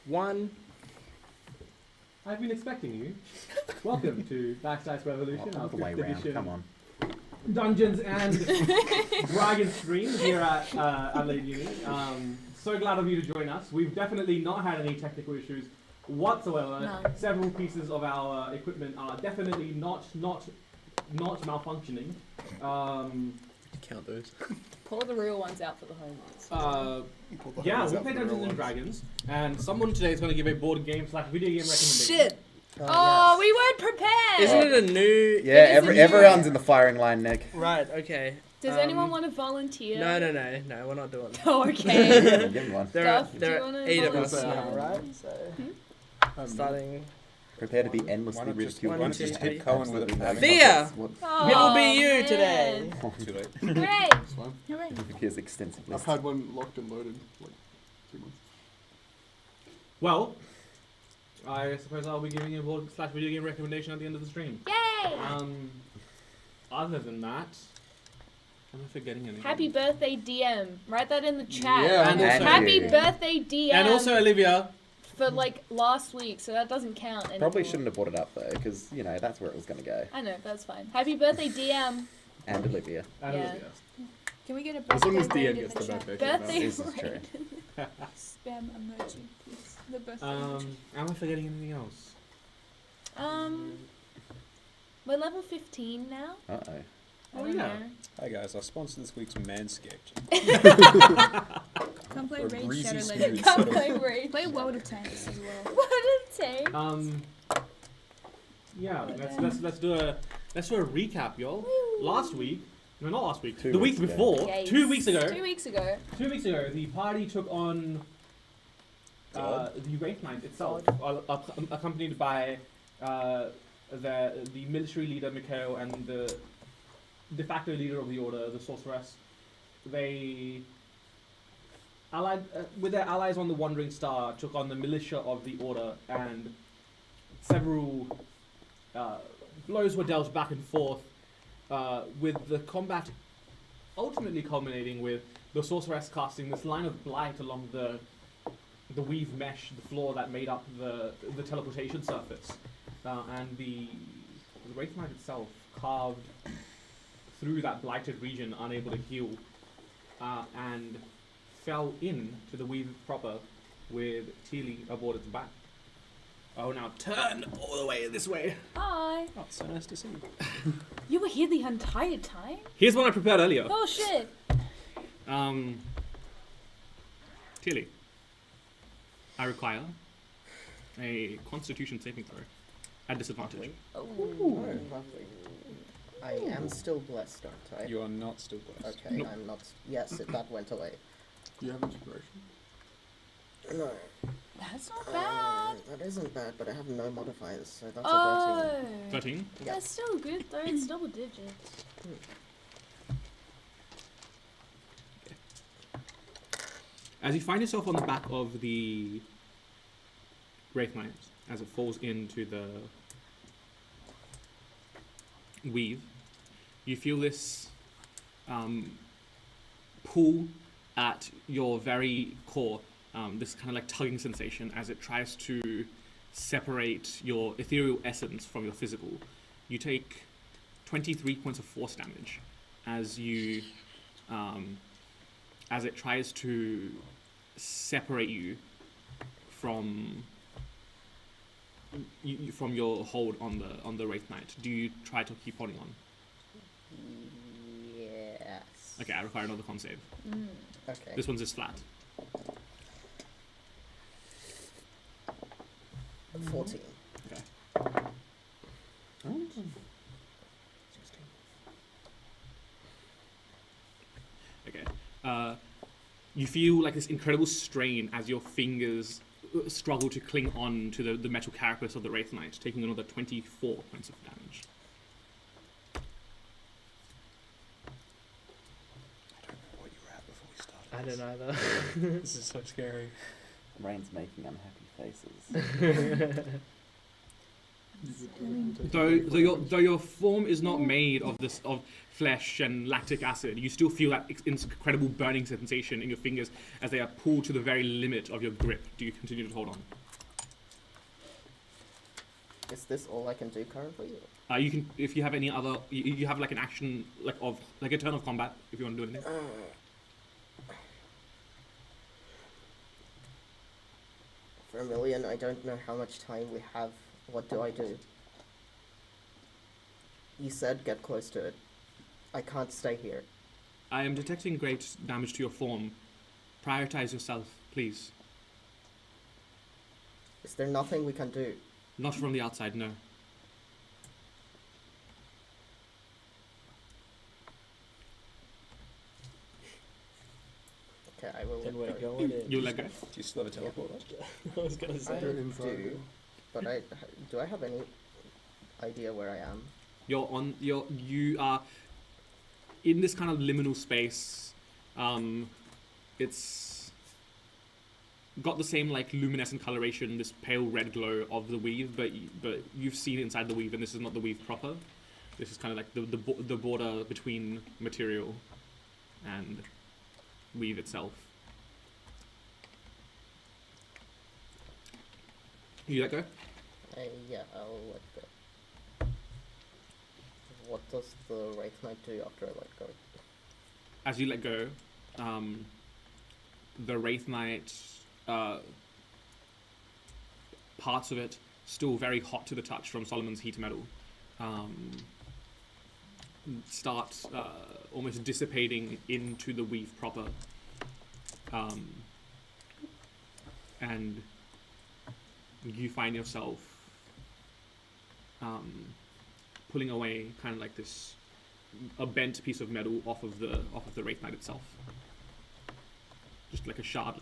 1. I've been expecting you. Welcome to Backstage Revolution, our 5th edition. Come on. Dungeons and Dragons stream here at Adelaide Uni. So glad of you to join us. We've definitely not had any technical issues whatsoever. No. Several pieces of our equipment are definitely not malfunctioning. Count those. Pull the real ones out for the homies. Yeah, we play Dungeons and Dragons, and someone today is going to give a board game / video game recommendation. Shit! Yes. We weren't prepared! Isn't it a new... Yeah, everyone's in the firing line, Nick. Right, okay. Does anyone want to volunteer? No, we're not doing that. Oh, okay. Give him one. There Duff, do you are wanna 8 of us volunteer? now, right? So, starting... Prepare to be endlessly ridiculed. one, One, two, just three. hit Cohen with it. Thea! Oh, It will be you man. today. Too late. Hooray! It's fine. Hooray. Appears extensively. I've had one locked and loaded like 2 months. Well, I suppose I'll be giving a board / video game recommendation at the end of the stream. Yay! Other than that, am I forgetting anything? Happy birthday, DM. Write that in the chat. Yeah, and also, Happy birthday, DM. and also Olivia. For like last week, so that doesn't count anymore. Probably shouldn't have brought it up though, because you know that's where it was going to go. I know, that's fine. Happy birthday, DM. And Olivia. And Yeah. Olivia. Can we get a As birthday long as raid DM in gets the the chat? birthday. Birthday This is true. Spam emoji, please. The birthday emoji. Am I forgetting anything else? We're level 15 now. Uh-oh. Oh, I don't yeah. know. Hi guys, I sponsor this week's Manscaped. Come play A Raid greasy Shadow smooth Legends. Can't set of- play Raid. Play World of Tanks as well. What a take. Yeah, let's do a recap, y'all. Last week, no, not last week. 2 The weeks week ago. before, Yes. 2 weeks ago. 2 weeks ago. 2 weeks ago, the party took on God. the Wraith Knight itself, accompanied by the military leader Mikhail and the de facto leader of the Order, the Sorceress. They allied with their allies on the Wandering Star, took on the militia of the Order, and several blows were dealt back and forth, with the combat ultimately culminating with the Sorceress casting this line of blight along the weave mesh, the floor that made up the teleportation surface, and the Wraith Knight itself carved through that blighted region, unable to heal, and fell into the weave proper with Teely aboard its back. Oh, now turn all the way this way. Hi. Oh, so nice to see you. You were here the entire time? Here's one I prepared earlier. Oh shit. Teely, I require a Constitution saving throw at disadvantage. Oh, lovely. I am still blessed, aren't I? You are not still blessed. Okay, Nope. I'm not... Yes, that went away. Do you have inspiration? No. That's not bad. That isn't bad, but I have no modifiers, so that's a Oh. 13. Yeah. That's still good though, it's double digits. As you find yourself on the back of the Wraith Knight, as it falls into the weave, you feel this pull at your very core, this kind of like tugging sensation as it tries to separate your ethereal essence from your physical. You take 23 points of force damage as you as it tries to separate you from from your hold on the Wraith Knight. Do you try to keep holding on? Yes. Okay, I require another con save. Okay. This one's just flat. 14. Okay. Okay. You feel like this incredible strain as your fingers struggle to cling on to the metal carapace of the Wraith Knight, taking another 24 points of damage. What you were at before we started. I don't either. This is so scary. Rain's making unhappy faces. Though your form is not made of flesh and lactic acid, you still feel that incredible burning sensation in your fingers as they are pulled to the very limit of your grip. Do you continue to hold on? Is this all I can do currently? You can, if you have any other, you have like an action, like a turn of combat, if you want to do anything. For a million, I don't know how much time we have. What do I do? You said get close to it. I can't stay here. I am detecting great damage to your form. Prioritize yourself, please. Is there nothing we can do? Not from the outside, no. Okay, I will Then let we're go. going in. You'll let go. Do you still have a teleporter? I was gonna I say. They're inside. do, but do I have any idea where I am? You are in this kind of liminal space. It's got the same like luminescent coloration, this pale red glow of the weave, but you've seen inside the weave, and this is not the weave proper. This is kind of like the border between material and weave itself. You let go? Yeah, I'll let go. What does the Wraith Knight do after I let go? As you let go, the Wraith Knight, parts of it still very hot to the touch from Solomon's heat metal, start almost dissipating into the weave proper, and you find yourself pulling away kind of like a bent piece of metal off of the Wraith Knight itself. Just like a shard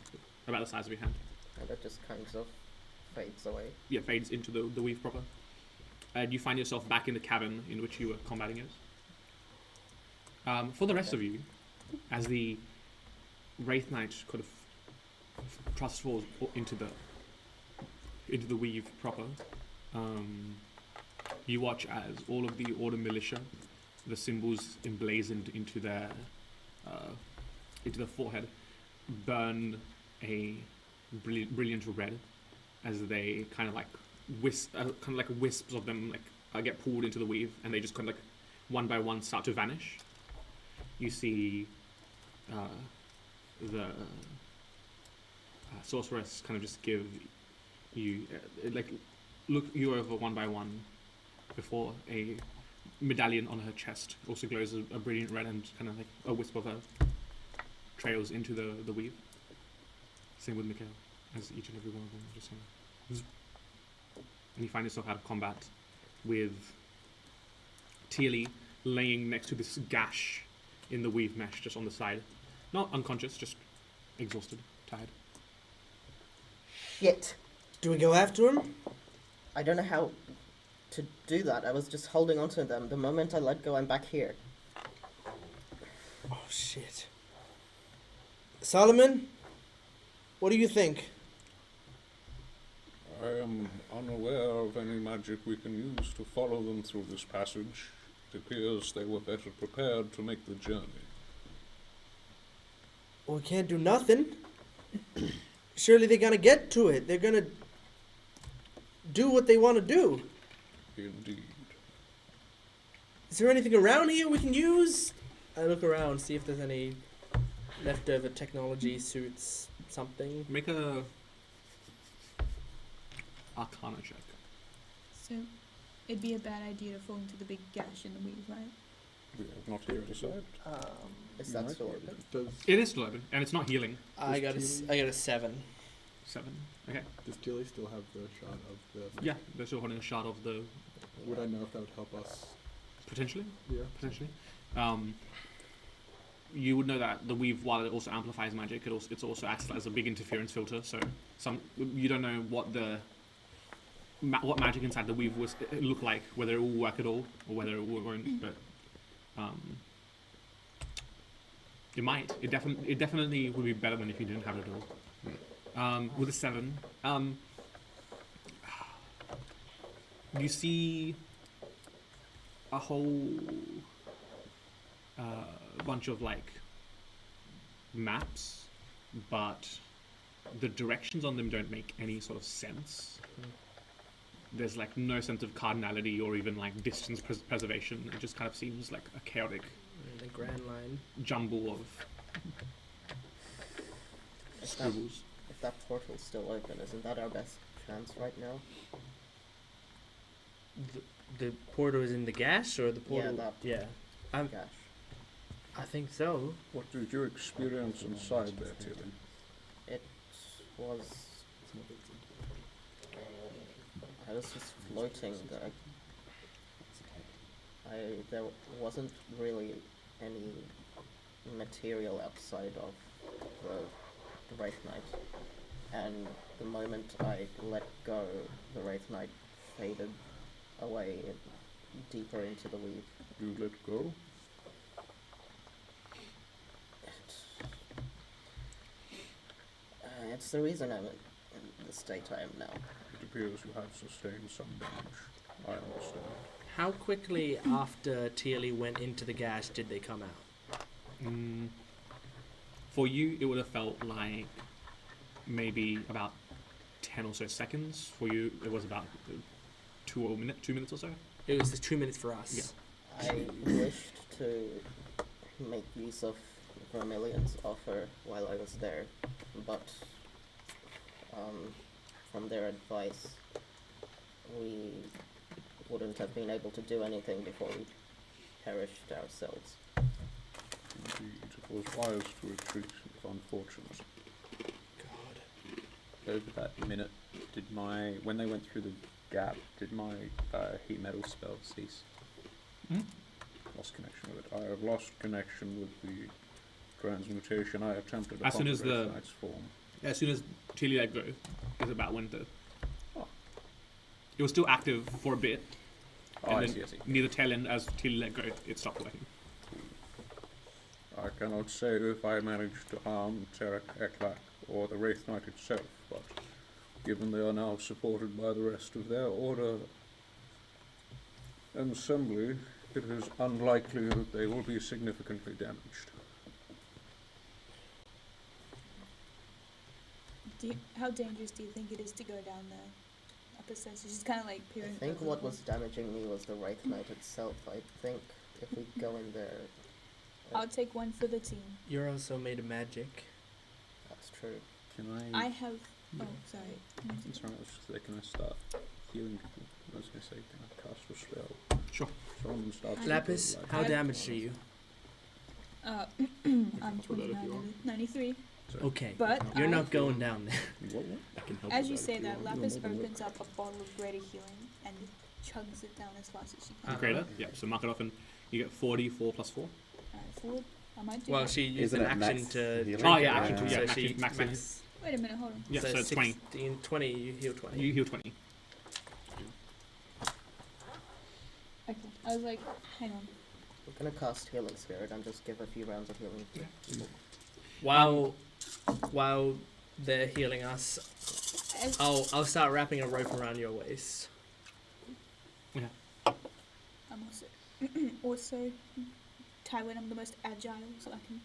about the size of your hand. And it just kind of fades away. Yeah, fades into the weave proper. And you find yourself back in the cabin in which you were combating it. For the rest of you, as the Wraith Knight kind of trusts falls into the weave proper, you watch as all of the Order Militia, the symbols emblazoned into their forehead, burn a brilliant red as they kind of like wisps of them get pulled into the weave, and they just kind of like one by one start to vanish. You see the sorceress kind of just give you look you over one by one before a medallion on her chest also glows a brilliant red, and kind of like a wisp of her trails into the weave. Same with Mikhail, as each and every one of them just kind of, and you find yourself out of combat with Teely laying next to this gash in the weave mesh just on the side. Not unconscious, just exhausted, tired. Yet. Do we go after him? I don't know how to do that. I was just holding onto them. The moment I let go, I'm back here. Oh, shit. Solomon? What do you think? I am unaware of any magic we can use to follow them through this passage. It appears they were better prepared to make the journey. Well, we can't do nothing. Surely they're gonna get to it. They're gonna do what they want to do. Indeed. Is there anything around here we can use? I look around, see if there's any leftover technology, suits, something. Make a Arcana check. So, it'd be a bad idea to fall into the big gash in the weave, right? We have not yet decided. Is that still open? Does It is still open, and it's not healing. I got a 7. 7. Okay. does Tilly still have the shard of the? Yeah, they're still holding a shard of the Would I know if that would help us? potentially. Yeah. Potentially. You would know that the weave, while it also amplifies magic, it also acts as a big interference filter. So you don't know what what magic inside the weave look like, whether it will work at all or whether it won't. But it might. It definitely would be better than if you didn't have it at all. With a 7, you see a whole bunch of like maps, but the directions on them don't make any sort of sense. there's like no sense of cardinality or even like distance preservation. It just kind of seems like a chaotic The Grand Line. jumble of If that, scribbles. if that portal's still open, isn't that our best chance right now? The portal is in the gash, or the portal? that Yeah. Gosh. I think so. What did you experience inside there, Tilly? It was... I was just floating. There wasn't really any material outside of the Wraith Knight. And the moment I let go, the Wraith Knight faded away deeper into the weave. You let go? It's the reason I'm in the state I am now. It appears you have sustained some damage. I understand. How quickly after Teely went into the gash did they come out? For you, it would have felt like maybe about 10 or so seconds. For you, it was about 2 minutes or so. It was just 2 minutes for us. Yeah. I wished to make use of Vermilion's offer while I was there, but from their advice, we wouldn't have been able to do anything before we perished ourselves. Indeed, it was wise to retreat, if unfortunate. God. Over that minute, when they went through the gap, did my heat metal spell cease? Lost connection with it. I have lost connection with the transmutation I attempted As upon soon as the the- Wraith Knight's form. As soon as Tilly let go, is about when the... Oh. It was still active for a bit, Oh, and I then see, I see. near the tail end, as Tilly let go, it stopped working. I cannot say if I managed to harm Terek Eklak or the Wraith Knight itself, but given they are now supported by the rest of their order and assembly, it is unlikely that they will be significantly damaged. How dangerous do you think it is to go down there? Upper stairs. She's kind of like I peering. think over what the was damaging me was the Wraith Knight itself. I think if we go in there, I'll take one for the team. You're also made of magic. that's true. Can I I... have. Oh, sorry. It's alright, I was just can I start healing people? I was going to say, can I cast a spell? Sure. Someone starts with Lapis, the light. how damaged are you? I'm put that if you 29, want. 93. Okay. But You're I- not going down there. What? I can help As with you that say if that, want. Lapis opens up a bottle of greater healing and chugs it down as fast as she can. Greater? Yeah, so mark it off and you get 44 plus 4. Alright, forward. I might do Well, that. she used Isn't an it action max to healing? drink Oh, it, yeah, right? action to- So yeah, she max healing. Wait a minute, hold on. Yeah, so it's 20. 16, 20, you heal 20. You heal 20. Okay. I was like, hang on. We're gonna cast Healing Spirit and just give a few rounds of healing. While they're healing us, As- I'll start wrapping a rope around your waist. I'm also Tywin, I'm the most agile, so I can.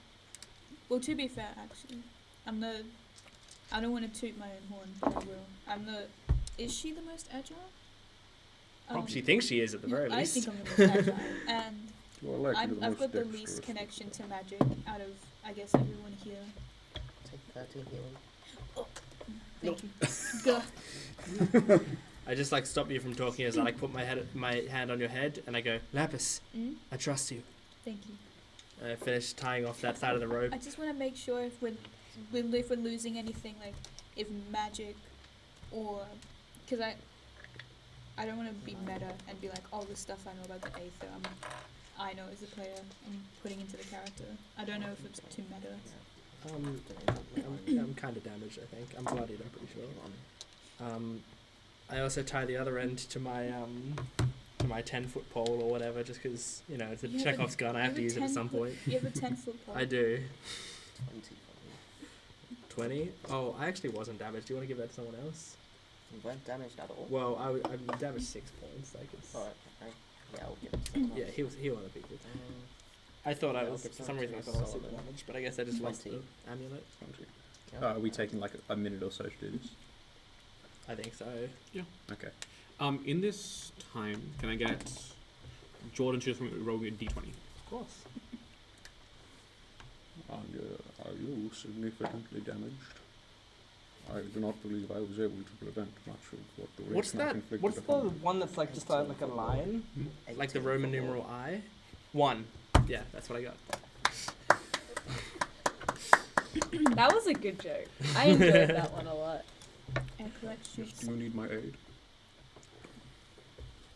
Well, to be fair, actually, I don't want to toot my own horn, but I will. I'm the. Is she the most agile? She thinks she is at the very I least. think I'm the most agile, and You are likely the I've most got the dexterous least of connection to magic out of, I guess, everyone here. Take 13 healing. Thank you. Gah. I just like stop you from talking as I like put my hand on your head and I go, Lapis, Mm? I trust you. Thank you. And I finish tying off that side of the rope. I just want to make sure if we're losing anything, like if magic or because I don't want to be meta and be like all the stuff I know about the Aether I know as a player I'm putting into the character. I don't know if it's too meta. I'm kind of damaged, I think. I'm bloodied, I'm pretty sure. I also tie the other end to my 10-foot pole or whatever, just because, you know, it's a You have a- Chekhov's gun. I you have to a use it at some 10-foot point. You have a 10-foot pole. I do. 20 for me. 20? Oh, I actually wasn't damaged. Do you want to give that to someone else? You weren't damaged at all? Well, I'm damaged 6 points. Like it's, Alright, okay. Yeah, I'll give it to someone yeah, else. heal other people. Um, I thought I Yeah, was, I'll for give some that reason, I to thought I was super Solomon. damaged, but I guess I just lost the 20. amulet. yeah. Are we taking like a minute or so to do this? I think so. Okay. In this time, can I get Jordan to just roll me a d20? Of course. And are you significantly damaged? I do not believe I was able to prevent much of what the Wraith What's Knight that? inflicted What's the upon me. one that's like just like a line? Like the Roman numeral I? 1. Yeah, that's what I got. That was a good joke. I enjoyed that one a lot. Yes, do you need my aid?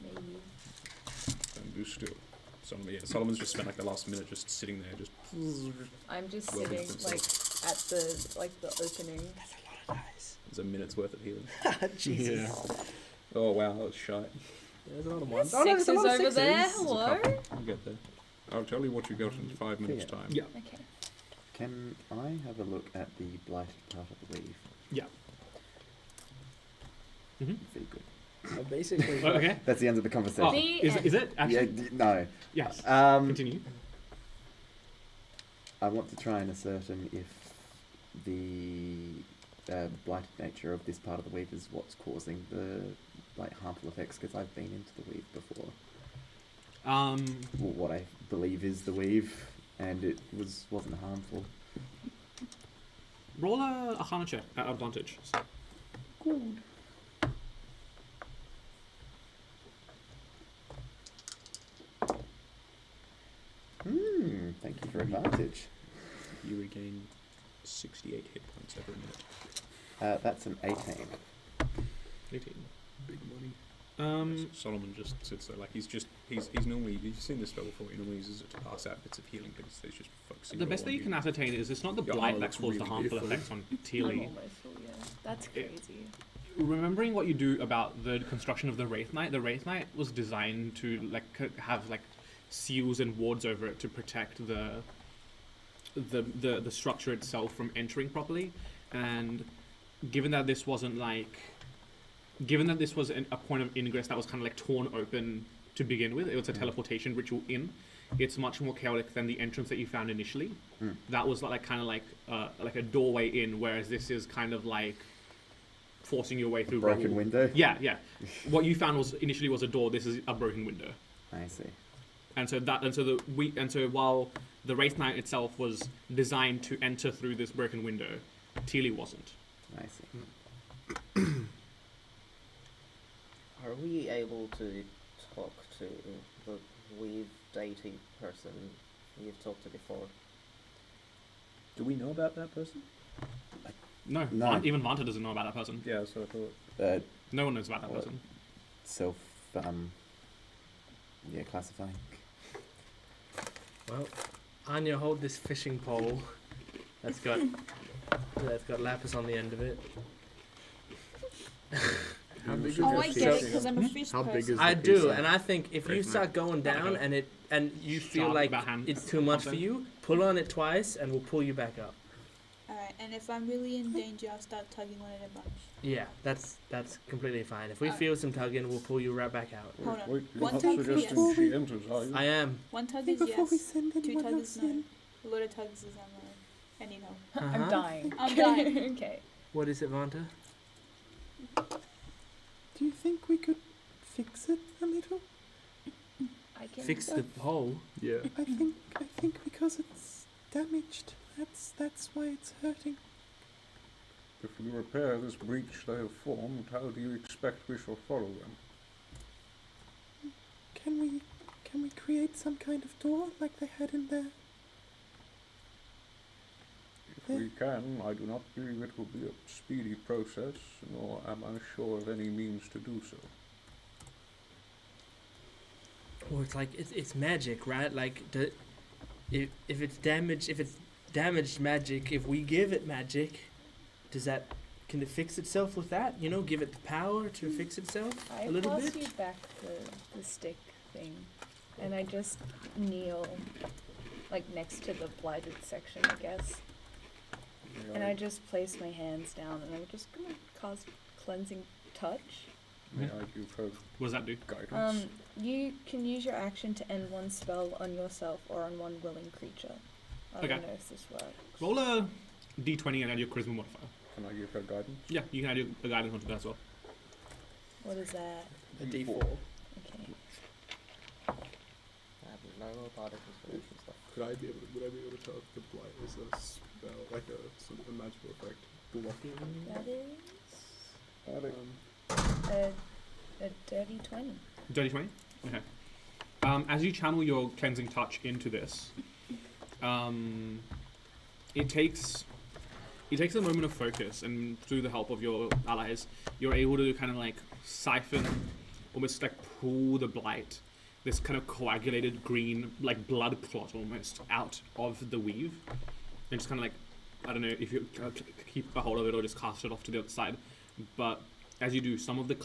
Maybe. Then do still. Solomon's just spent like the last minute just sitting there, just. I'm just Well, sitting it's like at the opening. That's a lot of dice. There's a minute's worth of healing. Jesus. Oh wow, that was shite. There's a lot of There's ones. Oh, no, there's a sixes lot of over there. sixes. Hello. I'll get there. I'll tell you what you got in 5 minutes' time. Yeah. Okay. Can I have a look at the blighted part of the weave? Yeah. Mm-hmm. Very good. So basically, Okay. That's the end of the conversation. Oh, The is it actually? Yeah, no. Yes. Continue. Continue. I want to try and ascertain if the blighted nature of this part of the weave is what's causing the harmful effects, because I've been into the weave before. Well, what I believe is the weave, and it wasn't harmful. Roll a Arcana check at advantage. Good. Thank you for advantage. You regain 68 hit points every minute. That's an 18. 18. Big money. Solomon just sits there like he's normally, you've seen this spell before, he normally uses it to pass out bits of healing, but he's just focusing. The best all that on you can ascertain is it's not the Your blight armor that looks caused the really harmful beautiful. effects on I'm Teely. almost full, yeah. That's crazy. Remembering what you do about the construction of the Wraith Knight was designed to have seals and wards over it to protect the structure itself from entering properly. And given that this wasn't a point of ingress that was kind of like torn open to begin with, it was a teleportation ritual in. It's much more chaotic than the entrance that you found initially. That was like a doorway in, whereas this is kind of like forcing your way through Broken rubble. window? Yeah. What you found was initially a door. This is a broken window. I see. And so while the Wraith Knight itself was designed to enter through this broken window, Teely wasn't. I see. Are we able to talk to the weave deity person you've talked to before? Do we know about that person? No. No. Even Vanta doesn't know about that person. Yeah, so I thought. No one knows about that What? person. Classifying. well, Anya, hold this fishing pole. That's got lapis on the end of it. How big is Oh, your I fish? get it, because I'm a fish How big person. is I the do, piece and I think if you Wraith start going down and you feel Sharp like about hand- it's too much for something. you, pull on it twice, and we'll pull you back up. Alright, and if I'm really in danger, I'll start tugging on it a bunch. Yeah, that's completely fine. If we feel some tugging, we'll pull you right back out. Hold on. Wait, you're One not tug, suggesting yes. she enters, are you? I am. One tug is yes, 2 tugs is no. A lot of tugs is I'm any no. Uh-huh. I'm dying. I'm dying. Okay. What is it, Vanta? Do you think we could fix it a little? I can Fix the hole. Yeah. I think because it's damaged. That's why it's hurting. If we repair this breach they have formed, how do you expect we shall follow them? Can we create some kind of door like they had in there? If we can, I do not believe it will be a speedy process, nor am I sure of any means to do so. Well, it's like it's magic, right? Like if it's damaged magic, if we give it magic, can it fix itself with that? You know, give it the power to fix itself I a little pass bit. you back the stick thing, and I just kneel, like next to the blighted section, I guess. And I just place my hands down, and I'm just gonna cast cleansing touch. May I give her What does that do? guidance? You can use your action to end one spell on yourself or on one willing creature. I don't Okay. know if this works. Roll a d20 and add your charisma modifier. Can I give her guidance? Yeah, you can add your guidance onto that as well. What is that? A D4. Okay. I have no particle solution stuff. Would I be able to tell if the blight is a spell, like a magical effect blocking? That is a dirty 20. Dirty 20? Okay. As you channel your cleansing touch into this, it takes a moment of focus, and through the help of your allies, you're able to kind of like siphon, almost like pull the blight, this kind of coagulated green, like blood clot almost, out of the weave, and just kind of like, I don't know if you keep a hold of it or just cast it off to the other side, but as you do, some of the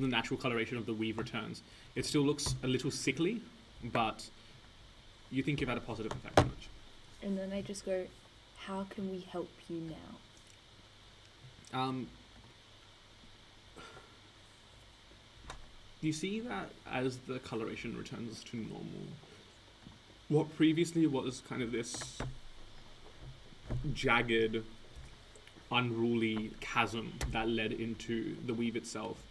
natural coloration of the weave returns. It still looks a little sickly, but you think you've had a positive effect on it. And then I just go, how can we help you now? You see that as the coloration returns to normal, what previously was kind of this jagged, unruly chasm that led into the weave itself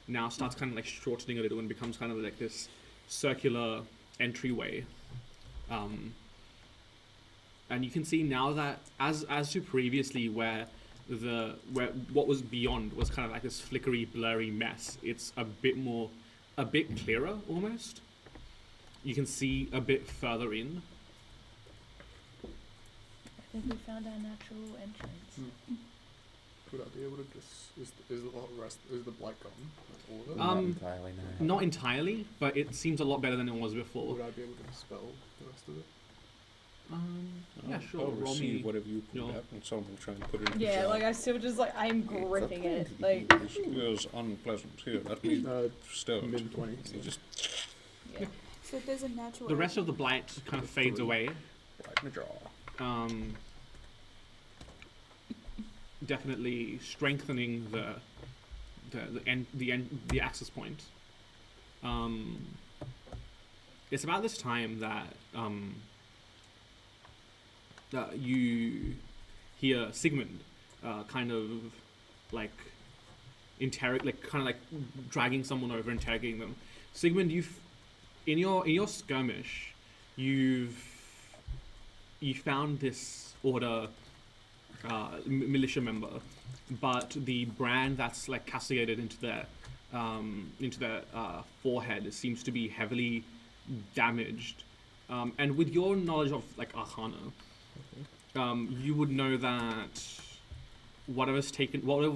now starts kind of like shortening a little and becomes kind of like this circular entryway. And you can see now that as to previously where what was beyond was kind of like this flickery, blurry mess, it's a bit clearer almost. You can see a bit further in. I think we found our natural entrance. Would I be able to just is the blight gone? All of it? Not entirely, no. Not entirely, but it seems a lot better than it was before. Would I be able to dispel the rest of it? Yeah, sure. I'll Roll receive me whatever you put your- out, and someone will try and put it in the Yeah, jar. like I still just like I'm gripping it. Like It's unpleasant. Here, let me stir it. Mid-20s. You just yeah. So if there's a natural. The rest of the blight kind of fades away. right in the jar. Definitely strengthening the access point. It's about this time that you hear Sigmund kind of like dragging someone over, interrogating them. Sigmund, in your skirmish, you found this order militia member, but the brand that's like castigated into their forehead seems to be heavily damaged. And with your knowledge of like Arcana, you would know that whatever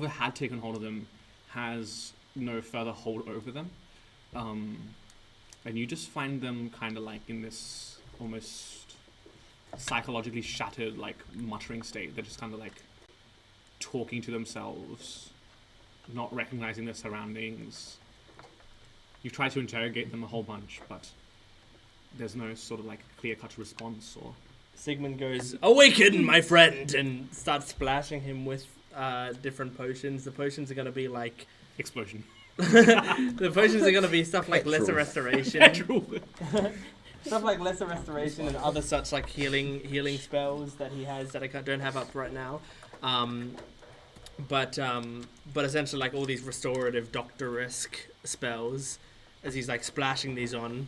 had taken hold of them has no further hold over them. And you just find them kind of like in this almost psychologically shattered, like muttering state. They're just kind of like talking to themselves, not recognizing their surroundings. You try to interrogate them a whole bunch, but there's no sort of like clear-cut response. Or Sigmund goes, "Awaken, my friend," and starts splashing him with different potions. The potions are going to be like explosion. the potions are going to be stuff like lesser restoration. Stuff like lesser restoration and other such like healing spells that he has that I don't have up right now. But essentially like all these restorative doctor-esque spells as he's like splashing these on,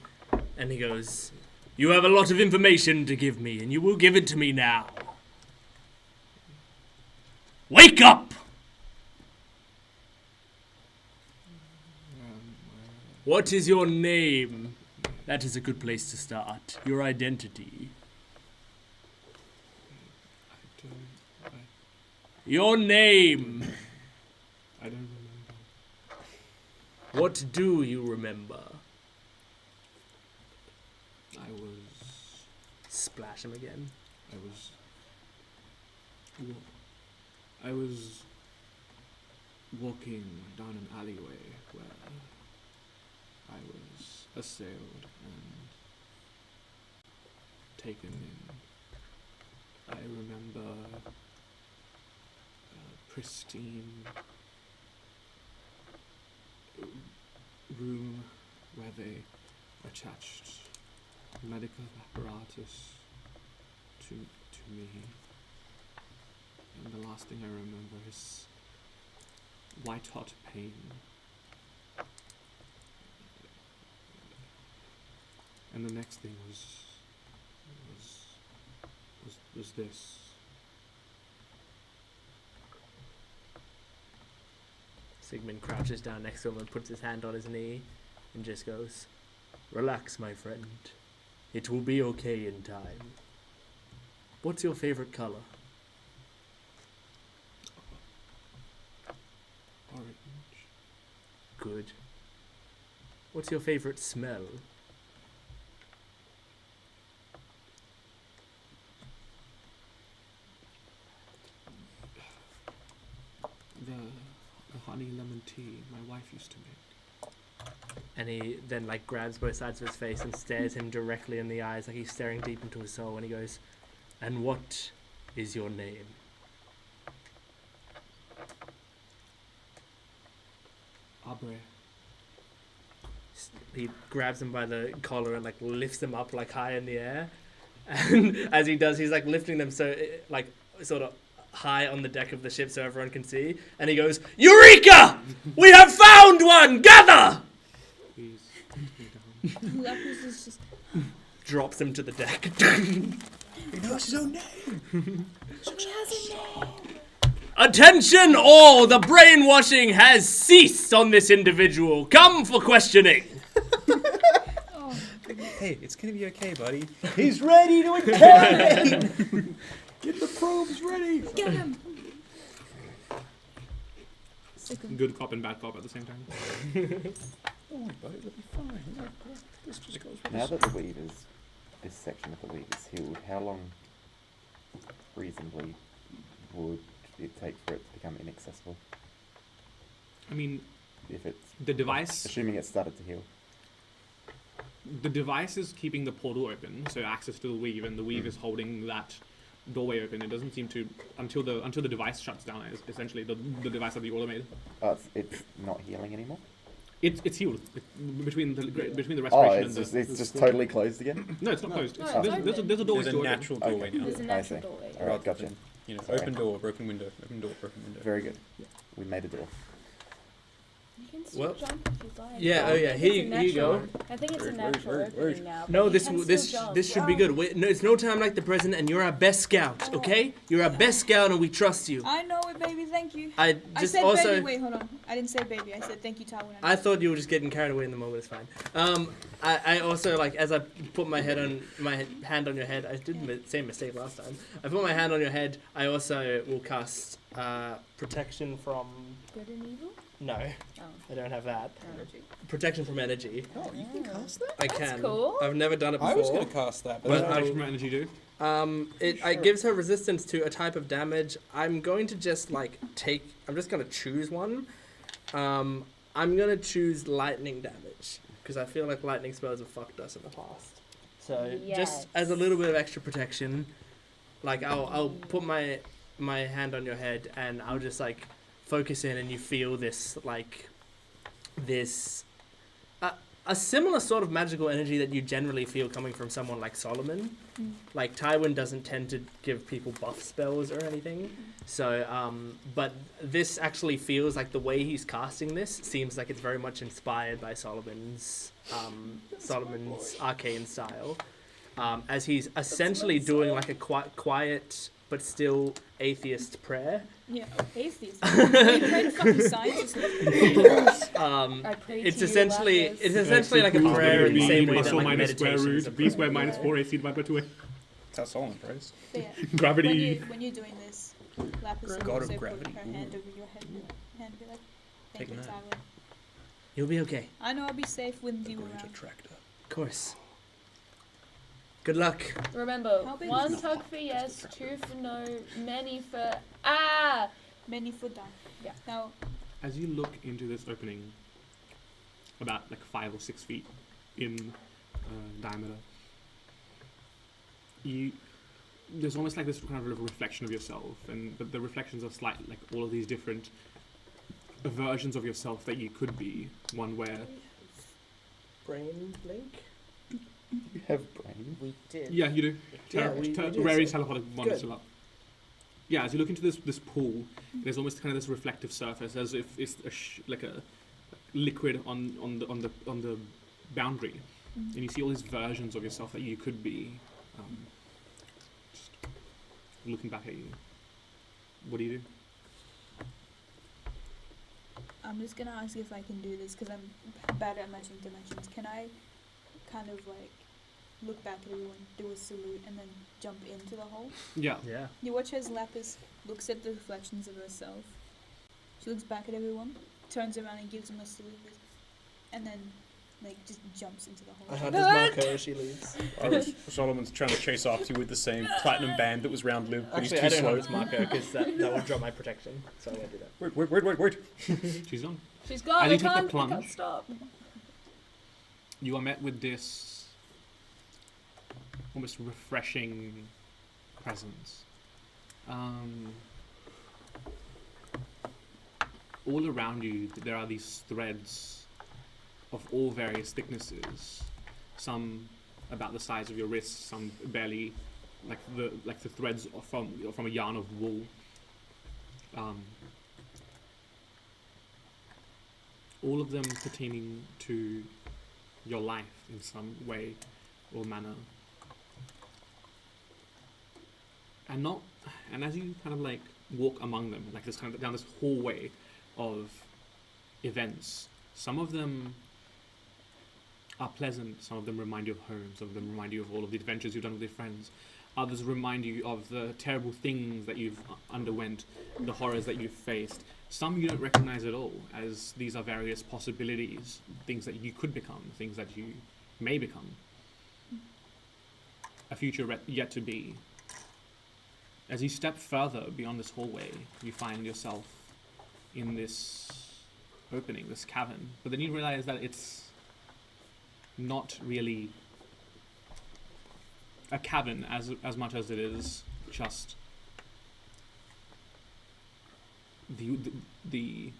and he goes, "You have a lot of information to give me, and you will give it to me now. Wake up! What is your name?" That is a good place to start. Your identity. Your name. I don't remember. What do you remember? Splash him again. I was walking down an alleyway where I was assailed and taken in. I remember a pristine room where they attached medical apparatus to me. And the last thing I remember is white hot pain. And the next thing was this. Sigmund crouches down next to him and puts his hand on his knee and just goes, "Relax, my friend. It will be okay in time. What's your favorite color?" Orange. Good. What's your favorite smell? The honey lemon tea my wife used to make. And he then like grabs both sides of his face and stares him directly in the eyes like he's staring deep into his soul, and he goes, "And what is your name?" Abre. He grabs him by the collar and like lifts him up like high in the air, and as he does, he's like lifting them so like sort of high on the deck of the ship so everyone can see, and he goes, "Eureka! We have found one! Gather!" Please take me down. Lapis is just. Drops him to the deck. He knows his own name. Attention all! The brainwashing has ceased on this individual. Come for questioning. Oh, Hey, it's gonna be okay, buddy. He's ready to interrogate! Get the probes ready. get him! Good cop and bad cop at the same time. Don't worry, buddy. It'll be fine. This just goes with Now that the weave is, this section of the weave is healed, how long reasonably would it take for it to become inaccessible? I mean, If it's the device. assuming it's started to heal. The device is keeping the portal open, so access to the weave, and the weave is holding that doorway open. It doesn't seem to until the device shuts down. Essentially, the device that the order made. Oh, it's not healing anymore? It's healed between the respiration Oh, and it's just totally closed again? No, it's not closed. No, It's- it's there's a doorway There's a still open. natural doorway now. There's a I natural see. doorway. Alright, gotcha. You know, Sorry. open door, broken window, open door, broken window. Very good. We made a door. You can still Well, jump if you'd like. yeah, but oh I yeah, think here it's a you- here you go. natural- I think it's a Word, natural word, opening word. now. but No, you this can this still jump. this should be good. No, it's no time like the present, and you're our best scout. Okay, you're our best scout, and we trust you. I know it, baby. Thank you. I I just said also. baby. Wait, hold on. I didn't say baby. I said thank you, Tywin. I thought you were just getting carried away in the moment. It's fine. I also like as I put my hand on your head. I did the same mistake last time. I put my hand on your head. I also will cast protection from. Good and evil? No, Oh. I don't have that. Energy. Protection from energy. Oh, you can cast that? I That's can. cool. I've never done it before. I was going to cast that, but Well, then What I- does from energy do? It gives her resistance to a type of damage. I'm going to just like I'm just gonna choose one. I'm gonna choose lightning damage because I feel like lightning spells have fucked us in the past. So just as a little bit of extra protection, like I'll put my hand on your head and I'll just like focus in, and you feel this like this. A similar sort of magical energy that you generally feel coming from someone like Solomon. Like Tywin doesn't tend to give people buff spells or anything. So, but this actually feels like the way he's casting this seems like it's very much inspired by Solomon's arcane style. As he's essentially doing like a quiet but still atheist prayer. Yeah, atheist. You pray to fucking scientists. I pray It's to you, essentially Lapis. it's essentially like a prayer in the same way that Plus or like minus square meditation root, is a b squared prayer. minus 4 AC divided by 2. That's how Solomon prays. But yeah, Gravity. when you're doing this, Lapis will God of also gravity. put her hand over your head and be like, thank Taking you, that. Tywin. You'll be okay. I know I'll be safe with you Going to around. tractor. Of course. Good luck. Remember, How big one is tug for yes, two for no, many for Many foot down. Yeah. Now, As you look into this opening, about like 5 or 6 feet in diameter, there's almost like this kind of reflection of yourself, and the reflections are slight, like all of these different versions of yourself that you could be. One where, Brain blink. You have brain. We did. yeah, you do. Yeah, we did, Rary's so- teleported one good. is still up. Yeah, as you look into this pool, there's almost kind of this reflective surface, as if it's like a liquid on the boundary, Mm. And you see all these versions of yourself that you could be, just looking back at you. What do you do? I'm just gonna ask if I can do this because I'm bad at matching dimensions. Can I kind of like look back at everyone, do a salute, and then jump into the hole? Yeah. Yeah. You watch as Lapis looks at the reflections of herself. She looks back at everyone, turns around and gives them a salute, and then like just jumps into the I hole. hunt his marker as she leaves. Solomon's trying to chase after you with the same platinum band that was round Liv, but Actually, I he's too don't slow. hunt his marker because that would drop my protection, so I won't do that. Wait. She's gone. She's gone. As I you take the can't, I plunge- can't stop. You are met with this almost refreshing presence. All around you, there are these threads of all various thicknesses. Some about the size of your wrist, some barely, like the threads are from a yarn of wool. All of them pertaining to your life in some way or manner. And as you kind of like walk among them, like this kind of down this hallway of events, some of them are pleasant, some of them remind you of home, some of them remind you of all of the adventures you've done with your friends. Others remind you of the terrible things that you've underwent, the horrors that you've faced. Some you don't recognize at all, as these are various possibilities, things that you could become, things that you may become. A future yet to be. As you step further beyond this hallway, you find yourself in this opening, this cavern. But then you realize that it's not really a cavern as much as it is just the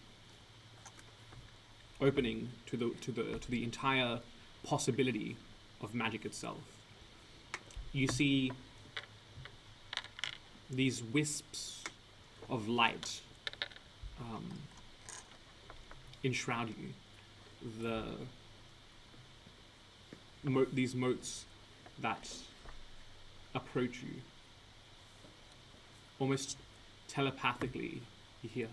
opening to the entire possibility of magic itself. You see these wisps of light enshroud you. These motes that approach you almost telepathically. You hear,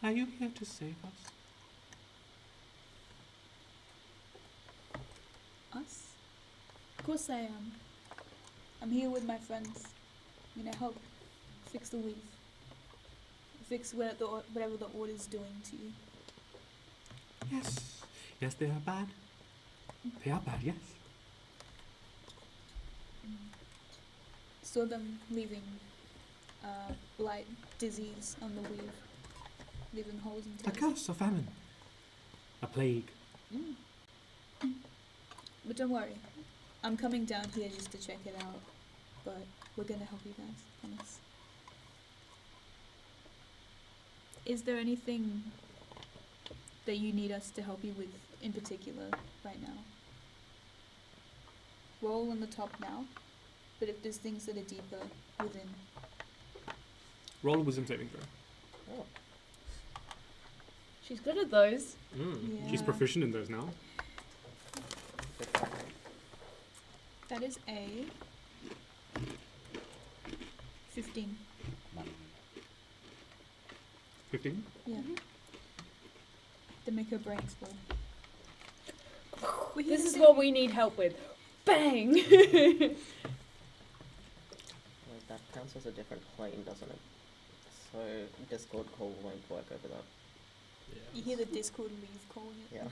"Are you here to save us?" Us? Of course I am. I'm here with my friends. I'm gonna help fix the weave. Fix whatever the order's doing to you. Yes, they are bad. They are bad, yes. Saw them leaving blight, disease on the weave. Leaving holes in A tails. curse, a famine, a plague. But don't worry. I'm coming down here just to check it out. But we're gonna help you guys, promise. Is there anything that you need us to help you with in particular right now? We're all on the top now, but if there's things that are deeper within. Roll a wisdom saving throw. Oh, She's good at those. Yeah. She's proficient in those now. That is a 15. 15. Yeah. To make her brain explode. This is what we need help with. Bang! well, that counts as a different plane, doesn't it? So Discord call won't work over that. You hear the Discord leave calling it. Yeah.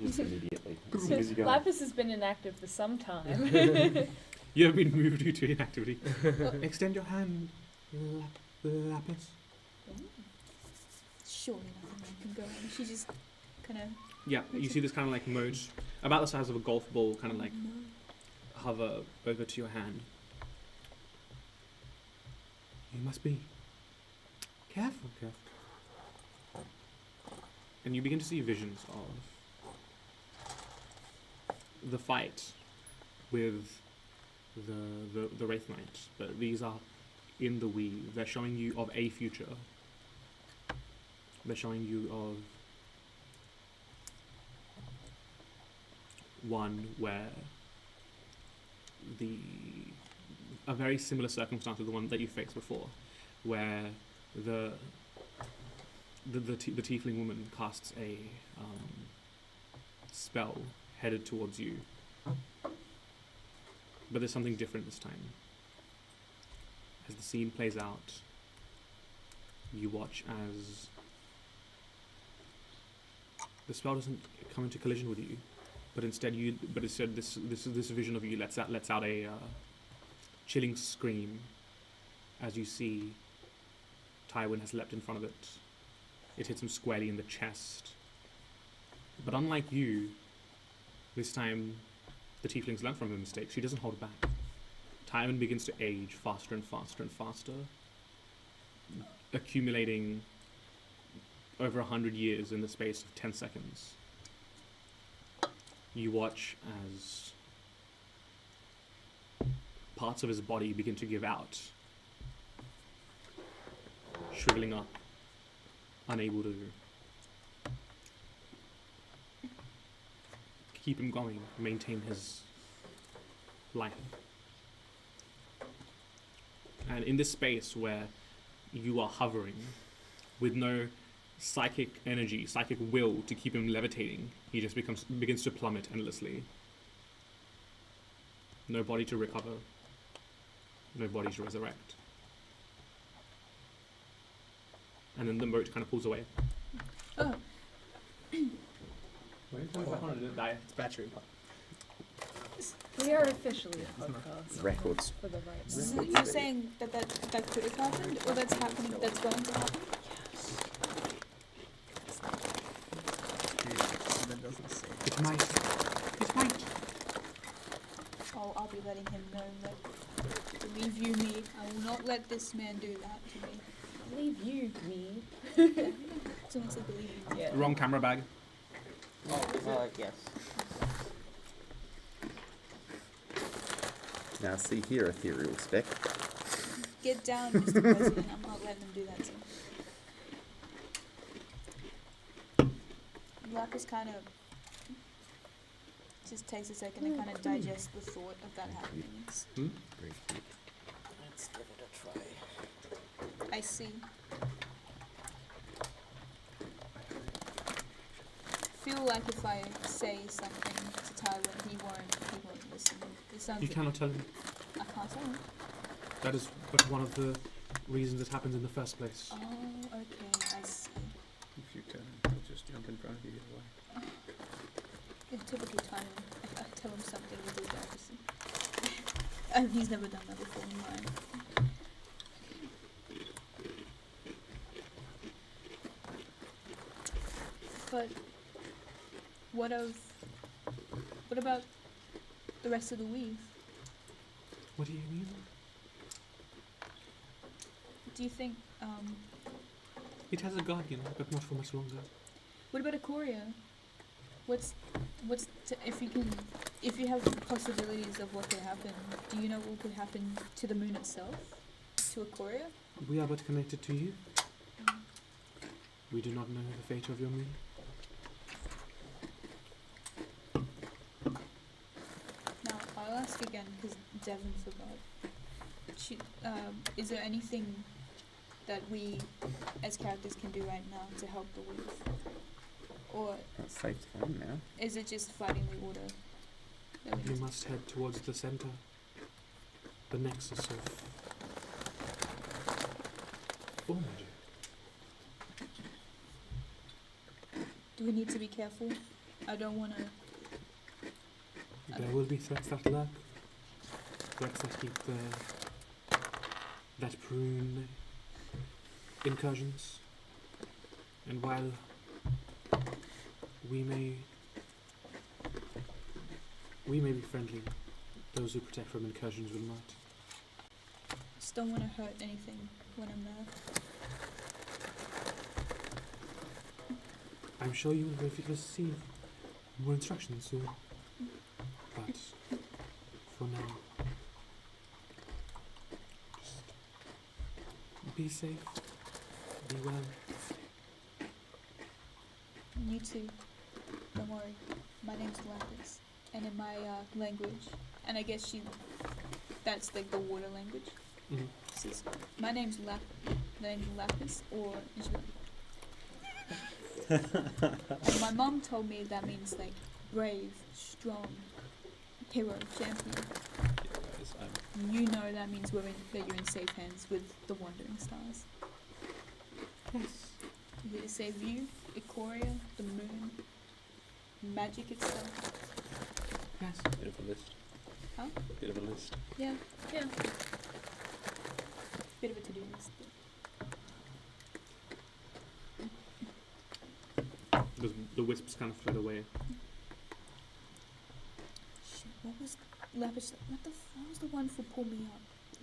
Just immediately. As soon as you go. Lapis has been inactive for some time. You have been moved due to inactivity. Extend your hand, Lapis. Surely nothing can go on. She just kind of. Yeah, you see this kind of like mote, about the size of a golf ball, kind of like hover over to your hand. You must be careful. And you begin to see visions of the fight with the Wraith Knight, but these are in the weave. They're showing you of a future. They're showing you of one where a very similar circumstance to the one that you faced before, where the tiefling woman casts a spell headed towards you, but there's something different this time. As the scene plays out, you watch as the spell doesn't come into collision with you, but instead this vision of you lets out a chilling scream as you see Tywin has leapt in front of it. It hits him squarely in the chest. But unlike you, this time the tiefling's learned from her mistakes. She doesn't hold back. Tywin begins to age faster and faster and faster, accumulating over 100 years in the space of 10 seconds. You watch as parts of his body begin to give out, shriveling up, unable to keep him going, maintain his life. And in this space where you are hovering with no psychic energy, psychic will to keep him levitating, he just begins to plummet endlessly. No body to recover, no body to resurrect. And then the boat kind of pulls away. Oh, Didn't die. It's battery. We are officially a podcast. Records. For the right so reasons. you're saying that could have happened, or that's happening, that's going to happen? It might. Oh, I'll be letting him know that, believe you me, I will not let this man do that to me. Believe you, me. Someone said believe you me. Yeah. Wrong camera bag. Yes. Now see here, ethereal spec. Get down, Mr. President, I'm not letting him do that to me. Lapis kind of just takes a second to kind of digest the thought of that happening. Very cute. Let's give it a try. I see. I feel like if I say something to Tywin, he won't listen. It sounds You cannot tell him. I can't tell him. That is but one of the reasons it happens in the first place. Oh, okay, I see. If you tell him, he'll just jump in front of you away. Yeah, typically Tywin, if I tell him something, he does the opposite. And he's never done that before in mine. But what about the rest of the weave? What do you mean? Do you think It has a guardian, but not for much longer. what about Ikoria? If you have possibilities of what could happen, do you know what could happen to the moon itself? To Ikoria? We are but connected to you. We do not know the fate of your moon. Now, I'll ask again because Devon forgot. Is there anything that we, as characters, can do right now to help the weave? Or That's safe time now. is it just fighting the order? That we You need to- must head towards the center, the nexus of all magic. Do we need to be careful? I don't want to. There will be threats that lurk, threats that keep that prune incursions, and while we may be friendly, those who protect from incursions will not. Just don't want to hurt anything when I'm there. I'm sure you will receive more instructions soon, but for now, just be safe, be well. You too. Don't worry. My name's Lapis. and in my language, and I guess that's like the water language. Mhm. Says, my name's Lapis, or and she'll be like, and my mom told me that means like brave, strong, hero, champion. Yes, You know that means that you're in safe hands with the Wandering Stars. Yes. I'm here to save you, Ikoria, the moon, magic itself. Yes. Bit of a list. Huh? Bit of a list. Yeah. Bit of a to-do list. The wisps kind of fled away. Shit, what was Lapis? What was the one for pull me up?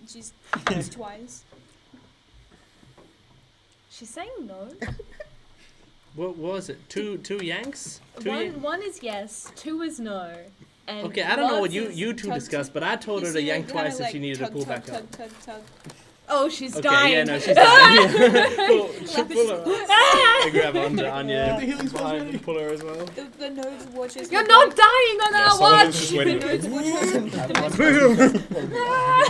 She's it's twice. She's saying no. What was it? Two yanks? One is yes, 2 is no. And Okay, I don't know what lots is- you two tug, discussed, but I told her to see, yank like, kinda twice if she needed to pull tug, back up. tug. Oh, she's Okay, dying. yeah, no, she's dying. She'll Lapis- pull her up. I grab onto The Anya healing spell's behind ready. and pull her as well. The nodes watches. You're not dying on Yeah, our Solomon's watch. just The waiting. nodes watches.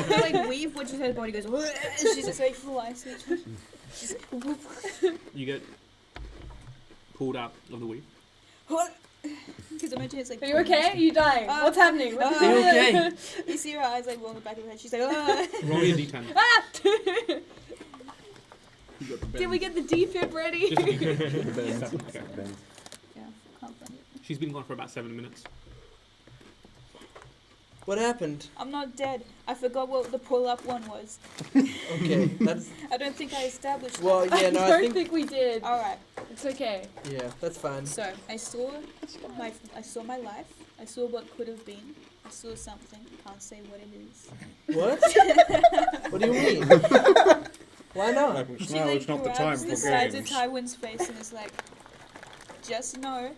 The like weave watches her body goes. And she's just like full ice. She's whoop. You get pulled out of the weave. Because imagine it's like. Are you okay? Are you dying? What's happening? What's Are you okay? You see her eyes like roll in the back of her head. She's like, ah. Roll me a d10. You got the Did we get the defib ready? Just Bends. Okay. Bends. Yeah, can't find it. She's been gone for about 7 minutes. What happened? I'm not dead. I forgot what the pull-up one was. Okay, that's I don't think I established well, that. yeah, no, I I don't think think we did. Alright, It's okay. yeah, that's fine. so I saw my life. I saw what could have been. I saw something. Can't say what it is. What? What do you mean? Why not? Now She it's like not the time grabs for the sides of games. Tywin's face and is like, just know,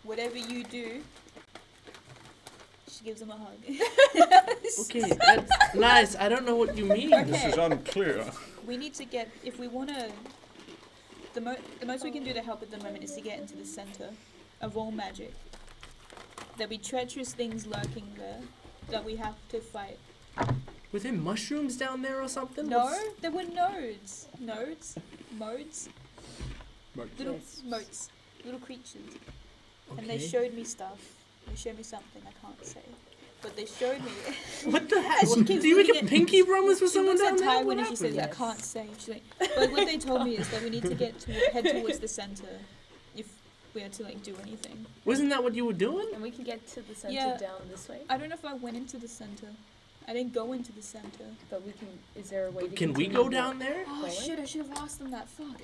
whatever you do. She gives him a hug. Okay, that's nice. I don't know what you mean. Okay. This is unclear. We need to get, if we want to, the most we can do to help at the moment is to get into the center of all magic. There'll be treacherous things lurking there that we have to fight. Were there mushrooms down there or something? No, What's- there were nodes. Modes, little Yes. motes, little creatures. And they Okay. showed me stuff. They showed me something I can't say. But they showed me. What the heck? She keeps Do you make looking a at- pinky promise with She someone looks down at there? Tywin What and she says, I happened? can't say. She's like, but what they told me is that we need to head towards the center if we are to like do anything. Wasn't that what you were doing? And we can get to the center Yeah. down this way. I don't know if I went into the center. I didn't go into the center. But we can. Is there a way to Can we continue go down there? Oh Going? shit! I should have asked them that. Fuck.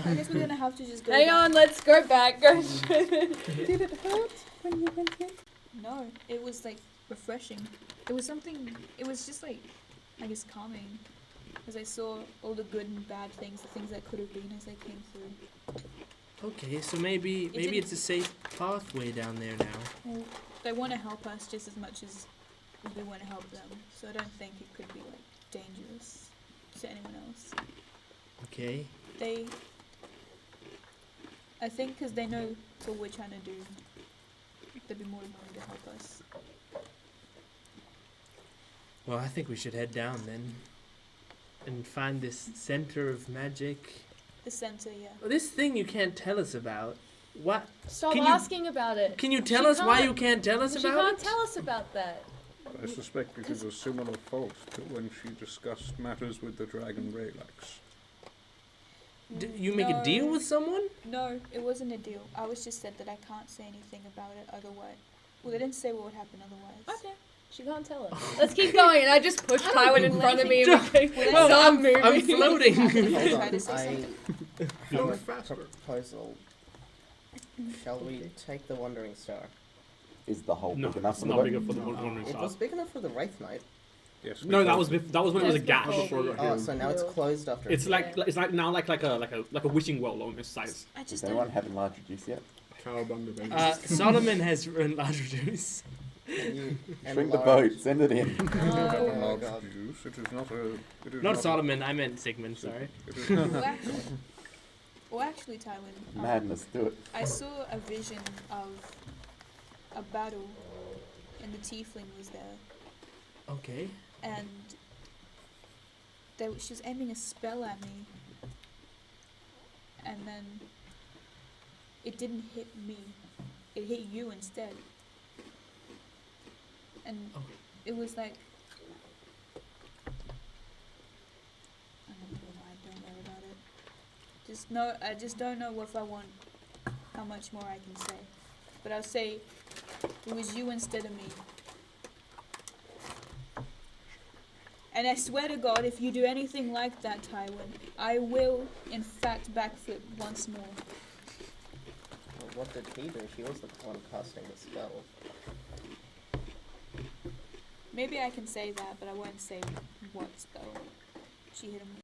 I guess we're gonna have to just go. Hang down. on, let's go back. Go. Did it hurt when you went in? No, it was like refreshing. It was something. It was just like, I guess, calming, as I saw all the good and bad things, the things that could have been as I came through. Okay, so maybe didn't- it's a safe pathway down there now. Well, they want to help us just as much as we want to help them, so I don't think it could be like dangerous to anyone else. Okay. I think because they know what we're trying to do, they'd be more than willing to help us. Well, I think we should head down then, and find this center of magic. The center, yeah. Well, this thing you can't tell us about. What? Stop Can you- asking about it. Can you tell She us why can't- you can't tell us She about can't it? tell us about that. I suspect it is a similar fault to when she discussed matters with the dragon Raylax. You make a deal No. with someone? No, it wasn't a deal. I was just said that I can't say anything about it otherwise. Well, they didn't say what would happen otherwise. Okay. She can't tell us. Let's keep going. And I just pushed Tywin in front of me and we Well, stop I'm moving. floating. They Hold tried to on, say I something. have Go a faster. proposal. Shall we take the Wandering Star? Is the hole No, big enough it's for the not boat? big enough for the Wandering It Star. was big enough for the Wraith Knight. Yes. No, that because was that was when it was a That's gap. before we- Oh, so now it's closed after. It's like Yeah. it's like now like a wishing well on its size. I Does just anyone don't. have enlarged juice yet? Cowabunga, baby. Solomon has enlarged juice. Can you Shrink the enlarge- boat, send it in. Oh my large god. juice. It is not a. It is Not a- Solomon, I meant Sigmund, sorry. It is Well, actually, Tywin. Madness, do it. I saw a vision of a battle and the tiefling was there, Okay. and she was aiming a spell at me, and then it didn't hit me. It hit you instead. And Oh. it was like, I don't know why I don't know about it. I just don't know if I want, how much more I can say. But I'll say it was you instead of me. And I swear to God, if you do anything like that, Tywin, I will, in fact, backflip once more. Well, what did he do? She was the one casting the spell. Maybe I can say that, but I won't say what spell she hit him with.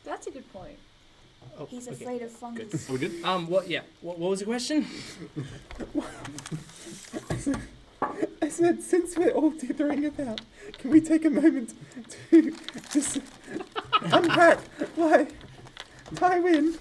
That's a good point. Oh, He's okay. afraid of fungus. Good. Are we good? What? Yeah. What was the question? I said, since we're all dithering about, can we take a moment to just unpack why Tywin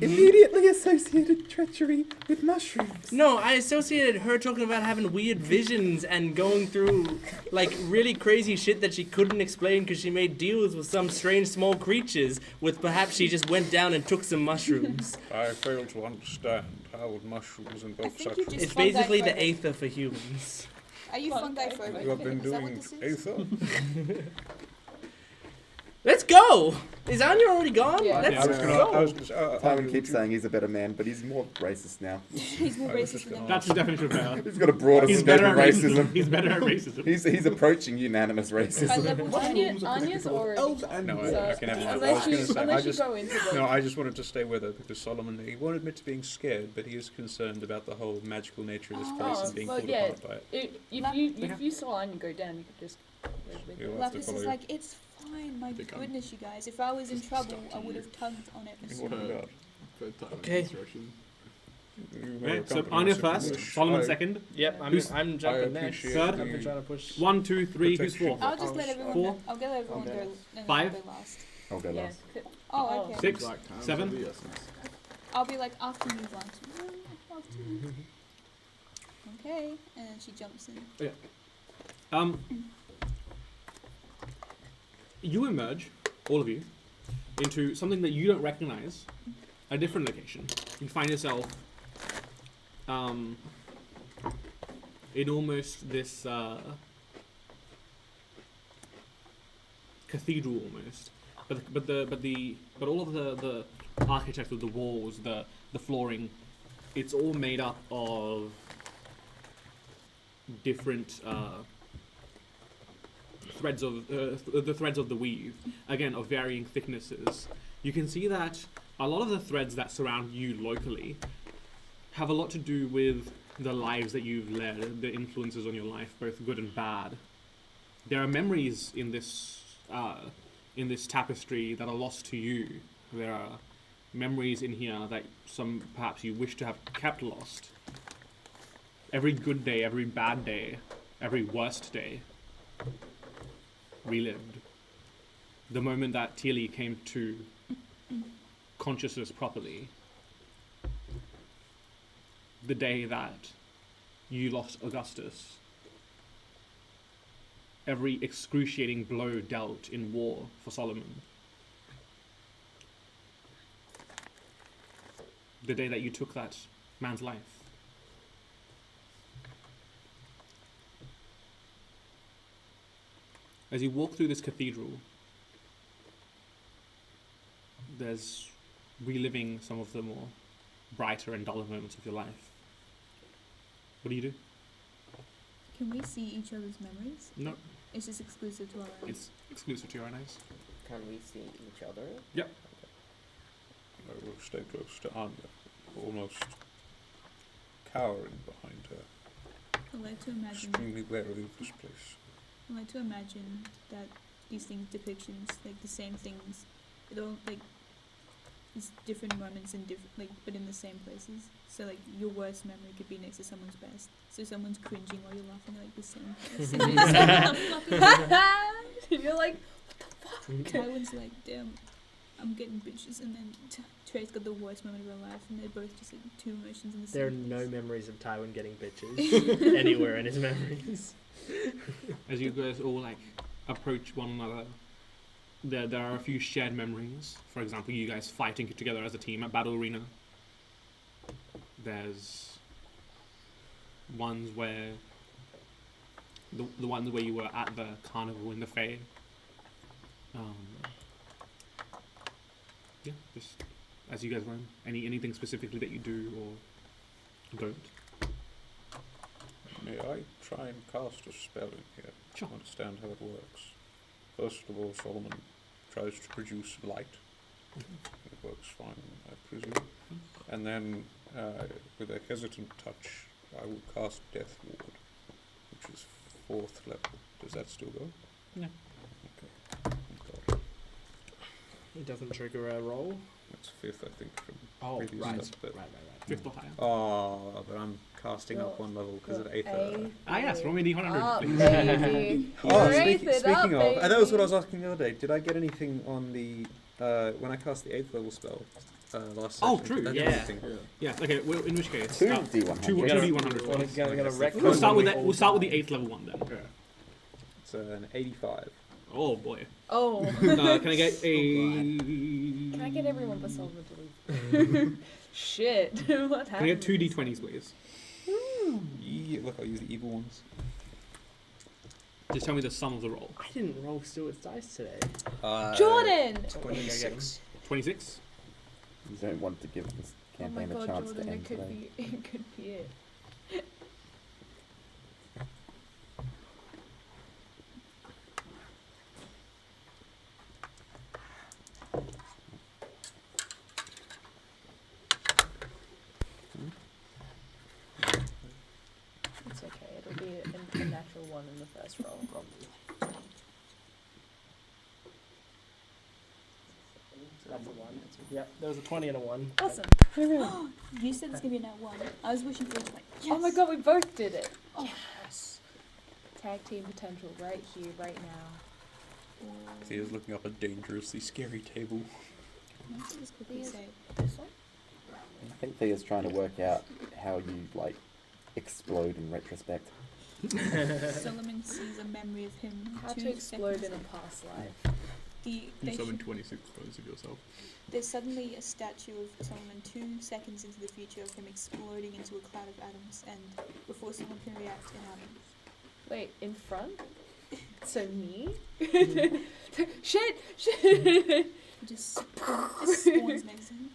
immediately associated treachery with mushrooms? No, I associated her talking about having weird visions and going through like really crazy shit that she couldn't explain because she made deals with some strange small creatures with perhaps she just went down and took some mushrooms. I fail to understand. How would mushrooms I invoke think such you just It's fungi basically the phobic. Aether for humans. Are you fungi phobic? You have been Is that what doing this is? Aether? Let's go! Is Anya already gone? Yeah. Let's I was go! gonna say, Tywin keeps saying he's a better man, but he's more racist now. He's more I was racist just than gonna That's the definition of better. He's got a broader He's scope better of at racism. racism. He's better at racism. He's approaching unanimous By racism. level 2. Anya's already Elves gone, and No, so I can have unless I was you, gonna say, unless I you just, go into the no, I just wanted to stay with her because Solomon, he won't admit to being scared, but he is concerned about the whole magical nature of this place Oh, and being well, pulled yeah. apart by it. if you saw Anya go down, you could just You'll have to Lapis follow is you. like, it's fine, my Think I'm goodness, you guys. If I was in just trouble, stuck I to would you. have tugged on it. What about? Third time Okay. instruction. You Okay, were so accompanied Anya us if first, you wish. Solomon I- second. Yep, Who's- I'm jumping next. appreciate Third? I've been the- trying to push. 1, 2, 3. Who's Protection. fourth? I'll just let everyone Four. go. I'll let everyone Okay. go. And Five. I'll go last. I'll go yeah. last. Oh, okay. Six. Like times Seven. of the essence. I'll be like, after you, Vance. After you. Okay. And then she jumps in. You emerge, all of you, into something that you don't recognize, a different location. You find yourself in almost this cathedral almost, but all of the architecture, the walls, the flooring, it's all made up of different threads of the threads of the weave, again of varying thicknesses. You can see that a lot of the threads that surround you locally have a lot to do with the lives that you've led, the influences on your life, both good and bad. There are memories in this tapestry that are lost to you. There are memories in here that some perhaps you wish to have kept lost. every good day, every bad day, every worst day relived. The moment that Tilly came to consciousness properly, the day that you lost Augustus, every excruciating blow dealt in war for Solomon, the day that you took that man's life. As you walk through this cathedral, there's reliving some of the more brighter and duller moments of your life. What do you do? Can we see each other's memories? No, It's just exclusive to our own. it's exclusive to your own eyes. Can we see each other? Yep. I will stay close to Anya, almost cowering behind her, I like to imagine. extremely wary of this place. I like to imagine that these things, depictions, like the same things, it all like it's different moments in different, like, but in the same places. So like your worst memory could be next to someone's best. So someone's cringing while you're laughing at like the same place. You're like, Tywin's like, damn, I'm getting bitches, and then Trey's got the worst moment of her life, and they're both just like two emotions in the same. There are place. no memories of Tywin getting bitches anywhere in his memories. As you guys all like approach one another, there are a few shared memories. For example, you guys fighting together as a team at Battle Arena. There's ones where the ones where you were at the carnival in the Fae. Yeah, just as you guys learn. Anything specifically that you do or don't? May I try and cast a spell in here? Sure. To understand how it works. First of all, Solomon tries to produce light. It works fine, I presume. And then, with a hesitant touch, I will cast Death Ward, which is 4th level. Does that still go? Yeah. Okay. Got it. It doesn't trigger a roll. That's 5th, I think, from Oh, previous right. stuff. But Fifth or higher. oh, but I'm casting up one level because of Aether. Ah yes, roll me a d100, Up, please. baby. Oh, Raise speaking it up, of, that was what I was baby. asking the other day. Did I get anything on the when I cast the 8th level spell last Oh, session? true, Did I get yeah. anything? Yes. Okay. Well, in which case, Two two D100. two We gotta- d100. We're please. gonna retcon We'll start with when that. we We'll start with the all- 8th level one then. It's an 85. Oh boy. Oh. Can I get a? Can I get everyone but Solomon to leave? Shit. What happened? Can I get two d20s, please? Yeah, look, I'll use the evil ones. Just tell me the sum of the roll. I didn't roll Stuart's dice today. Jordan! 26. 26. You don't want to give this Oh my campaign a god, chance Jordan, to it end could today. be it could be it. It's okay, it'll be a natural one in the first roll. That's a 1. Yep, there was a 20 and a 1. Awesome. You said it's gonna be a nat 1. I was wishing for it to like. Yes. Oh my god, we both did it. Oh. Yes. Tag team potential right here, right now. Thea's looking up a dangerously scary table. What does this quickly say? This one? I think Thea's trying to work out how you like explode in retrospect. Solomon sees a memory of him. How 2 to explode seconds in a ago. past life. They You summon should- 26 photos of yourself. There's suddenly a statue of Solomon 2 seconds into the future of him exploding into a cloud of atoms, and before someone can react in atoms. Wait, in front? So me? Shit! Shit! He just spawns next to him.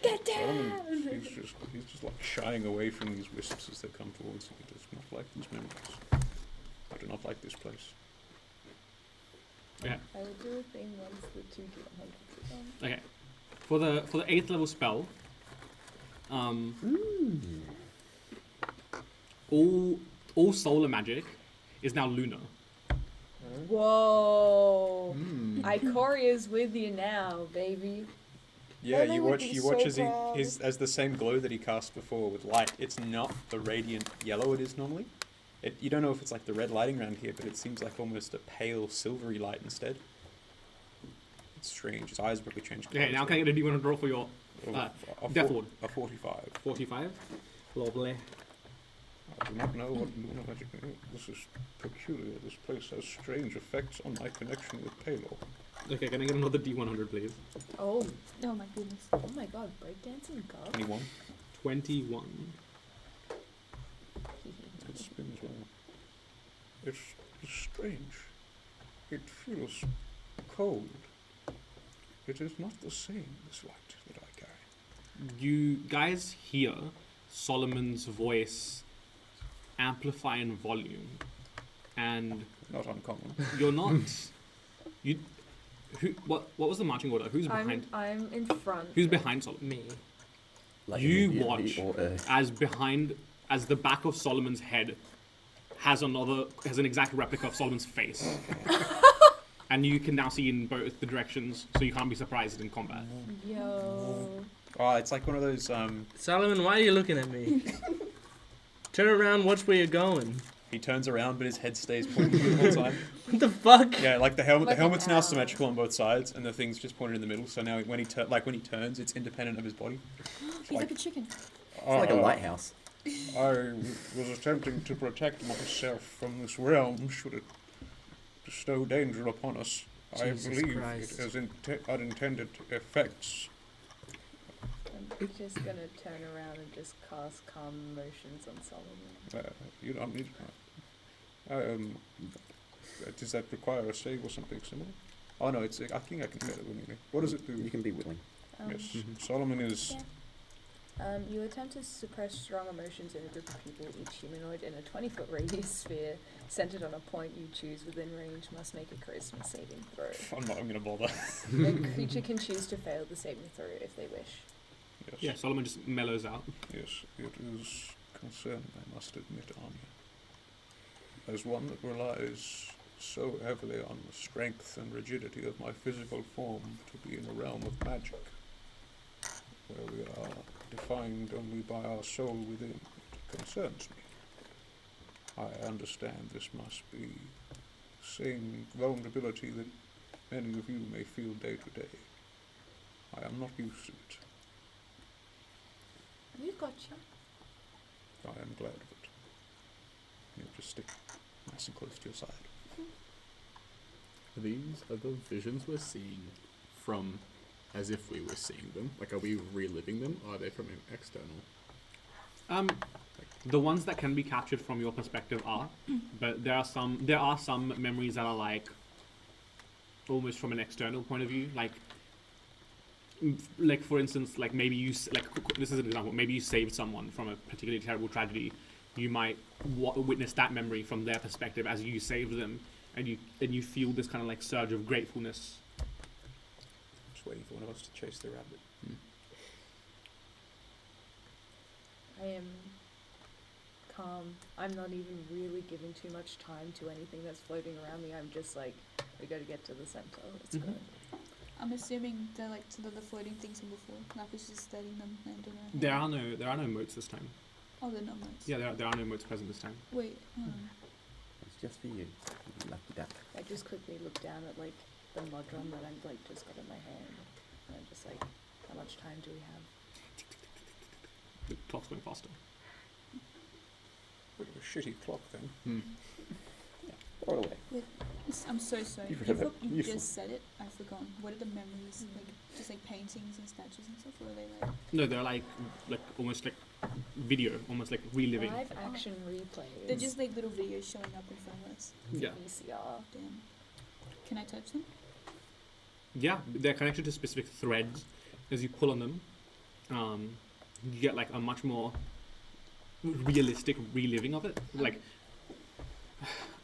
Get Solomon, down! he's just like shying away from these wisps as they come towards him. He does not like these memories. I do not like this place. Okay. I will do a thing once the 2 D100 is on. Okay. For the 8th level spell, all solar magic is now lunar. Whoa! Mm. Ikoria's with you now, baby. Yeah, Then I you would watch be you so watch as he proud. as the same glow that he cast before with light. It's not the radiant yellow it is normally. You don't know if it's like the red lighting around here, but it seems like almost a pale silvery light instead. It's strange. His eyes probably changed. Okay, now can I get a D100 roll for your Death Ward? A 45. 45? Lovely. I do not know what lunar magic is. This is peculiar. This place has strange effects on my connection with Palor. Okay, can I get another D100, please? Oh, Oh my goodness. oh my god, breakdancing god. 21. 21. It spins well. It's strange. It feels cold. It is not the same, this light that I carry. You guys hear Solomon's voice amplify in volume, and Not uncommon. you're not. You. What was the marching order? Who's behind? I'm in front. Who's behind Solomon? Me. Like You immediately watch or, as the back of Solomon's head has an exact replica of Solomon's face. And you can now see in both the directions, so you can't be surprised in combat. Yo. Oh, it's like one of those. Solomon, why are you looking at me? Turn around, watch where you're going. He turns around, but his head stays pointed the whole time. What the fuck? Yeah, like the helmet. Like The helmet's an now owl. symmetrical on both sides, and the thing's just pointed in the middle. So now, when he turns, it's independent of his body. He's like a chicken. it's like a lighthouse. I was attempting to protect myself from this realm should it bestow danger upon us. Jesus I believe Christ. it has unintended effects. I'm just gonna turn around and just cast calm emotions on Solomon. You don't need. Does that require a save or something similar? Oh no, I think I can say it willingly. What does it do? You can be willing. Yes, Mhm. Solomon is. Yeah. You attempt to suppress strong emotions in a group of people. Each humanoid in a 20-foot radius sphere centered on a point you choose within range must make a charisma saving throw. I'm not. I'm gonna bother. A creature can choose to fail the saving throw if they wish. Yes. Yeah, Solomon just mellows out. Yes, it is concerned, I must admit, Anya. As one that relies so heavily on the strength and rigidity of my physical form to be in a realm of magic, where we are defined only by our soul within, it concerns me. I understand this must be the same vulnerability that many of you may feel day to day. I am not used to it. You gotcha. I am glad of it. You just stick nice and close to your side. Are the visions we're seeing from as if we were seeing them? Like, are we reliving them, or are they from an external? The ones that can be captured from your perspective are, but there are some memories that are like almost from an external point of view. Like for instance, like maybe this is an example. Maybe you saved someone from a particularly terrible tragedy. You might witness that memory from their perspective as you saved them, and you feel this kind of like surge of gratefulness. Just waiting for one of us to chase the rabbit. I am calm. I'm not even really giving too much time to anything that's floating around me. I'm just like, we gotta get to the center. Let's Mhm. go. I'm assuming they're like the floating things from before. Lapis is studying them and doing it. There are no moats this time. Oh, they're not notes. Yeah, there are no moats present this time. Wait. It's just for you. You lucky duck. I just quickly look down at like the mudron that I've like just got in my hand, and I'm just like, how much time do we have? The clock's going faster. Bit of a shitty clock then. Throw it away. I'm so sorry. You've You, heard that. you Useful. just said it. I've forgotten. What are the memories? Like just like paintings and statues and stuff, or are they like? No, they're like almost like video, almost like reliving. Live action replays. They're just like little videos showing up in front of us. Yeah. VCR. Damn. Can I touch them? Yeah, they're connected to specific threads. As you pull on them, you get like a much more realistic reliving of it.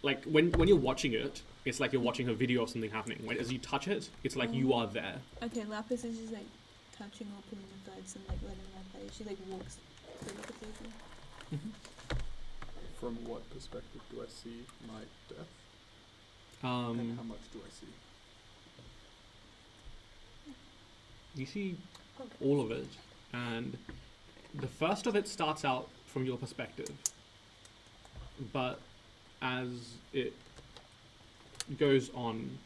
Like when you're watching it, it's like you're watching a video of something happening. When as you touch it, it's like you are there. Okay, Lapis is just like touching or pulling the threads and like letting them play. She like walks through the cathedral. From what perspective do I see my death? And how much do I see? You see all of it, and the first of it starts out from your perspective, but as it goes on,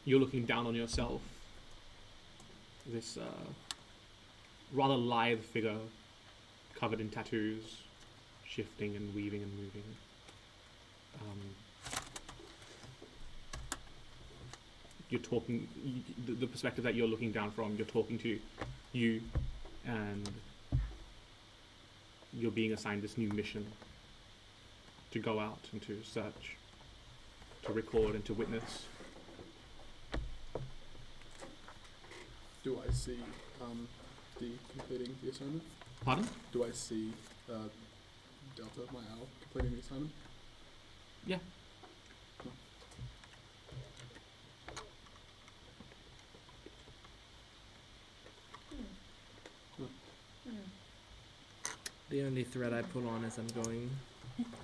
you're looking down on yourself. This rather lithe figure covered in tattoos, shifting and weaving and moving. You're talking, the perspective that you're looking down from, you're talking to you, and you're being assigned this new mission to go out and to search, to record and to witness. Do I see D completing the assignment? Pardon? Do I see Delta, my owl, completing the assignment? Yeah. Cool. The only thread I pull on as I'm going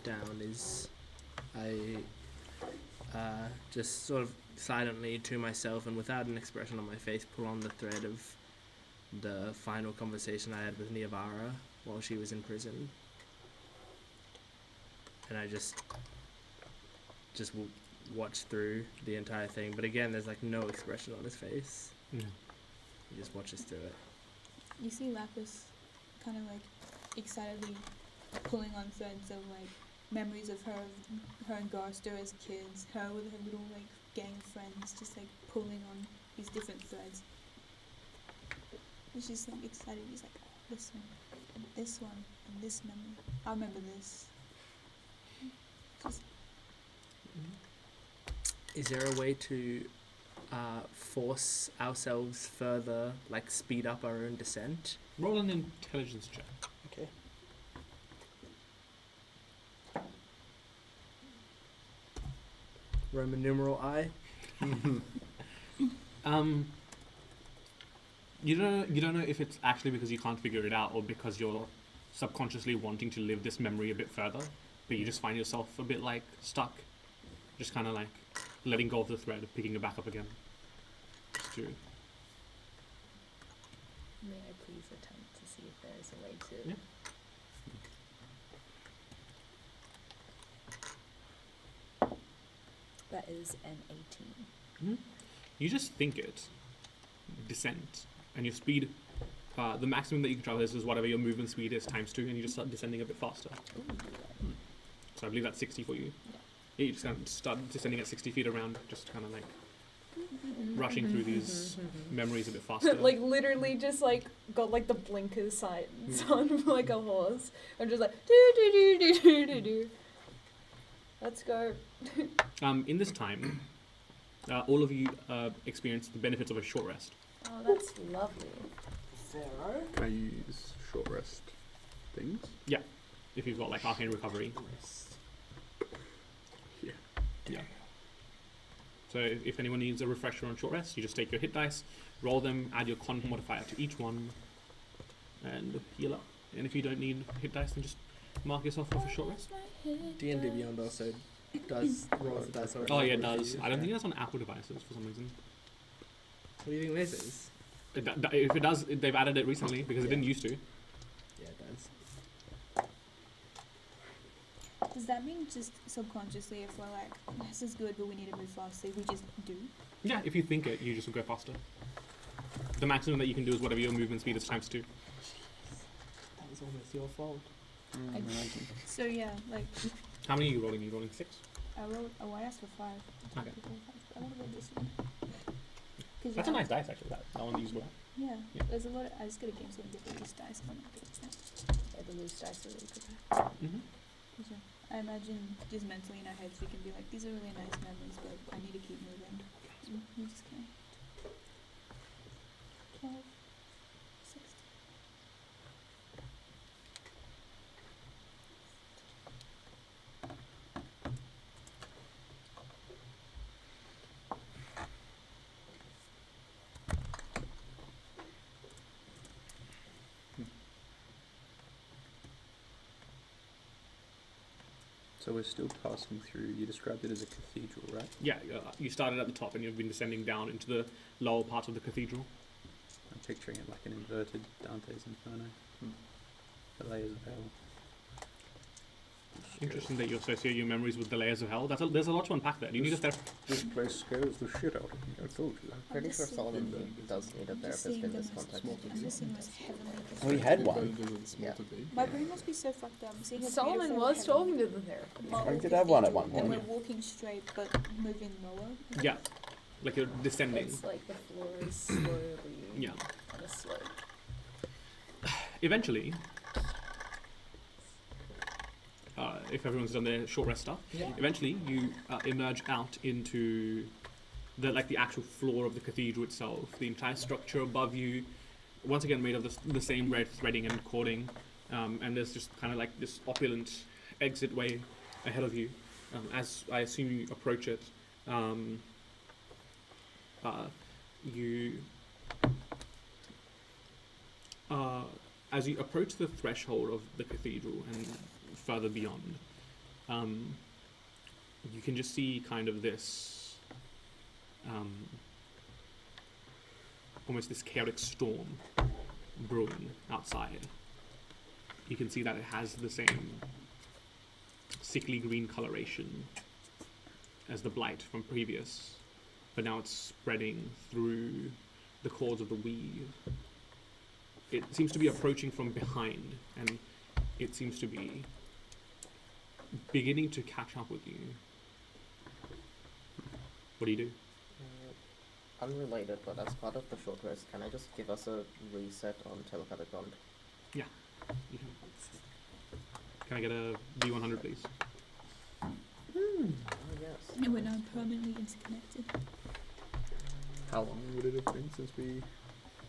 down is I just sort of silently to myself and without an expression on my face pull on the thread of the final conversation I had with Niavara while she was in prison. And I just watch through the entire thing. But again, there's like no expression on his face. Yeah. He just watches through it. You see Lapis kind of like excitedly pulling on threads of like memories of her and Garster as kids, her with her little like gang of friends, just like pulling on these different threads. He's just like excited. He's like, oh, this one, and this one, and this memory. I remember this. Just Is there a way to force ourselves further, like speed up our own descent? Roll an intelligence check. Okay. Roman numeral I? You don't know if it's actually because you can't figure it out or because you're subconsciously wanting to live this memory a bit further, but you just find yourself a bit like stuck, just kind of like letting go of the thread, picking it back up again. Just to May I please attempt to see if there is a way to... Yeah. That is an 18. You just think it, descent, and your speed, the maximum that you can travel is whatever your movement speed is times 2, and you just start descending a bit faster. Ooh. So I believe that's 60 for you. Yeah, you just kind of start descending at 60 feet around, just kind of like rushing through these memories a bit faster. Like literally just like got like the blinkers signs on like a horse. I'm just like do do do do do do do. Let's go. In this time, all of you experience the benefits of a short rest. Oh, that's lovely. Can I use short rest things? If you've got like arcane recovery. Yeah. Yeah. So if anyone needs a refresher on short rest, you just take your hit dice, roll them, add your con modifier to each one, and heal up. And if you don't need hit dice, then just mark yourself off a short rest. D&D Beyond also does rolls the dice. Oh yeah, it does. I don't think that's on Apple devices for some reason. What do you think this is? If it does, they've added it recently because it didn't used to. Yeah, it does. does that mean just subconsciously if we're like, this is good but we need to move faster, we just do? Yeah, if you think it, you just will go faster. The maximum that you can do is whatever your movement speed is times 2. That was almost your fault. So yeah, like How many are you rolling? Are you rolling 6? I wrote. Oh, I asked for 5. Okay. I want to go this one. 'Cause That's a nice dice actually. That one you use well. Yeah, Yeah. there's a lot. I just got a game so I can get the loose dice. Yeah, the loose dice are really good. Mm-hmm. So I imagine just mentally in our heads we can be like, these are really nice memories, but I need to keep moving. So we just can't. 12, 16. So we're still passing through. You described it as a cathedral, right? Yeah, you started at the top and you've been descending down into the lower part of the cathedral. I'm picturing it like an inverted Dante's Inferno. The layers of hell. Interesting that you associate your memories with the layers of hell. There's a lot to unpack there. You need a therapist. This place scares the shit out of me, I told you. I'm pretty sure Solomon does need a I'm just therapist seeing in them this as context. I'm just seeing them as heavenly. We had one. Yeah. My brain must be so fucked up. I'm seeing a Solomon beautiful was heavenly talking to the therapist. marble We did have one at cathedral, one and point. we're walking straight but moving lower. Yeah, like you're descending. It's like the floor is slowly Yeah. on a slope. Eventually, if everyone's done their short rest stuff, eventually you emerge out into the actual floor of the cathedral itself. The entire structure above you, once again made of the same red threading and cording, and there's just kind of like this opulent exit way ahead of you. As I assume you approach it, as you approach the threshold of the cathedral and further beyond, you can just see kind of this almost this chaotic storm brewing outside. You can see that it has the same sickly green coloration as the blight from previous, but now it's spreading through the cores of the weave. It seems to be approaching from behind, and it seems to be beginning to catch up with you. What do you do? Unrelated, but as part of the short rest, can I just give us a reset on telepathic bond? You can. Can I get a D100, please? Oh yes. And we're now permanently interconnected. How long would it have been since we...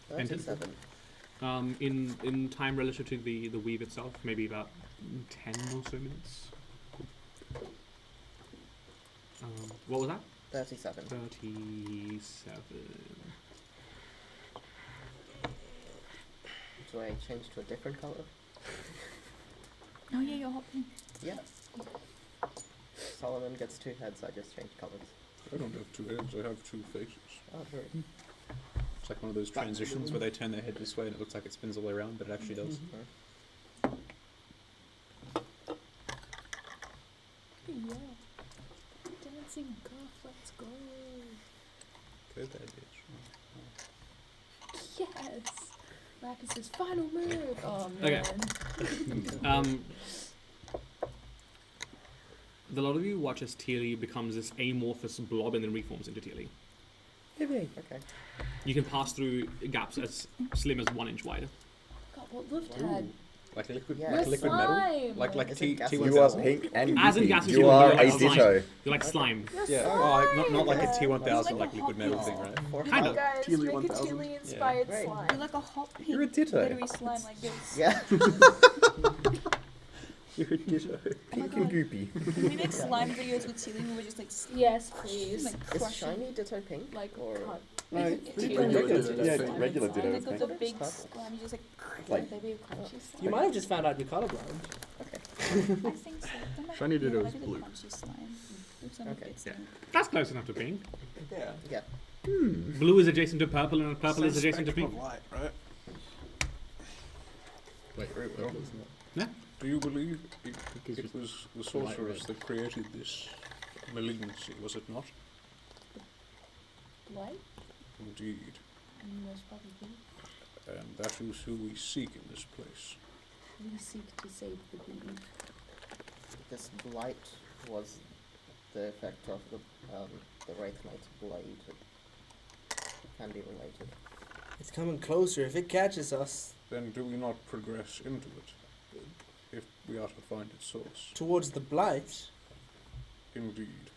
37. In time relative to the weave itself, maybe about 10 or so minutes. What was that? 37. 37. Do I change to a different color? Oh yeah, you're hopping. Yeah. Solomon gets 2 heads, I just change colors. I don't have 2 heads, I have 2 faces. Oh, great. It's like one of those transitions where they turn their head this way and it looks like it spins all the way around, but it actually does. Yeah. Dancing golf, let's go. Go there, bitch. Yes! Lapis' final move! Oh Okay. man. The lot of you watch as Teely becomes this amorphous blob and then reforms into Teely. Okay. You can pass through gaps as slim as 1 inch wide. God, what Lift had. Like liquid, Yeah. like We're liquid metal? slime. Like Is T it gas? T1000? You are pink and As in goopy. gaseous, You you're are like a slime. ditto. You're like slime. Yeah, not like a T1000, like liquid metal thing, right? Kind of. Guys, Teely make a 1000. Teely inspired Right. You're slime. like a hot pink You're a ditto. glittery slime like this. Yeah. You're a ditto. Pink and goopy. Can we make slime videos with Tilly where we're just like Yes, please. like Is crushing? shiny ditto pink? Like, or hot. No, It's regular ditto. yeah, Slime. regular And ditto like is with pink. the big Purple. slime, you just like Like, Maybe a crunchy slime. You might have just found out you're colorblind. I think so. That might Shiny be ditto maybe is the blue. crunchy slime. With some Okay. bits in it. That's close enough to pink. Yeah. Yeah. Blue is adjacent to purple, and purple is adjacent to pink. Light, right? Wait, Very well. that was not... Do you believe Because it was the sorceress that created this malignancy, was it not? Light? Indeed. Most probably. And that is who we seek in this place. We seek to save the weave. This blight was the effect of the Wraith Knight's blade. It can be related. It's coming closer. If it catches us Then do we not progress into it, if we are to find its source? towards the blight, Indeed.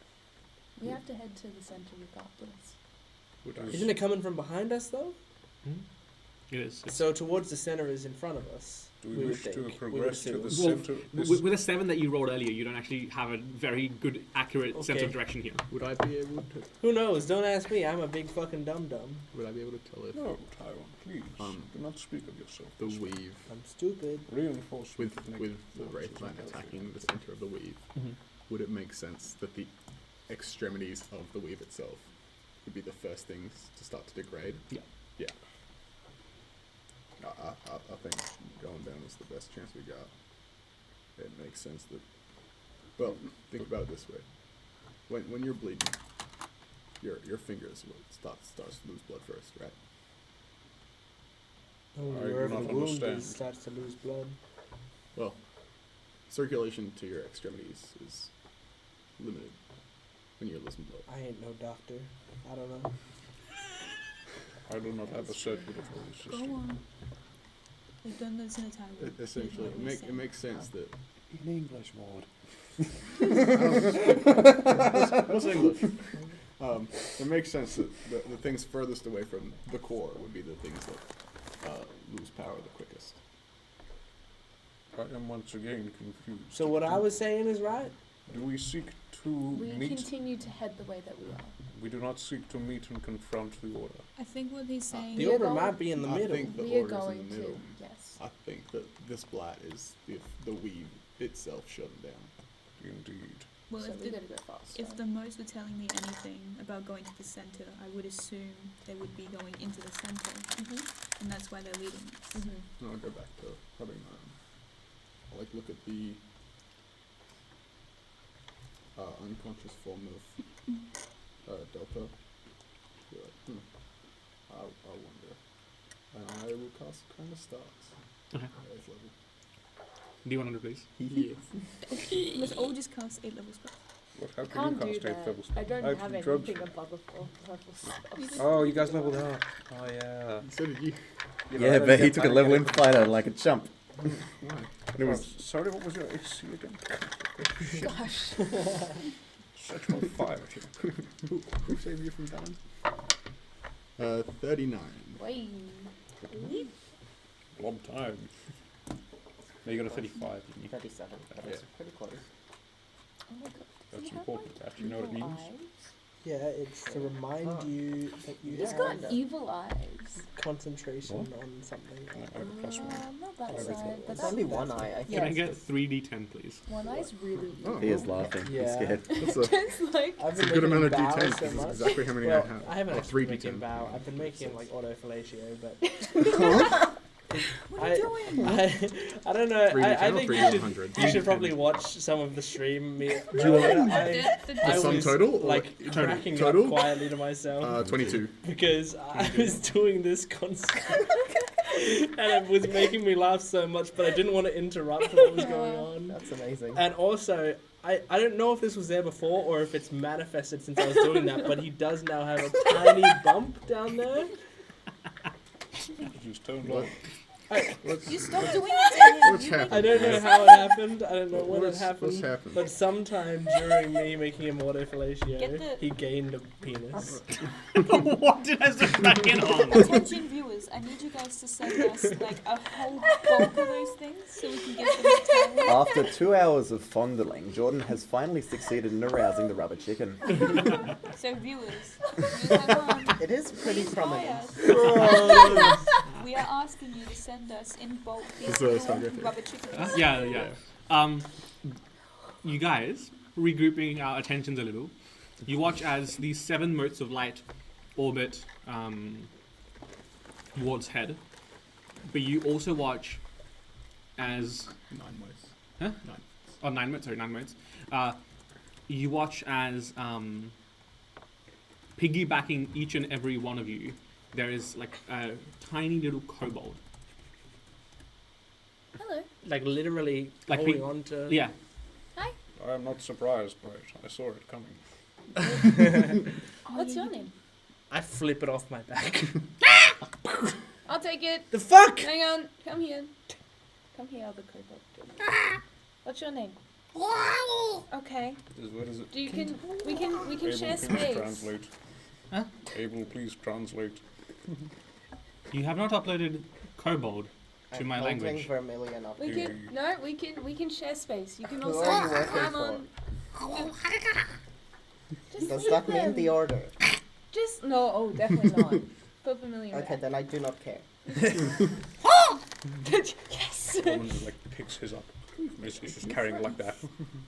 We have to head to the center regardless. It is- isn't it coming from behind us though? It is. It's So towards the center is in front of us. Do We we would wish to think. We would progress to the assume. center? With a 7 that you rolled earlier, you don't actually have a very good, accurate sense Okay. of direction here. Would I be able to? Who knows? Don't ask me. I'm a big fucking dum-dum. Would I be able to tell if No, Taiwan, please. Um, do not speak of yourself. the this way. weave I'm stupid. Reinforcement with next the force wraith is knight unhealthy. attacking the center of the weave? Would it make sense that the extremities of the weave itself would be the first things to start to degrade? Yeah. Yeah. I think going down is the best chance we got. It makes sense that. Well, think about it this way: when you're bleeding, your fingers will starts to lose blood first, right? Oh, I do wherever not the wound understand. is, starts to lose blood. Well, circulation to your extremities is limited when you're losing blood. I ain't no doctor. I don't know. I do not have a circulatory Go system. on. We've done this in Italian. Essentially, it makes sense that. In English, Lord. What's English? It makes sense that the things furthest away from the core would be the things that lose power the quickest. I am once again confused. So what I was saying is right? Do we seek to We meet? continue to head the way that we are. We do not seek to meet and confront the order. I think what he's saying. The We are order going- might be in the I middle. think the We are order's going in the to, middle. yes. I think that this blat is if the weave itself shut them down. Indeed. Well, So if we the, gotta go faster. if the modes were telling me anything about going to the center, I would assume they would be going into the center, Mm-hmm. and that's why they're leading us. Mm-hmm. No, I'll go back to having I'll look at the unconscious form of Delta. Be like, I wonder. And I will cast kind of stars. Okay. At 8th level. Do you want to please? Yes. Let's all just cast 8 level spells. What, how I can can't you do cast 8th that. level spell? I don't I've have been drugged. anything above a 4th level spell. Oh, you guys leveled up. Oh, yeah. So did you. You know, Yeah, I but didn't he get- took I a didn't level get in it. fighter like a chump. Why? And it was Sorry, what was your AC again? Gosh. Such on fire here. Who saved you from dying? 39. Wait. Long time. No, you got a 35, didn't you? 37. That was Yeah. pretty close. Oh my god. That's Do you have, important, like, Pat. You know what it evil means? eyes? Yeah, it's to remind you that you He's have got evil eyes. concentration What? on something. I have a plus one. Not that Everything. side, but It's that only one eye, I think. Can I get 3d10, please? one eye's really Oh. he is laughing. Yeah. He's scared. That's a, Just like I've that's a been good making amount of him bow d10s. so This much. is exactly how many Well, I have. I haven't Oh, actually 3d10. making him bow. I've been making him like autofellatio, but What are you doing? I don't know. 3d10 I or think 3d100? you should probably watch some of the stream. Me, Do you want I sum was total or like total? cracking Total? up quietly to myself 22. because I was doing this constantly, and it was making me laugh so much. But I didn't want to interrupt what was going on. That's amazing. And also, I don't know if this was there before or if it's manifested since I was doing that, but he does now have a tiny bump down there. Just tone What? low. You stop doing it. What's happening? I don't know how it happened. I don't know when it What's happened. happened? But sometime during me making him autofellatio, Get the- he gained a penis. What did I zoom back in on? Attention viewers, I need you guys to send us like a whole bulk of those things so we can get them to tell. After 2 hours of fondling, Jordan has finally succeeded in arousing the rubber chicken. So viewers, you have, It is pretty please prominent. buy us. We are asking you to send us in bulk these This is little spaghetti. rubber chickens. Yeah. You guys, regrouping our attentions a little, you watch as these 7 motes of light orbit Ward's head, but you also watch as 9 mice. Huh? 9. Oh, 9 motes. Sorry, 9 motes. You watch as piggybacking each and every one of you, there is like a tiny little kobold. hello. Like literally Like holding pe- on to. Yeah. I am not surprised by it. I saw it coming. What's your name? I flip it off my back. I'll take it. The fuck? Hang on. Come here. Come here, other kobold. What's your name? Okay. What is it? Do you can we can Abel, share please space. translate. Huh? Abel, please translate. You have not uploaded kobold. to my holding language. Vermilion up. We can share space. You can Who also are you working climb for? on. Just Does leave that mean them. the order? Just no. Oh, definitely not. Put Vermilion Okay, back. then I do not care. Yes. Solomon like picks his up. He's just carrying it like that.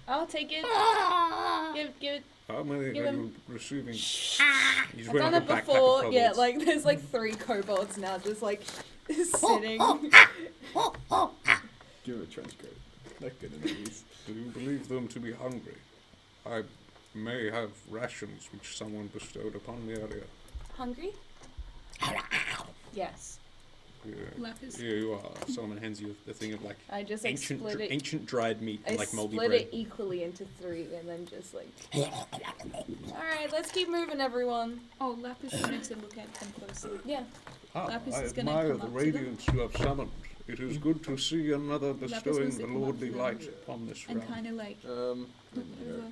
I'll take it. Give it. How many Give are him- you receiving? He's I've wearing done like it a backpack before. of Yeah, kobolds. like there's like 3 kobolds now, just like sitting. Give him a trench coat. Not good enemies. Do you believe them to be hungry? I may have rations which someone bestowed upon me earlier. Hungry? Yes. Lapis. Here you are. Solomon hands you a thing of like I just like ancient, split it. ancient dried meat I and like moldy split bread. it equally into 3 and then just like. Alright, let's keep moving, everyone. Oh, Lapis wanted to look at them closely. Yeah. Ah, Lapis I is gonna admire come the up to them. radiance you have summoned. It is good to see another bestowing wants to the come up lordly to them light upon this And realm. kind of like You look know, over.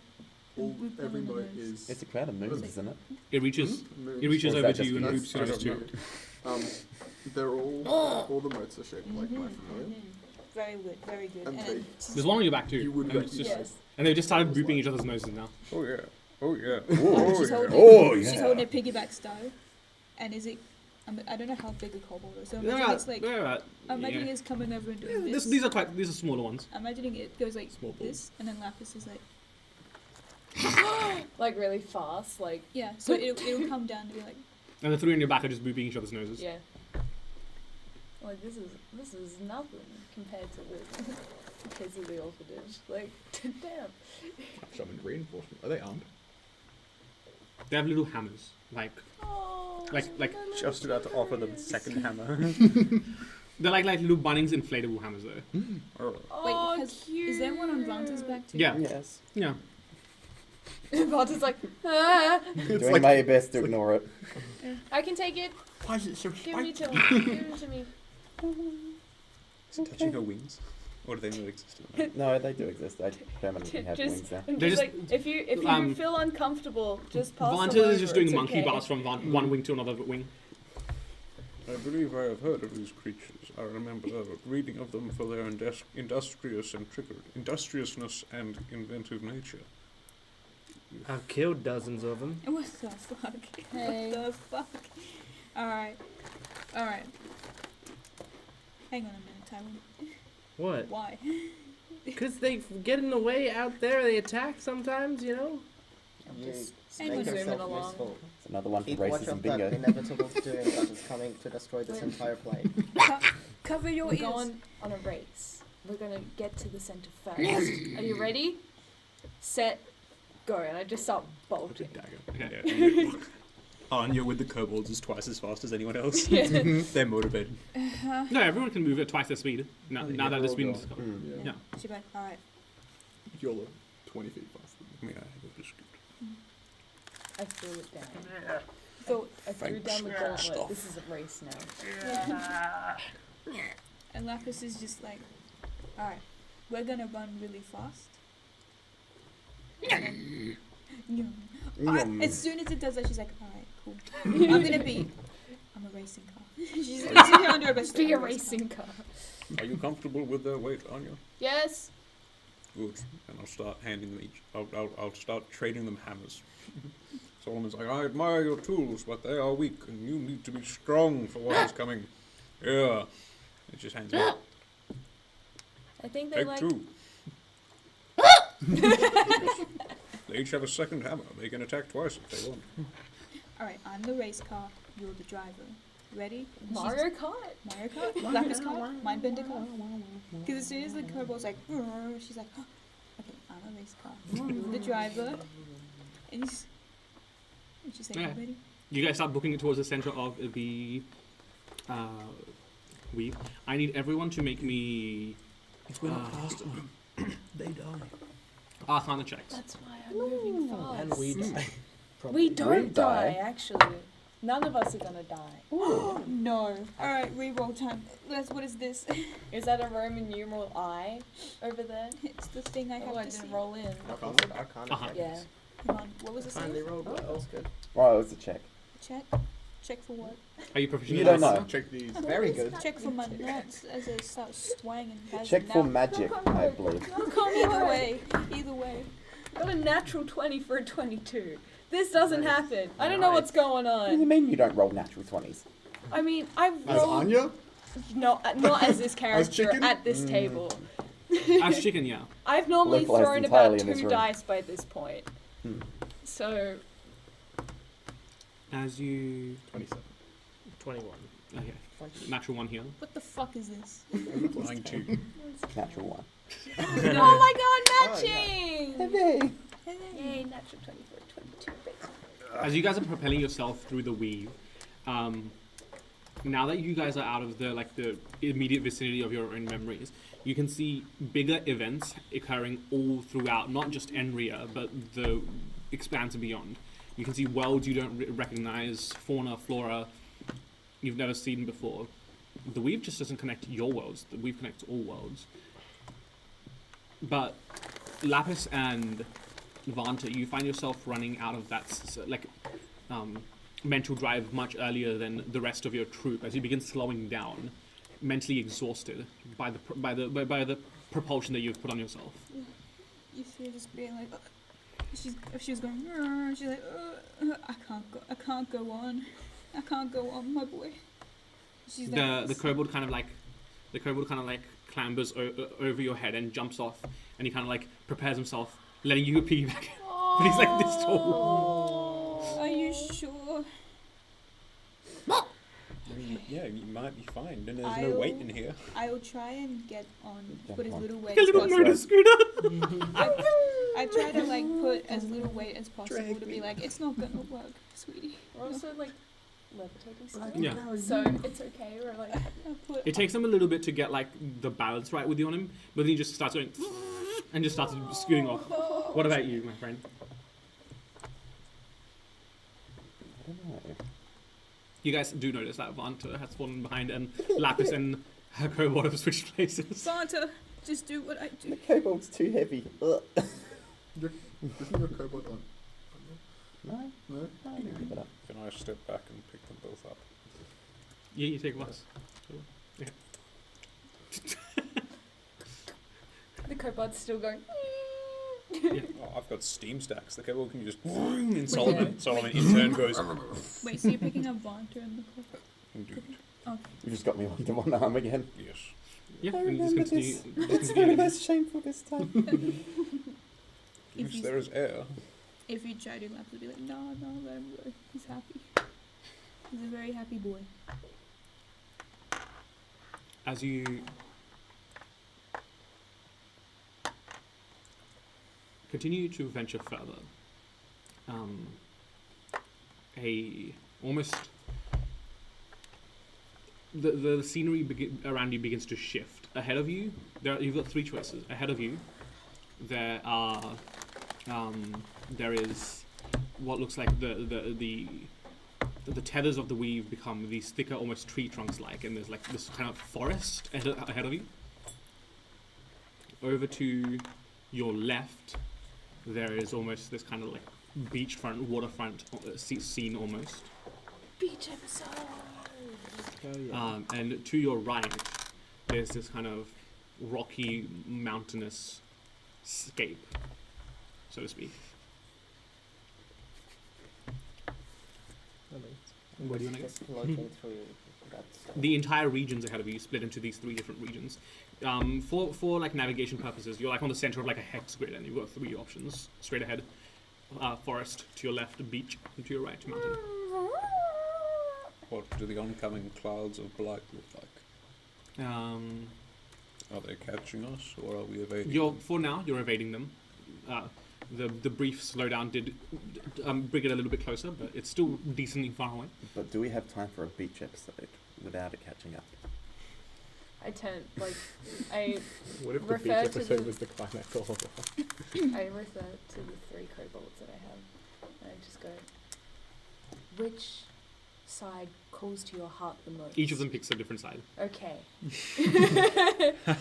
all, We've got every one of mote those. is. It's a crowd of moons, isn't it? It reaches. moons. It reaches Or is over that to just you and for groups I yours don't too. know. They're all the motes are shaped like my familiar. Very good, very good. And And they- then There's one on your back too. You would and, go- it's just, Yes. and they've just started booping each other's noses now. Oh yeah. Oh yeah. she's yeah. holding, she's holding a piggyback style. And is it? I don't know how big a kobold is. So I'm imagining it's like. I'm imagining yeah. it's coming over and doing this. These are smaller ones. I'm imagining it goes like Small this, and then Lapis is like. Like really fast, like. Yeah, so it'll come down to be like. And the 3 on your back are just booping each other's noses. Yeah. Like this is nothing compared to the kids of the orphanage. Like, damn. Summoned reinforcement. Are they armed? They have little hammers, like Oh, like Just about to offer them second hammer. they're like little Bunnings inflatable hammers though. Oh. oh, Wait, is there one on Vanta's back too? Yeah, Yes. yeah. Vanta's like, ah. Doing my best to ignore it. I can take it. Why is it so Give me spiky? to give it to me. Is it touching her wings? Or do they not exist at the moment? No, they do exist. They permanently have Just- wings now. I'm They're just just- like, if you um, feel uncomfortable, just pass them Vantas over, is just doing it's monkey okay. bars from one wing to another wing. I believe I have heard of these creatures. I remember reading of them for their industriousness and inventive nature. I've killed dozens of them. What the fuck? Hey. What the fuck? Alright. Alright. Hang on a minute, Tywin. What? Why? Because they get in the way out there. They attack sometimes, you know. You hang make on. yourself Zooming along. useful. It's another one for Keep watch racism of that bingo. inevitable doom that is coming to destroy this entire plane. Cover your We're ears. going on a race. We're gonna get to the center first. Are you ready? Set, go. And I just start bolting. Dagger. Yeah. Anya with the kobolds is twice as fast as anyone else. They're motivated. No, everyone can move at twice their speed. Now think that we're the all speed going. is Mm. yeah. She's like, alright. You're like 20 feet faster. May I have a biscuit? I threw it down. I threw down the gauntlet. This is a race now. And Lapis is just like, alright, we're gonna run really fast. And then, Yum. as soon as it does that, she's like, alright, cool. I'm a racing car. She's under a bus. Be a racing car. Are you comfortable with their weight, Anya? Yes. Good. And I'll start handing them each. I'll start trading them hammers. Solomon's like, I admire your tools, but they are weak, and you need to be strong for what is coming. Yeah. It just hands me. I think they Take like. 2. They each have a second hammer. They can attack twice if they want. Alright, I'm the race car, you're the driver. Ready? Mario Kart. Mario Kart? Lapis car? Mindbender car? Because as soon as the kobold's like, "Rrr," she's like, oh, okay, I'm a race car. You're the driver. And she's like, Yeah. ready? You guys start booking it towards the center of the weave. I need everyone to make me If we're not fast enough, they die. Arcana checks. That's why I'm moving fast. And we die. We don't We die, die. actually. None of us are gonna die. No. Alright, reroll time. What is this? Is that a Roman numeral I over there? It's the thing I have Oh, I to didn't see. roll in. Arcana Uh-huh. check. Yeah. Hang on, what was the Finally save? rolled well. That's good. Well, it was a check. Check. Check for what? Are you proficient? You in don't armor? know. Check these. Very good. Check for my nuts as I start swanging. Check for magic, I believe. Either way. Either way. Got a natural 20 for a 22. This doesn't happen. I don't know what's going What do you on. mean you don't roll natural 20s? I mean, I've As rolled Anya? not as this character chicken? at this table. As chicken, yeah. I've normally Localized thrown entirely about in this 2 room. dice by this point. Hmm. So As you 27. 21. okay, natural 1 here. What the fuck is this? Flying 2. Natural 1. oh my god, matching! Hey. Yay, natural 20 for a 22. Basically. As you guys are propelling yourself through the weave, now that you guys are out of the immediate vicinity of your own memories, you can see bigger events occurring all throughout, not just Enriya, but the expanse and beyond. You can see worlds you don't recognize, fauna, flora you've never seen before. The weave just doesn't connect your worlds. The weave connects all worlds. But Lapis and Vanta, you find yourself running out of that mental drive much earlier than the rest of your troop as you begin slowing down, mentally exhausted by the propulsion that you've put on yourself. You see her just being like, if she's going, she's like, I can't go on, my boy. She's The kobold kind of like clambers over your head and jumps off, and he kind of like prepares himself, letting you piggyback. But he's like this tall. Are you sure? Yeah, you might be fine. Then there's no weight in here. I will try and get on, put as on. little weight A as little possible. motor scooter. I try to like put as little weight as possible Drag to me. be like, it's not gonna work, sweetie. We're also like levitating still. Yeah. So it's okay. We're like I put It takes him a little bit to get like the balance right with you on him, but then he just starts going and just starts scooting off. What about you, my friend? I don't know. You guys do notice that Vanta has fallen behind, and Lapis and her kobold have switched places. Santa, just do what I do. The kobold's too heavy. Ugh. Isn't your kobold on? No? No? I can pick it up. Can I step back and pick them both up? Yeah, you take one. Yeah. the kobold's still going. Oh, I've got steam stacks. The kobold can just and Solomon in turn goes. Wait, so you're picking up Vonta and the cook? Indeed. You just got me onto one arm again. Yes. Yeah, I and you just remember continue. this. just It's continue. very less shameful this time. If Yes, you- there is air. If you try to laugh, it'll be like, no, let him go. He's happy. He's a very happy boy. As you continue to venture further, the scenery around you begins to shift. Ahead of you, you've got 3 choices. Ahead of you, there is what looks like the tethers of the weave become these thicker, almost tree trunks like, and there's like this kind of forest ahead of you. Over to your left, there is almost this kind of like beachfront, waterfront scene almost. Beach episode. Oh, yeah. And to your right, there's this kind of rocky, mountainous scape, so to speak. Where do you want to go? Just floating through that stuff. The entire region's ahead of you, split into these 3 different regions. For like navigation purposes, you're like on the center of like a hex grid, and you've got 3 options: straight ahead, forest; to your left, beach; and to your right, mountain. What do the oncoming clouds of blight look like? Are they catching us, or are we evading? For now, you're evading them. The brief slowdown did bring it a little bit closer, but it's still decently far away. But do we have time for a beach episode without it catching up? I turn I What if the beach Refer to episode the- was the climax all along? I refer to the 3 kobolds that I have, and I just go, which side calls to your heart the most? Each of them picks a different side. Okay.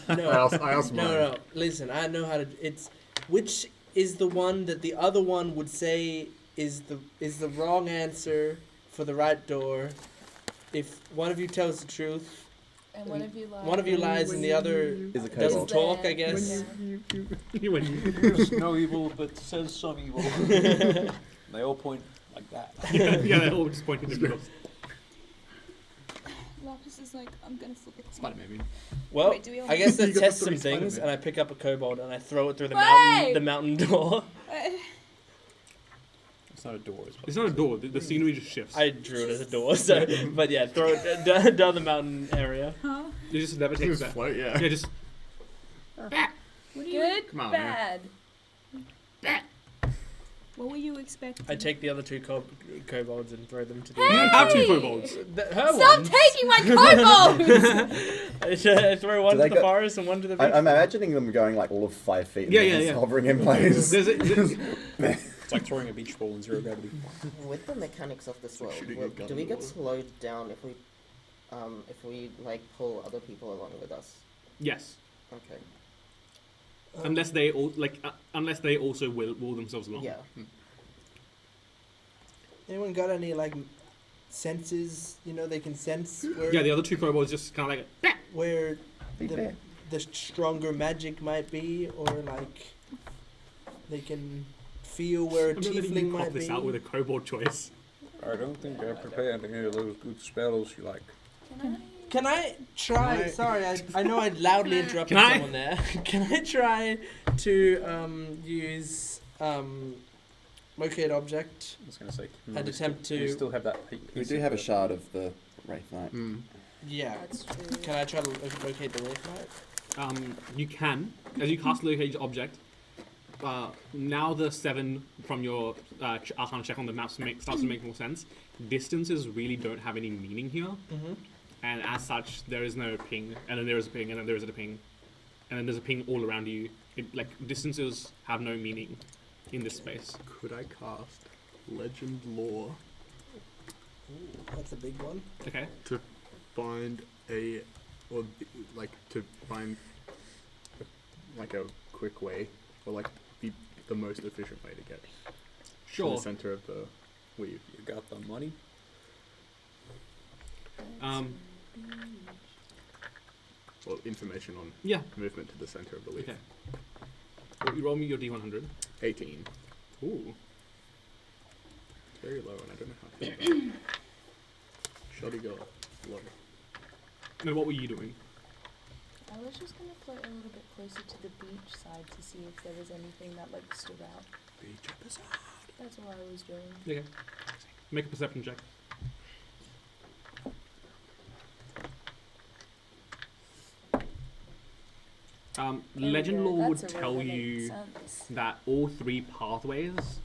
I also No. Listen, I know how to. It's which is the one that the other one would say is the wrong answer for the right door. If one of you tells the truth, And one of you lies. one of you lies and the other Is a doesn't kobold. talk, I guess. Yeah. There's no evil, but says some evil. They all point like that. Yeah, they're all just pointing themselves. Lapis is like, I'm gonna flip it. Spider-Man, maybe. Well, Wait, do we all I guess You let's got test the some three things, Spider-Man. and I pick up a kobold and I throw it through the Wait! mountain door. It's not a door. It's not a door. The scenery just shifts. I drew it as a door, so but yeah, throw it down the mountain area. Huh? You just never take Just that. float, yeah. Yeah, just What do you? Good, Come on, man. bad. What were you expecting? I take the other two kobolds and throw them to the. you don't have two Hey! kobolds. Her Stop ones. taking my kobolds! I throw one Do to they the go- forest and one to the beach. I'm imagining them going like all of 5 feet and Yeah, then yeah, just yeah. hovering in place. There's It's like throwing a beach ball in zero gravity. With the mechanics of this It's like world, shooting a will, gun do we in get water. slowed down if we like pull other people along with us? yes, Okay. unless they unless they also will themselves along. Yeah. Anyone got any like senses? You know, they can sense where Yeah, the other two kobolds just kind of like where Be the, fair. the stronger magic might be, or like they can feel where a I'm not letting tiefling you might pop this be. out with a kobold choice. I don't think I prepared any of those good spells you like. Can I try? Can I- Sorry, I know I loudly interrupted Can I? someone there. Can I try to use locate object? I was going to say. I'd attempt We to- still have that. We piece do of have a the- shard of the Wraith Knight. Mm. Yeah. That's true. Can I try to locate the Wraith Knight? You can, as you cast locate object. Now the 7 from your Arcana check on the map starts to make more sense. Distances really don't have any meaning here, Mm-hmm. and as such, there is no ping, and then there is a ping, and then there is a ping, and then there's a ping all around you. Like distances have no meaning in this space. Could I cast Legend Lore That's a big one. Okay. to find a, or like to find like a quick way, or like the most efficient way to get to Sure. the center of the weave? You got the money? Well, information on Yeah. movement to the center of the weave. Okay. Well, you roll me your D100. 18. Ooh. It's very low, and I don't know how to do that. Shoddy go low. And what were you doing? I was just gonna float a little bit closer to the beach side to see if there was anything that like stood out. Beach episode. That's what I was doing. Okay. Make a perception check. There we Legend go. Lore would That's a tell roll that makes you sense. that all 3 pathways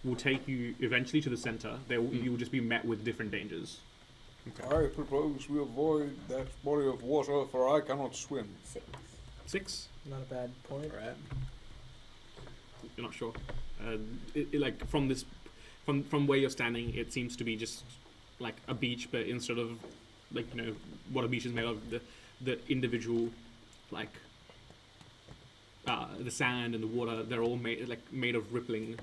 will take you eventually to the center. You will just be met with different dangers. I propose we avoid that body of water, for I cannot swim. 6. 6? Not a bad point. Right. You're not sure. Like from this, from where you're standing, it seems to be just like a beach, but instead of like what a beach is made of, the individual like the sand and the water, they're all made of rippling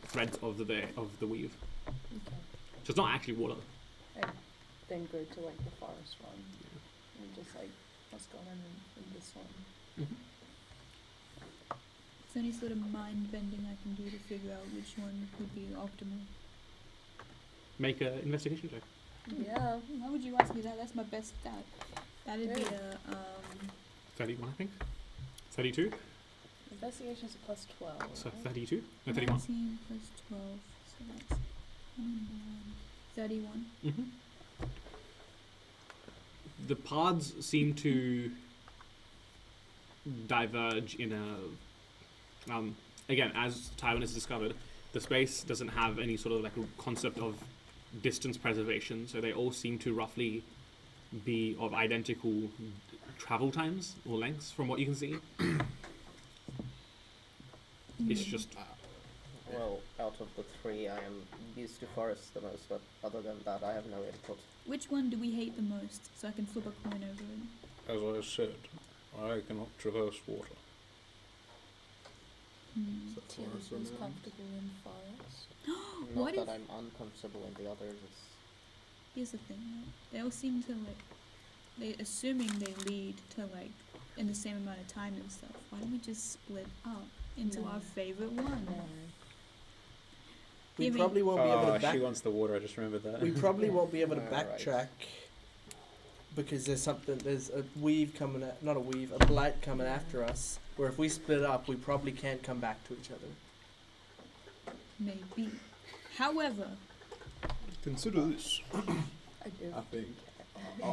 threads of the weave. Okay. So it's not actually water. Then go to like the forest one and just like what's going on in this one. Is there any sort of mind bending I can do to figure out which one would be optimal? Make an investigation check. Yeah. Why would you ask me that? That's my best stat. That'd be Yeah. a 31, I think. 32. Investigation's a plus 12. So right? 32. No, 31. 19 plus 12, so that's 29, 31. Mm-hmm. The paths seem to diverge in a. Again, as Taiwan has discovered, the space doesn't have any sort of like concept of distance preservation, so they all seem to roughly be of identical travel times or lengths from what you can see. It's just. Well, out of the 3, I am used to forests the most, but other than that, I have no input. Which one do we hate the most? So I can flip a coin over it. As I said, I cannot traverse water. So Tilly forest feels remains. comfortable in forest. Not What that if- I'm uncomfortable in the others. It's Here's the thing, right? They all seem to like, they assuming they lead to like in the same amount of time and stuff. Why don't we just split up into No. our favorite one? No. We Give me- probably won't be able Oh, to back. she wants the water. I just remembered that. We probably won't be able to Alright. backtrack because there's a weave coming at, not a weave, a blight coming after us. Where if we split up, we probably can't come back to each other. Maybe. However, Consider this. I do. I think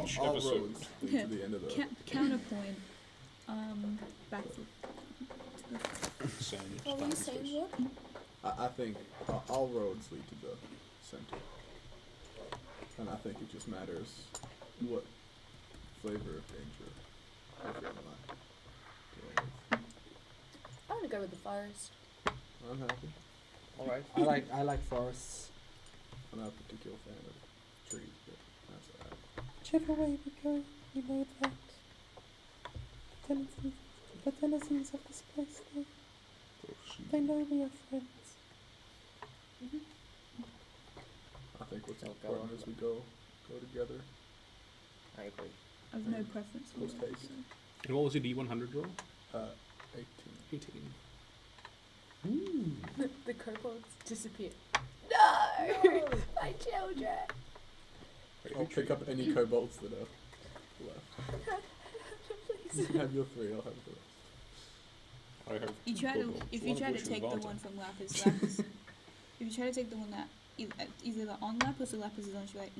Each all episode. roads lead to the end of the. counterpoint. Back to Same What were you saying, what? I think all roads lead to the center, and I think it just matters what flavor of danger everyone might deal with. I want to go with the forest. I'm happy. alright. I like forests. I'm not a particular fan of trees, but that's alright. Whichever way we go, we know that the denizens of this place, they know we are friends. I think what's Don't go important on. is we go together. I agree. I've no preference for Post that, haste. so. And what was your D100 roll? 18. 18. The kobolds disappear. No! My children! I'll pick up any kobolds that are left. You can have your 3, I'll have the rest. I have You two try to, kobolds, if one you of try to which is take the Vanta. one from Lapis, if you try to take the one that either on Lapis or Lapis is on, she's like,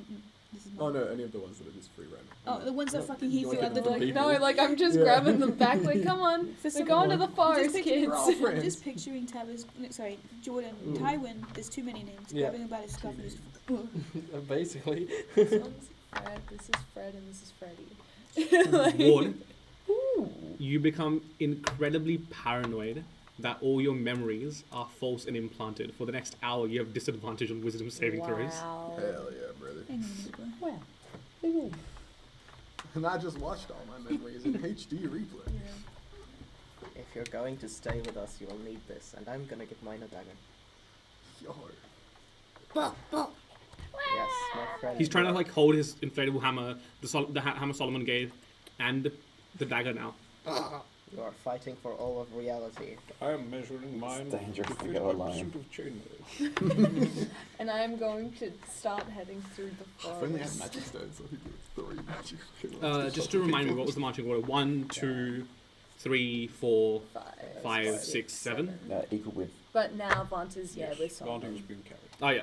this is mine. Oh no, any of the ones that are just free random. Oh, the ones that No, fucking you he wanna threw get at the them door. from No, people? like I'm just Yeah. grabbing them back. Like, come on, For we're some going to one. the forest, Just kids. We're all friends. Just picturing Tabas, sorry, Jordan, Mm. Tywin, there's too many names, Yeah. grabbing him by his scarf and just, Basically. This one's Fred. This is Fred, and this is Freddie. Like- Ward, you become incredibly paranoid that all your memories are false and implanted. For the next hour, you have disadvantage on wisdom saving throws. Wow. Hell yeah, brother. hang on a minute, bro. And I just watched all my memories in HD replay. Yeah. If you're going to stay with us, you will need this, and I'm gonna give mine a dagger. Yo. Yes, my friend. He's trying to like hold his inflatable hammer, the hammer Solomon gave, and the dagger now. You are fighting for all of reality. I am measuring mine dangerous to fit go my alone. pursuit of chainmail. And I am going to start heading through the If only I had forest. magic stones, so he could 3 magic Just to remind me, what was the marching order? 1, 2, 3, 4, 5, 6, 7. Equal with. But now Vanta's, yeah, Yes, with Vanta Solomon. is being carried. Oh yeah.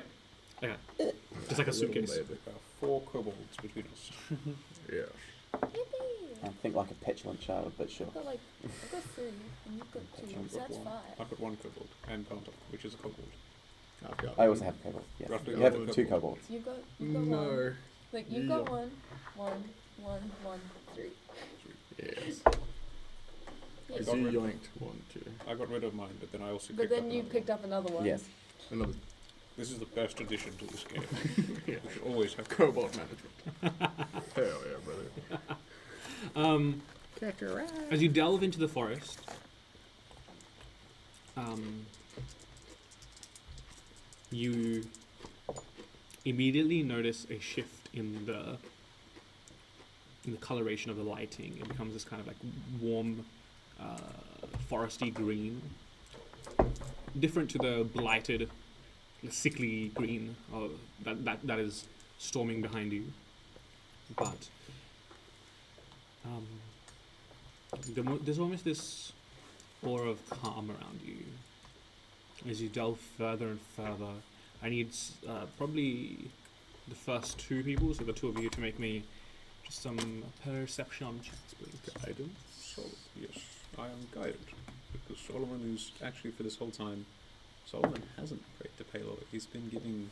Okay. Just like a suitcase. There are 4 kobolds between us. Yeah. Yippee! I think like a petulant child, but sure. I've got 3, and you've got 2, so that's 5. I've got 1 kobold, and Vanta, which is a kobold. I've got I also have kobold. Yeah. Roughly You have like a 2 kobold. kobolds. You've got 1. No. Like, you've got Yeah. 1, 3. Yes. I Because got you rid- yoinked 1, 2. I got rid of mine, but then I also But picked then up you another picked one. up another one. Yes. Another This is the best addition to this game. We should always have kobold management. Hell yeah, brother. As you delve into the forest, you immediately notice a shift in the coloration of the lighting. It becomes this kind of like warm, foresty green, different to the blighted, sickly green that is storming behind you. But there's almost this aura of calm around you. As you delve further and further, I need probably the first 2 people, so the 2 of you, to make me just some perception checks, please. guidance. Yes, I am guided. Because Solomon is actually, for this whole time, Solomon hasn't prayed to Palor. He's been giving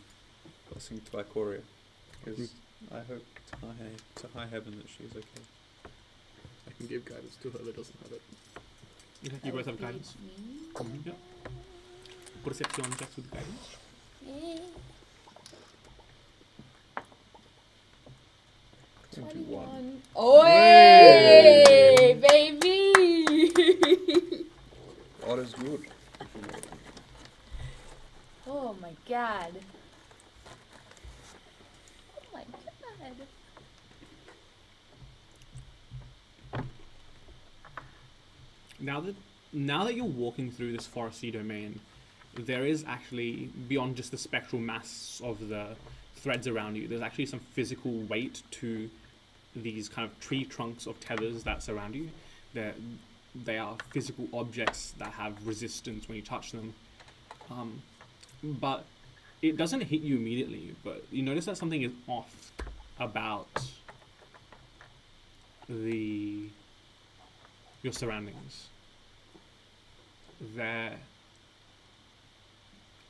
blessing to Ikoria. Because I hope to high heaven that she is okay. I can give guidance to her that doesn't have it. Okay, you both have guidance. Yep. Perception checks with guidance. 21. Oi, baby! All is good. my god. Oh my god. Now that you're walking through this foresty domain, there is actually, beyond just the spectral mass of the threads around you, there's actually some physical weight to these kind of tree trunks of tethers that surround you. They are physical objects that have resistance when you touch them. But it doesn't hit you immediately, but you notice that something is off about your surroundings. There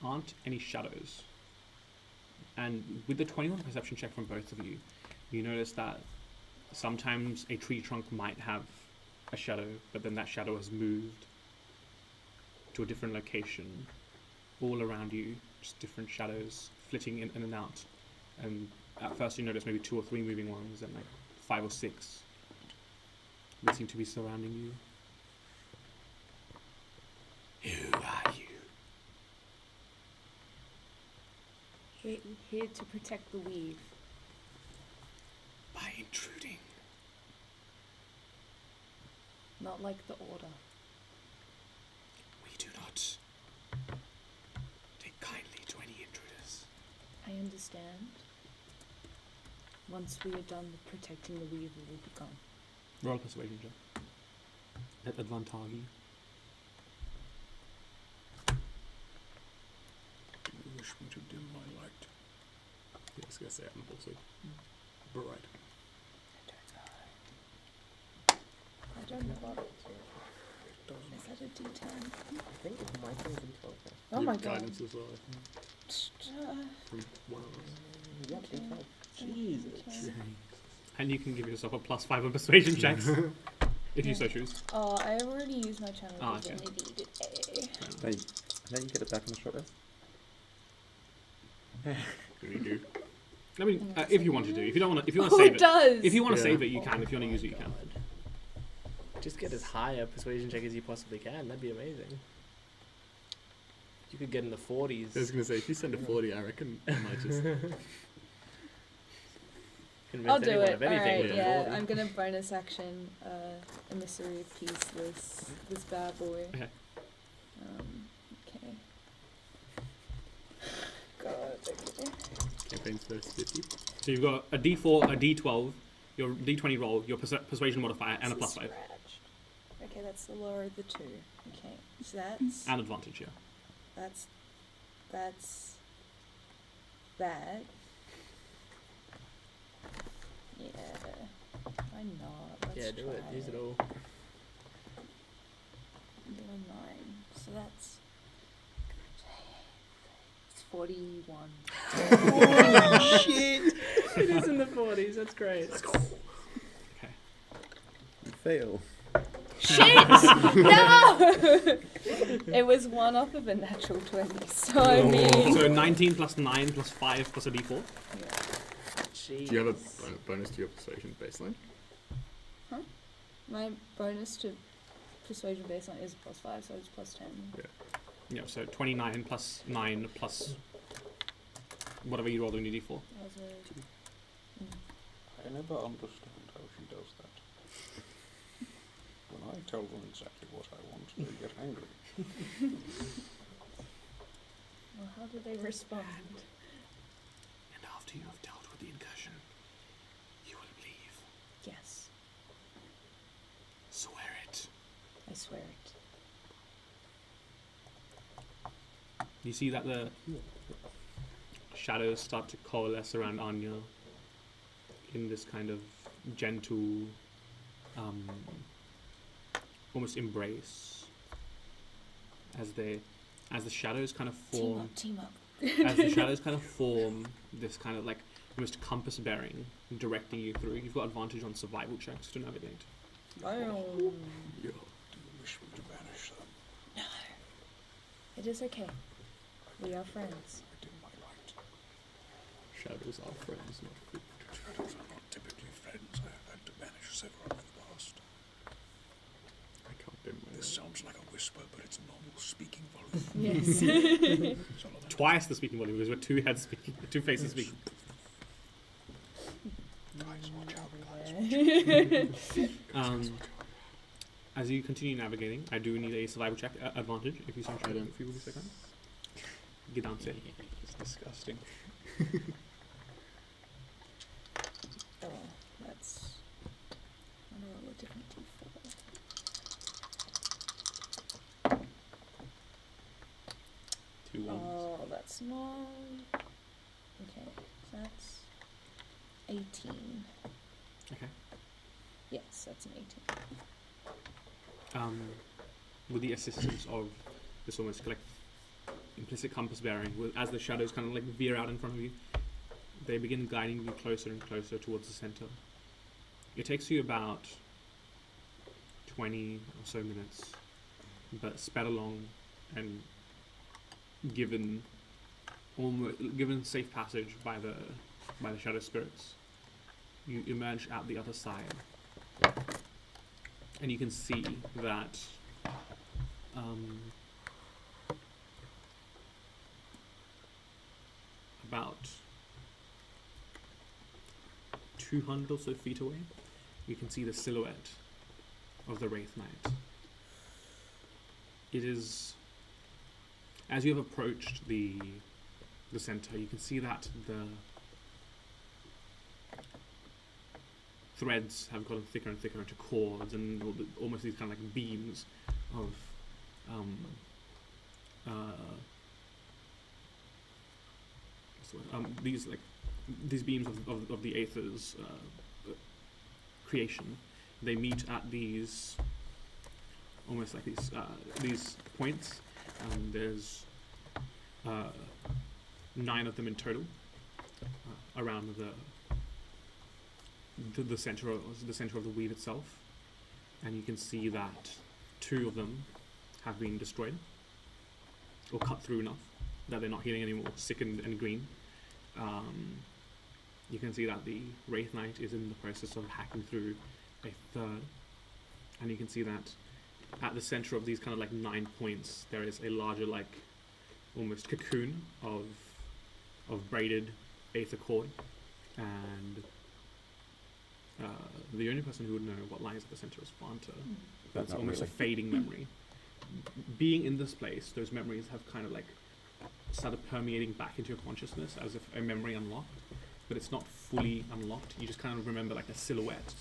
aren't any shadows. And with the 21 perception check from both of you, you notice that sometimes a tree trunk might have a shadow, but then that shadow has moved to a different location. All around you, just different shadows flitting in and out. And at first you notice maybe 2 or 3 moving ones, and like 5 or 6 that seem to be surrounding you. Who are you? Here to protect the weave. By intruding. Not like the Order. We do not take kindly to any intruders. I understand. Once we are done with protecting the weave, we will be gone. Roll a persuasion check. At advantage. Do you wish me to dim my light? Yeah, I was gonna say I'm also bright. I don't know what is that a D10? I think it might be D12. Oh You my have god. guidance as well, I think. From one of us. Yeah, Okay. D12. Jesus. And you can give yourself a +5 on persuasion checks. If you so choose. Oh, I already used my channel Okay. divinity today. Hey, then you get it back on the short rest. Do you do? I mean, if you want to do. If you don't want to, if you want Oh, to save it it. does! If you want to Yeah. save it, you can. If you want to use it, you can. Just get as high a persuasion check as you possibly can. That'd be amazing. You could get in the 40s. I was gonna say, if you send a 40, I reckon I might just. Convince I'll do anyone it. of anything Alright, with a yeah. 40. I'm gonna bonus action emissary of peace this bad boy. Okay. Okay. God, okay. Campaign's first 50. So you've got a D4, a D12, your D20 roll, your persuasion modifier, and a This is +5. scratched. Okay, that's the lower of the two. Okay, so that's And advantage, yeah. that's that. Yeah. Why not? Let's Yeah, do it. try Use it all. I'm doing 9. So that's it's 41. Oh shit! It is in the 40s. That's great. Okay. You fail. Shit! No! It was 1 off of a natural 20, so I mean. So 19 plus 9 plus 5 plus a D4. Yeah. Do you have a bonus to your persuasion baseline? My bonus to persuasion baseline is +5, so it's +10. Yeah, so 29 plus 9 plus whatever you rolled on your D4. That was a, I never understand how she does that. When I tell them exactly what I want, they get angry. well, how do they respond? And after you have dealt with the incursion, you will leave. Yes, Swear it. I swear it. You see that the shadows start to coalesce around Anya in this kind of gentle, almost embrace as the shadows kind of form. Team up. As the shadows kind of form this kind of like almost compass bearing directing you through. You've got advantage on survival checks to navigate. Yeah. Do you wish me to banish them? No. It is okay. We are friends. I dim my light. Shadows are friends, not food. Shadows are not typically friends. I have had to banish several in the past. I can't dim my This sounds like a whisper, but it's normal speaking volume. Yes. Twice the speaking volume, because we're two heads speaking, two faces speaking. Guys, watch out, guys. As you continue navigating, I do need a survival check advantage if you start shooting for 1 second. Get down to it. It's disgusting. Oh, that's. I wonder roll a different d4. 2 1s. Oh, that's not. Okay, so that's 18. Okay. Yes, that's an 18. With the assistance of this almost like implicit compass bearing, as the shadows kind of like veer out in front of you, they begin guiding you closer and closer towards the center. It takes you about 20 or so minutes, but sped along and given safe passage by the shadow spirits, you emerge out the other side, and you can see that about 200 or so feet away, you can see the silhouette of the Wraith Knight. It is, as you have approached the center, you can see that the threads have gotten thicker and thicker into cords and almost these kind of like beams of these beams of the Aether's creation. They meet at these almost like these points. There's 9 of them in total around the center of the weave itself, and you can see that 2 of them have been destroyed or cut through enough that they're not healing anymore, sickened and green. You can see that the Wraith Knight is in the process of hacking through a third, and you can see that at the center of these kind of like 9 points there is a larger like almost cocoon of braided Aether cord, and the only person who would know what lies at the center is Fanta. That's Not almost really. a fading memory. Being in this place, those memories have kind of like started permeating back into your consciousness as if a memory unlocked, but it's not fully unlocked. You just kind of remember like a silhouette,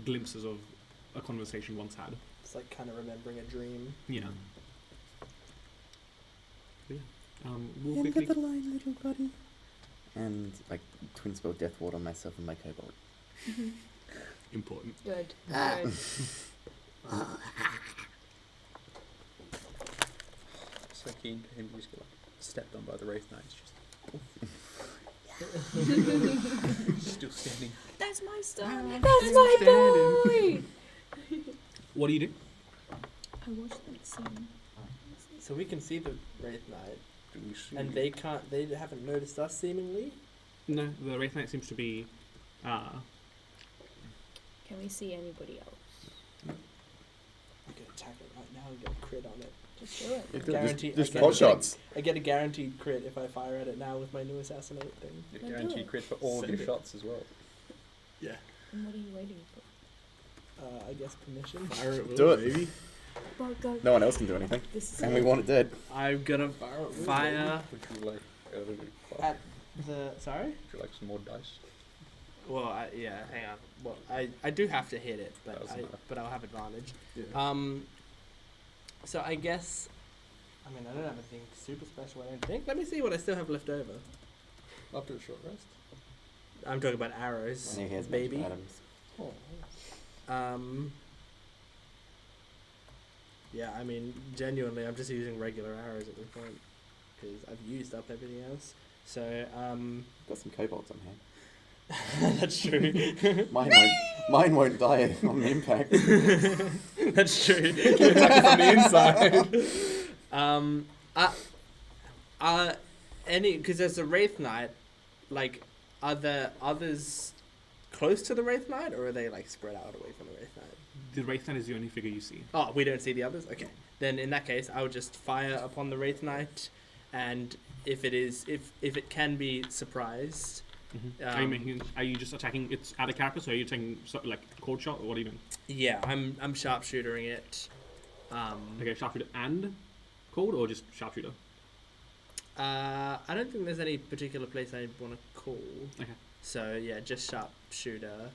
glimpses of a conversation once had. It's like kind of remembering a dream. Yeah. But yeah. We'll quickly. line, little buddy. And like twin spell death ward on myself and my kobold. Important. Good. Ah. Good. So keen for him to just get like stepped on by the Wraith Knight. Just still standing. That's my stuff. Ah, That's my boy. What do you do? I watched that scene. So we can see the Wraith Knight, Do we see? and they haven't noticed us seemingly. No, the Wraith Knight seems to be. Can we see anybody else? I could attack it right now and get a crit on it. Just do it. Guaranteed. Just I pot get- shots. I get a guaranteed crit if I fire at it now with my new assassinate thing. You're Then do guaranteed it. crit for all of your shots as well. Yeah. And what are you waiting for? I guess permission. Fire it, Do it. baby. Well, go. No one else can do anything. This is And it. we want it dead. I'm gonna fire. Would you like? At the sorry. Would you like some more dice? Well, yeah. Hang on. Well, I do have to hit it, Doesn't matter. but I'll have advantage. Yeah. So I guess. I mean, I don't have anything super special. I don't think. Let me see what I still have left over. After a short rest. I'm talking about arrows, And here's baby. Adams. Yeah, I mean, genuinely, I'm just using regular arrows at this point because I've used up everything else. So, Got some kobolds on hand. that's true. Mine won't die on impact. That's true. Attack from the inside. Because there's a Wraith Knight. Like, are there others close to the Wraith Knight, or are they like spread out away from the Wraith Knight? the Wraith Knight is the only figure you see. Oh, we don't see the others? Okay. Then in that case, I would just fire upon the Wraith Knight, and if it can be surprised... Are you just attacking its other characters, or are you taking like cold shot, or what are you doing? Yeah, I'm sharpshootering it. Okay, sharpshooter and cold, or just sharpshooter? I don't think there's any particular place I want to call. Okay. So yeah, just sharpshooter.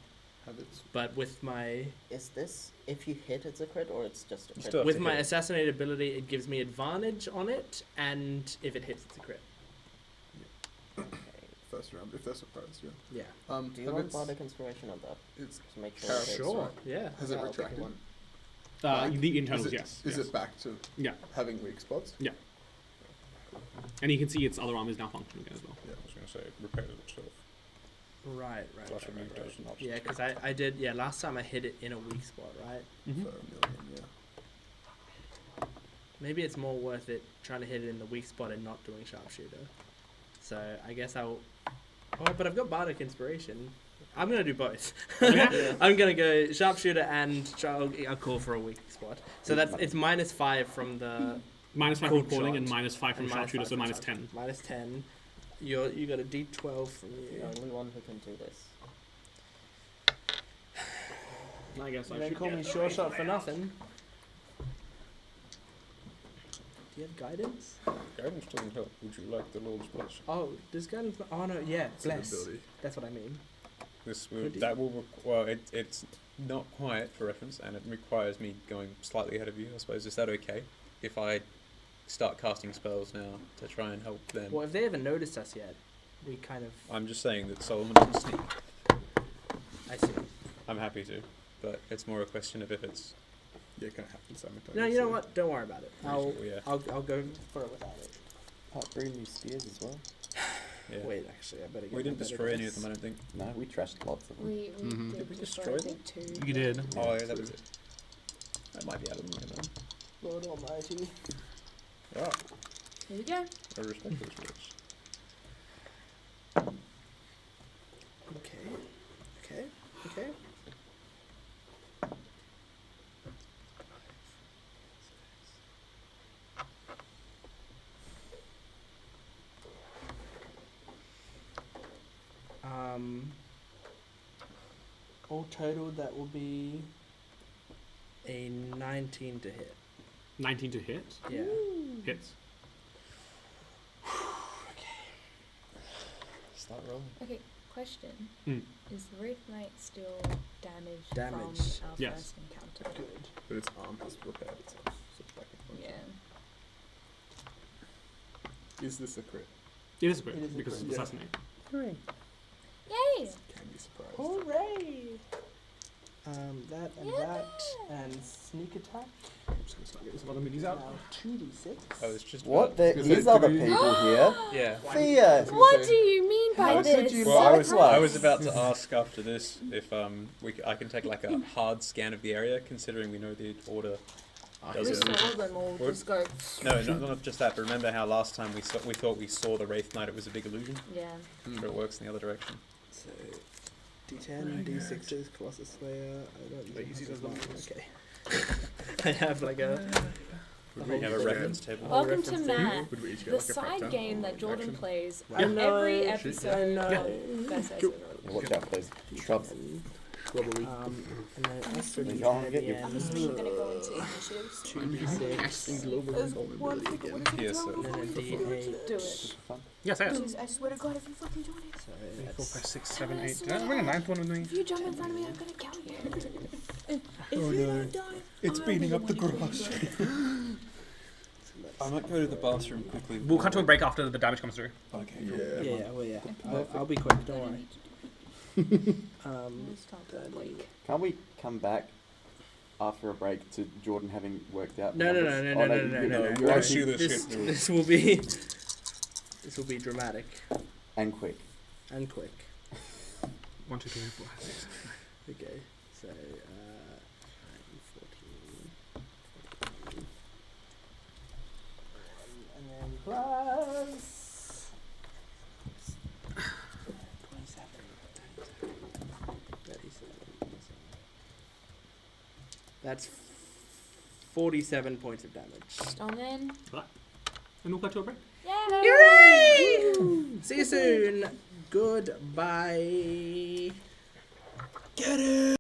Have its But with my Is this if you hit it's a crit or it's just a You crit? still have with to my hit it. assassinate ability, it gives me advantage on it, and if it hits, it's a crit. Okay. first round, if they're surprised, yeah. Yeah. Do you have want its- Bardic Inspiration on that It's to make sure? Character, it hits? Sure. Yeah. has it Yeah, I'll take retracted? one. The internals, is it, yes. Is yes. it back to Yeah. having weak spots? And you can see its other arm is now functioning again as well. I was going to say, it repairs itself. Right. Plus it does not. Yeah, because I did. Yeah, last time I hit it in a weak spot, right? Mm-hmm. For a million, yeah. Maybe it's more worth it trying to hit it in the weak spot and not doing sharpshooter. So I guess I'll. Oh, but I've got Bardic Inspiration. I'm gonna do both. I'm gonna go sharpshooter and I'll call for a weak spot. So it's -5 from the -5 from Cold calling shot. and -5 from and sharpshooter, -5 so from -10. -10. You got a D12 from The you. only one who can do this. I guess I You don't should call get me the sure Wraith shot Knight for out. nothing. Do you have guidance? Guidance doesn't help. Would you like the Lord's blessing? Oh, does guidance? Oh no, yeah, It's an bless. ability. That's what I mean. This will, Could you- that will well, it's not quite for reference, and it requires me going slightly ahead of you. I suppose is that okay if I start casting spells now to try and help them? Well, if they haven't noticed us yet, we kind of. I'm just saying that Solomon can sneak. I see. I'm happy to, but it's more a question of if it's. Yeah, it can happen simultaneously. No, you know what? Don't worry about it. reasonable, yeah. I'll go for it without it. Brew new spears as well. Yeah. Wait, actually, I better get. We didn't my better destroy any of dice. them, I don't think. No, we trashed lots of them. We Mhm. did we destroy, destroy I them? think, 2. You did. Oh, yeah, that was it. That might be out of them, you know. Lord Almighty. Ah, Here we go. I respect those words. Okay. All total, that will be a 19 to hit. 19 to hit. Yeah. Hits. Start rolling. Okay, question. Hmm. Is the Wraith Knight still damaged, Damaged. from our Yes. first encounter? Good. But its arm has repaired itself. So it's back in function. Yeah. Is this a crit? It is a crit It is a because crit. it's Yeah. assassinate. Yay! Can be surprised. Hooray! That and Yeah. that and sneak attack. I'm just gonna start getting some other minis out. Now 2d6. Oh, it's just. What? There Because is they other do- people here. Yeah. Thea! What do you mean by How could this? you Well, I lie was to I us? was about to ask after this if I can take like a hard scan of the area, considering we know the order. We Does it? saw them all What? just go. No, not just that. But remember how last time we thought we saw the Wraith Knight? It was a big illusion. Yeah. Sure, it works in the other direction. So D10, D6s, Colossus Slayer. I don't know. Lazy does not. Okay. I have like a. Would we have a reference table? Oh, Welcome to reference Matt, Would we each get the like a side crackdown? game that Jordan Action? plays I on know. every Shit. episode I know. of Best Cool. Episode. Yeah, watch out for those shrubs. Shrubbery. And then extra You don't get your- I'm assuming you're gonna go into initiatives. 2d6. global There's vulnerability one again. thing Yes, wrong sir. And then a with it. D8. Do it. Yes, I am. Please, I swear to God, if you fucking join it. So 4, that's 5, 6, 7, 8. Did I bring a ninth one with me? If you jump in front of me, I'm gonna kill you. If Oh, you no. don't die, It's I'll beating be up the one who grass. kills I might go to the bathroom quickly. We'll cut to a break after the damage comes through. Okay. Yeah. yeah. I'll be quick. Don't worry. Let's start the week. Can't we come back after a break to Jordan having worked out? No, the no, numbers? no, Oh, no, you- no, you- no, no, no, you no. won't see this This, shit, no. this will be dramatic And quick. and quick. 1, 2, 3, 4, 5, 6. Okay, so 14, and then plus 27, 37. That's 47 points of damage. Strong then. And we'll cut to a break. Yay! See you soon. Goodbye. Get it.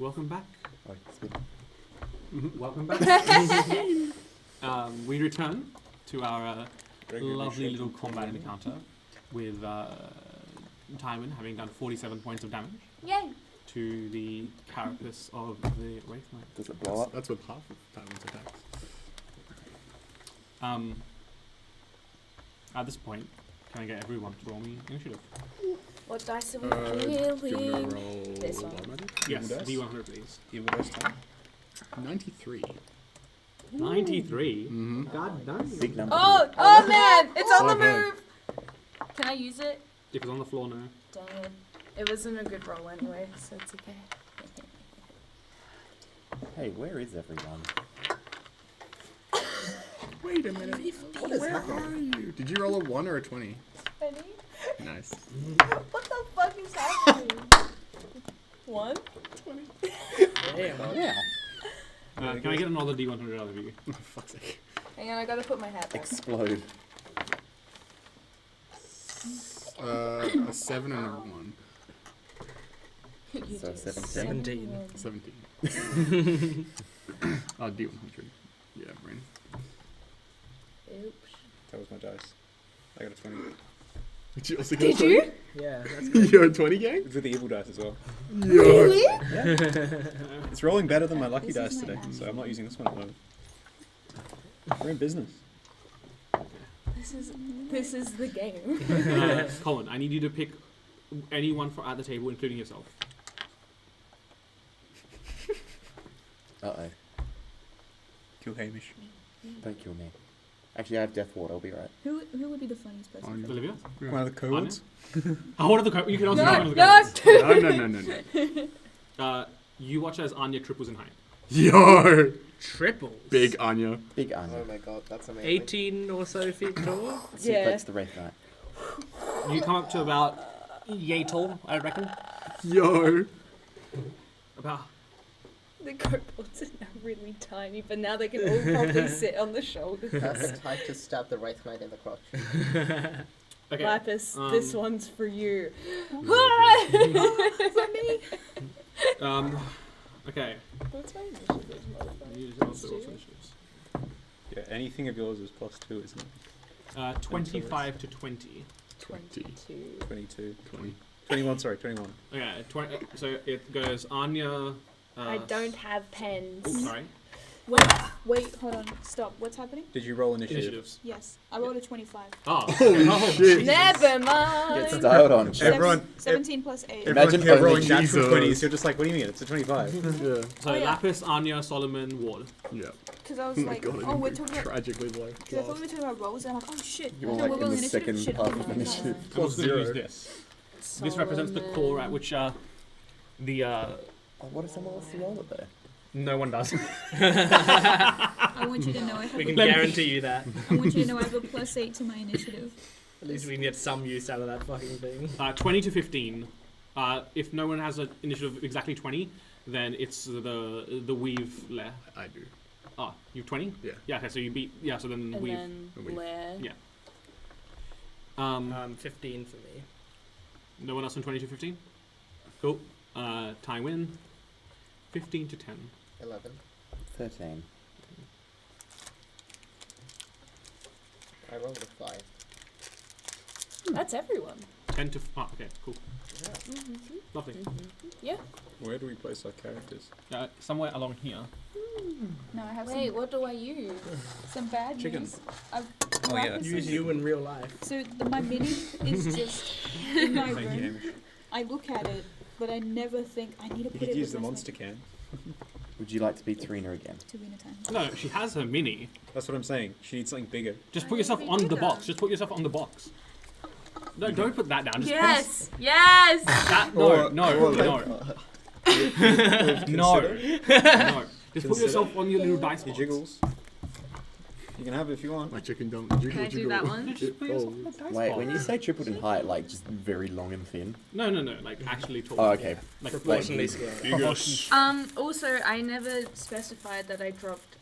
welcome back. Oh, it's good. Welcome back. We return to our lovely little combat encounter with Tywin having done 47 points of damage Yay! to the carapace of the Wraith Knight. Does it blow up? That's with half of Tywin's attacks. At this point, can I get everyone to roll me initiative? What dice are we Do you want me to feeling? roll This one. wild magic? Yes, dice? D100 please. Evil dice time. 93. 93? Mm-hmm. God damn. Big number. Oh man! It's on the So bad. move! Can I use it? If it's on the floor now. Dang it. It wasn't a good roll anyway, so it's okay. Hey, where is everyone? Wait a minute. Where are you? Did you roll a 1 or a 20? Ready? Nice. What the fuck is happening? 1? Damn. Yeah. Can I get another D100 out of you? Oh, fuck's sake. Hang on, I gotta put my hat back. Explode. A 7 and a 1. You So do 17. 17. Oh, D100. Yeah, brain. Oops. That was my dice. I got a 20. Did you also get Did a 20? you? Yeah, that's good. You're a 20 gang? It's with the evil dice as well. Really? It's rolling better than my lucky This is dice my today, hand. so I'm not using this one at the moment. We're in business. This is the game. Colin, I need you to pick anyone at the table, including yourself. Uh-oh. Kill Hamish. Don't kill me. Actually, I have Death Ward. I'll be right. Who would be the funniest person? Anya. Olivia? One of the cohorts. Oh, one of the you can also No, pick one of the no. guys. You watch as Anya triples in height. Yo! Triples. Big Anya. Big Anya. Oh my god, that's amazing. 18 or so feet tall. Suplex the Wraith Knight. You come up to about yay tall, I reckon. Yo! About The kobolds are now really tiny, but now they can all probably sit on the shoulders. Perfect height to stab the Wraith Knight in the crotch. okay. Lapis, this one's for you. Okay. What's my initiative? Use also initiatives. Yeah, anything of yours is +2, isn't it? 25 to 20. 22. 22. 20. 21, sorry, 21. Okay, so it goes Anya. I don't have pens. Oops, sorry. Wait, hold on. Stop. What's happening? Did you roll initiative? Initiatives. Yes. I rolled a 25. Oh, Holy shit. Never mind. Get styled on. Seven- Everyone- 17 plus 8. Imagine Everyone kept only rolling natural Jesus. 20s. You're just like, what do you mean? It's a 25. Yeah. So Oh, yeah. Lapis, Anya, Solomon, Ward. Yeah. Because I was Oh my like, god, oh, I'm we're talking about... tragically low. Because I thought we were talking about rolls, and I'm like, oh shit. You're no, like we're in rolling the initiative. second Shit. part Oh, of no, initiative. I'm also going to use Zero. this. This represents the core at which the Oh, what if someone wants to roll it though? no one does. I want you to know I have We can Let me- guarantee you that. I want you to know I have a +8 to my initiative. At least we can get some use out of that fucking thing. 20 to 15. If no one has an initiative of exactly 20, then it's the weave lair. I do. Ah, you have 20? Yeah. Yeah. Okay, so you beat. Yeah. So then And weave. then Weave. Blair. Yeah. 15 for me. No one else on 20 to 15. Cool. Tywin. 15 to 10. 11. 13. I rolled a 5. That's everyone. 10 to. Okay. Cool. Yeah. Lovely. Yeah. Where do we place our characters? Somewhere along here. No, I have Wait, what do I use? some bad Chicken. news. I've Oh, yeah. Lapis Use is- you in real life. So my mini is just in my Thank you, room. Hamish. I look at it, but I never think I need to You put could it use the with monster can. Would you like to be Tarina again? to win a time. No, she has her mini. That's what I'm saying. She needs something bigger. Just Why put yourself did we on do the that? box. Just put yourself on the box. No, don't put that down. Just Yes! Yes! Put that, no, no. No. Just put yourself on your little dice Your box. jiggles. You can have it if you want. My chicken don't jiggle, Can I do jiggle. that one? Just put yourself on the dice Wait, box. when you say tripled in height, like just very long and thin? No, like actually tall. Oh, okay. Like Proportionally scaled. Also, I never specified that I dropped,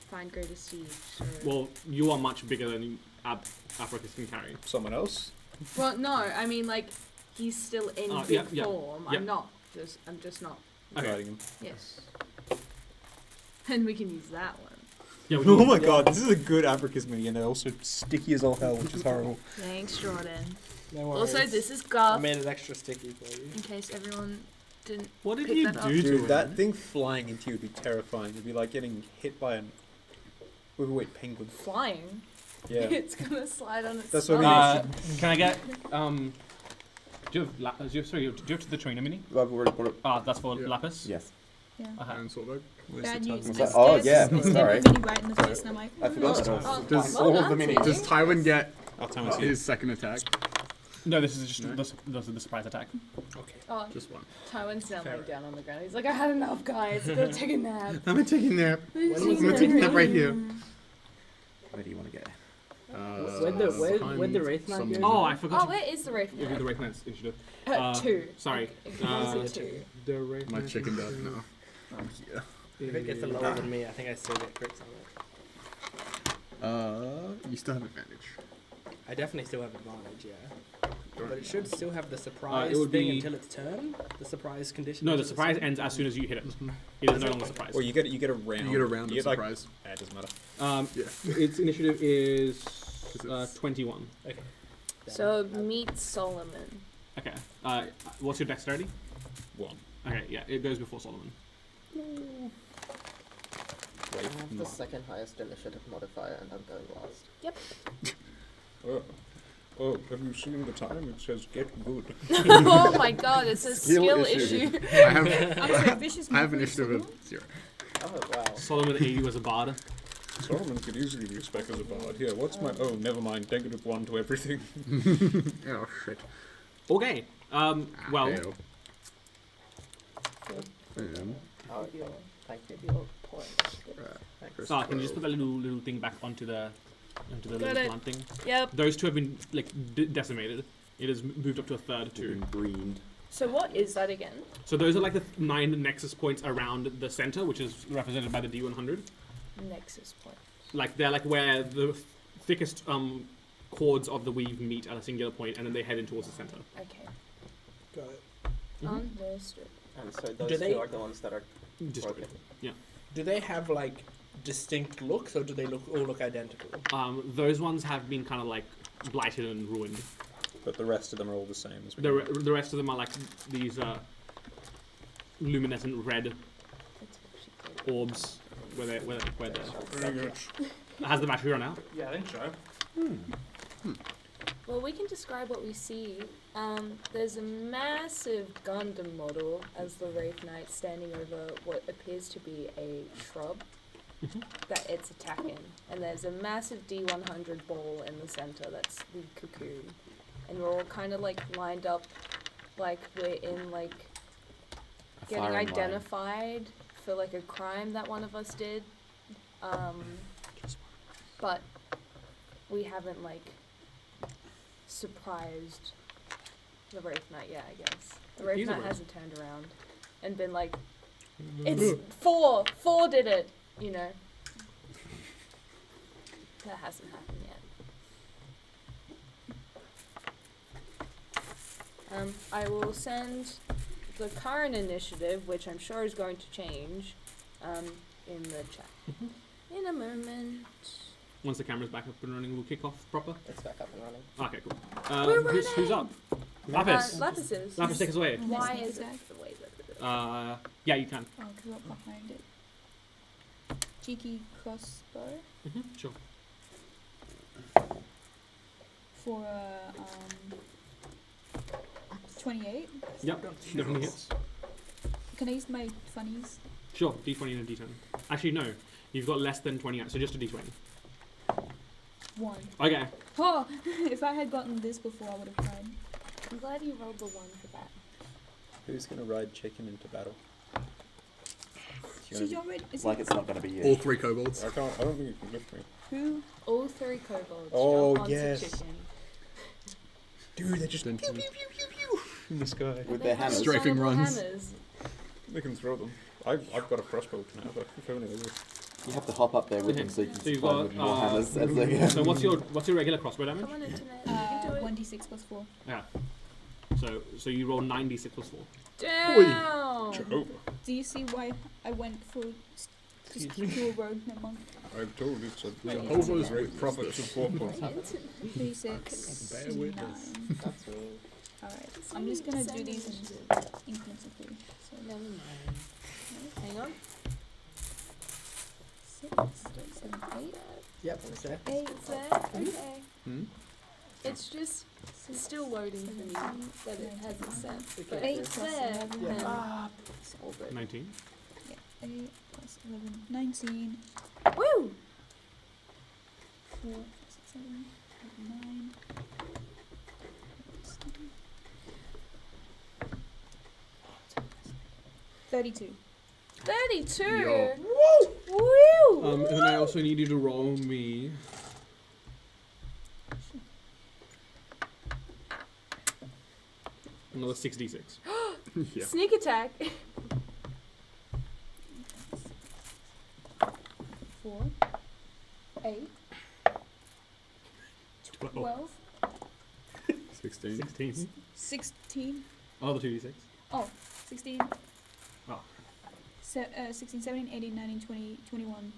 Find Greatest Siege, so... Well, you are much bigger than Africus can carry. Someone else? Well, no, I mean, like, he's still in big yeah. form. Yeah. I'm just not Okay. riding him. Yes. And we can use that one. Yeah, we Oh can- my god, this is a good abracus and they're also sticky as all hell, which is horrible. Thanks, Jordan. No Also, worries. this is I Garth, made it extra sticky for you. in case everyone didn't What did pick you that up. do to Dude, him? that thing flying into you would be terrifying. It'd be like getting hit by an overweight penguin. flying. Yeah. It's gonna slide on its That's what I stomach. mean. Can I get do you have do you have the trainer mini? I've already put it. That's for Yeah. lapis. Yes. Yeah. And Swordbug. Where's Bad the news. tongue? Was that- oh, yeah, Stared sorry. the mini right in the face, and I'm like, I forgot that. Oh, Does- well all of done the to minis. you. Does Tywin get I'll tell you. his second attack? No, this is just No? the surprise attack. Okay. Oh, Just one. Tywin's now Fair laying down on the ground. He's like, I had enough, guys. I'm gonna take a nap. I'm gonna take a nap. When was I'm gonna it? take a nap right here. Where do you want to go? Where'd the Wraith Knight some- go? Oh, I forgot. Oh, where is the Wraith to give you the Knight? Wraith Knight's initiative. 2. Sorry. Exactly 2. The Wraith My Knight chicken is- does now. If it gets a lower than me, I think I still get crits on it. You still have advantage. I definitely still have advantage, yeah. But it should still have the surprise would thing be- until its turn. The surprise condition. No, the until its surprise turn. ends as soon as you hit it. It is no longer surprise. Or you get a round. You get a round of get, like- surprise. It doesn't matter. Yeah. Its initiative is it's- 21. Okay. So, meet Solomon. Okay. What's your dexterity? 1. Okay, yeah, it goes before Solomon. I have the second highest initiative modifier and I'm going last. Oh, have you seen the time? It says get good. Oh my god, it's a Skill skill issue. issue. I have I'm sorry, vicious I have mockery, initiative of Solomon? 0. Oh wow. Solomon 80 was a bard. Solomon could easily be spec as a bard. Here, what's my... Oh, never mind. Negative 1 to everything. Oh shit. Okay. Well, Fail. Oh, thank you. Your point. Thanks. can you just put that little thing back onto the Got little it. plant thing? Yep. Those two have been like decimated. It has moved up to a third too. Been greened. So what is that again? So those are like the 9 nexus points around the center, which is represented by the D100. Nexus point. Like they're like where the thickest chords of the weave meet at a singular point, and then they head in towards the center. Okay. Got it. Understood. And so those Do they- two are the ones that are Destroyed. broken. Do they have like distinct looks, or do they all look identical? Those ones have been kind of like blighted and ruined. But the rest of them are all the same. As we The rest of them are like these luminescent red That's actually good. orbs where they Very good. has the battery run out? Yeah, I think so. Well, we can describe what we see. There's a massive Gundam model as the Wraith Knight standing over what appears to be a shrub that it's attacking. And there's a massive D100 ball in the center that's the cocoon. And we're all kind of like lined up like we're in like getting firing line. identified for like a crime that one of us did. But we haven't like surprised the Wraith Knight yet, I guess. The Wraith He's a Knight Wraith. hasn't turned around and been like, it's 4 did it, you know. That hasn't happened yet. I will send the current initiative, which I'm sure is going to change, in the chat. In a moment. Once the camera's back up and running, we'll kick off proper. It's back up and running. Okay, We're cool. Who's up? Lapis. Lapis is. Lapis, take us away. Why Next is it attack. the way that it is? Yeah, you can. Oh, because I'm behind it. Cheeky crossbow Sure. for 28. Yep, definitely hits. Can I use my funnies? Sure, D20 and a D10. Actually, no. You've got less than 20 out, so just a D20. 1. Okay. Oh, if I had gotten this before, I would have cried. I'm glad you rolled the 1 for that. Who's gonna ride chicken into battle? She's already. Is Like it it's not going to be you. All 3 kobolds. I don't think you can lift me. who? All 3 kobolds Oh, jump onto yes. chicken. Dude, they're just Then- in the sky. With And their they have hammers. Strafing inflatable runs. hammers. They can throw them. I've got a crossbow now, but if only they would. You have to hop up there with Okay, them so you can so you've supply them got, with more hammers as they go. So what's your regular crossbow damage? Come on, internet. You can do it. 1d6 plus 4. Yeah. So you roll 96 plus 4. Damn. Joe, Do you see why I went for just pure road, my monk? I'm told it's a Wait, Jehovah's wait, prophets of Walker. 36, Bear witness. 9. That's weird. Alright, I'm just gonna do these in increments of 3. So Never mind. Hang on. 6, 7, 8. Yep, it's there. 8. It's there. Okay. Hmm? It's just still loading for me that it hasn't set. But Eight it's plus there. 11. then Ah, all good. 19. Yeah, 8 plus 11, 19. Woo! 4 plus 7, 9. 32. 32. Yo. Woo! And then I also need you to roll me. Another 6d6. Yeah. Sneak attack. 4, 8, 12, 16. 16. 16. Another 2d6. Oh, 16. Oh. 16, 17, 18, 19, 20, 21,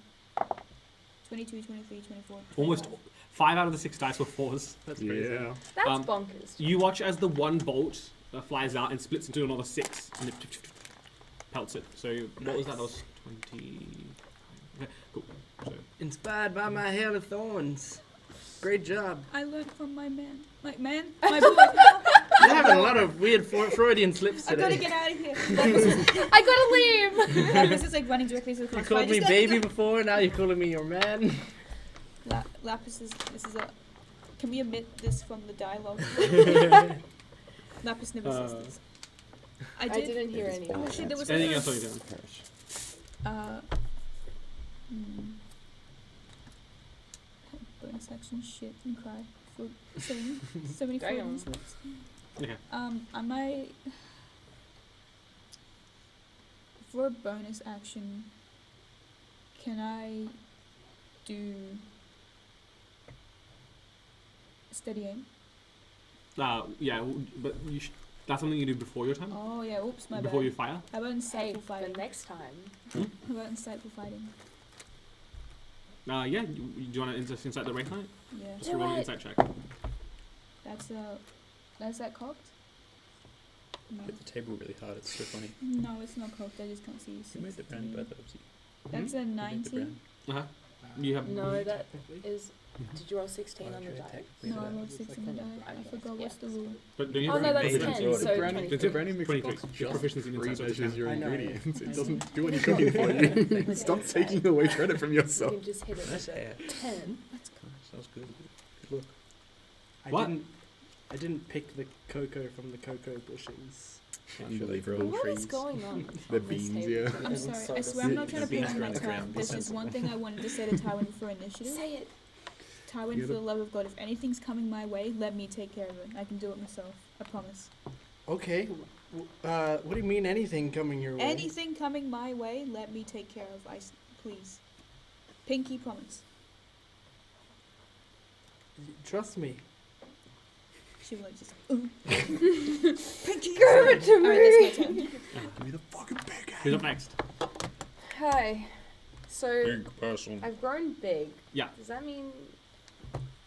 22, 23, 24. Almost 25. 5 out of the 6 dice were 4s. that's crazy. Yeah. That's Um, bonkers. You watch as the one bolt flies out and splits into another 6 and it pelts it. So what was that? That was 20. Okay, cool. So Inspired by my hair of thorns. Great job. I learned from my man. My man? My boy. You're having a lot of weird Freudian slips I gotta today. get out of here. I gotta leave. Lapis is like running directly to the You crossfire. called me Just baby before, now you're calling me your man. Lapis is. This is a. Can we omit this from the dialogue? Lapis never says this. I didn't hear any. Oh shit, there was anything a. else on your turn? Uh. Bonus action shit and cry for 74 Damn. minutes. Okay. I might. For a bonus action, can I do steady aim? Yeah, but that's something you do before your turn? Oh yeah, oops, my Before bad. you fire? How about Hey, insightful for fighting? next time. How about insightful fighting? Yeah, do you want to inside the Wraith Knight? Yeah. Just Do roll an it. insight check. That's that cocked? No. Hit the table really hard. It's so funny. No, it's not cocked. I just can't see. You made the brand 16. by the That's a You made the 19. brand. Uh-huh. You have No, that is. Did you roll 16 on the die? No, I rolled 6 on the die. I forgot what's the rule. But don't you Oh have no, that's made 10. it. So Branding, 23. branding mix 23. box Your proficiency in insight, so it's remeasures your I know. ingredients. I It know. doesn't do any cooking for you. Stop taking away credit from You yourself. can just hit it Nice with hair. a 10. Sounds good. Good look. What? I didn't pick the cocoa from the cocoa bushes. Unbelievable. What is trees. going on? The on this beans, table? yeah. I'm sorry. I swear I'm not trying to Yeah, put on my beans time. around the There's just one thing I wanted to say to Tywin for initiative. Say it. Tywin, You're for the- the love of God, if anything's coming my way, let me take care of it. I can do it myself. I promise. Okay. What do you mean anything coming your way? Anything coming my way, let me take care of. Please. Pinky promise. Trust me. She will just. Pinky. Give it to Alright, that's my turn. Give me the fucking big Who's up next? Hi. So Big person. I've grown big. Yeah. Does that mean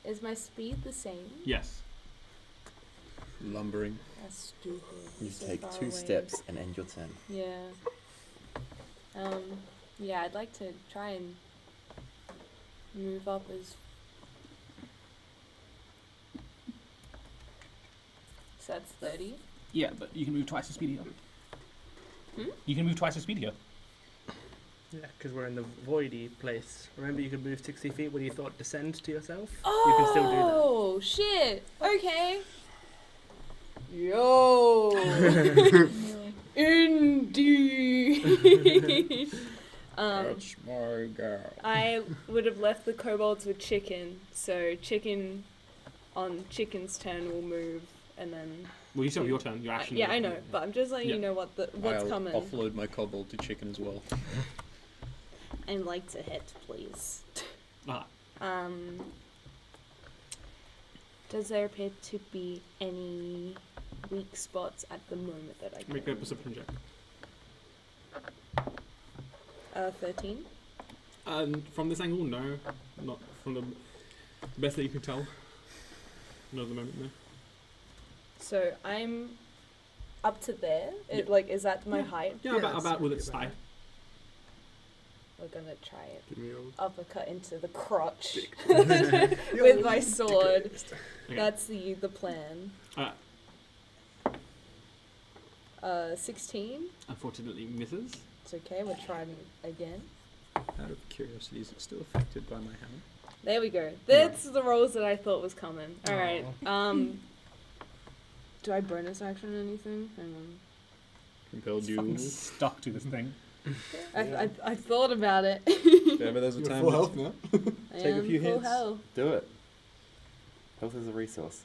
is my speed the same? Yes. Lumbering. That's stupid. You So take far 2 away. steps and end your turn. Yeah. Yeah, I'd like to try and move up as. So that's 30. Yeah, but you can move twice the speed here. Hmm? You can move twice the speed here. Yeah, because we're in the voidy place. Remember, you could move 60 feet when you thought descend to yourself? Oh, You can still do that. Oh, shit. Okay. Yo. Indeed. That's my gal. I would have left the kobolds with chicken, so chicken on chicken's turn will move, and then. Well, you still have your turn. Your action. Yeah, I know, but I'm just letting you Yeah. know what's I'll coming. offload my kobold to chicken as well. And like to hit, please. Ah. Does there appear to be any weak spots at the moment that I can. Make a perception check. 13. From this angle, no. Not from the best that you can tell. Not at the moment, no. So I'm up to there. It, Yeah. like, is that my Yeah. height? Yeah, about with its thigh. We're gonna try it. Give me a Uppercut into the crotch Yo, with my sword. Okay. That's the plan. 16. Unfortunately, misses. It's okay. We're trying again. Out of curiosity, is it still affected by my hammer? There we go. That's the rolls that I thought was coming. All right. Do I bonus action anything? Hang on. Compelled Fucking you. stuck to this thing. I thought about it. Remember, there's a You're time. full that- health now. I Take a am few full hits. health. Do it. Health is a resource.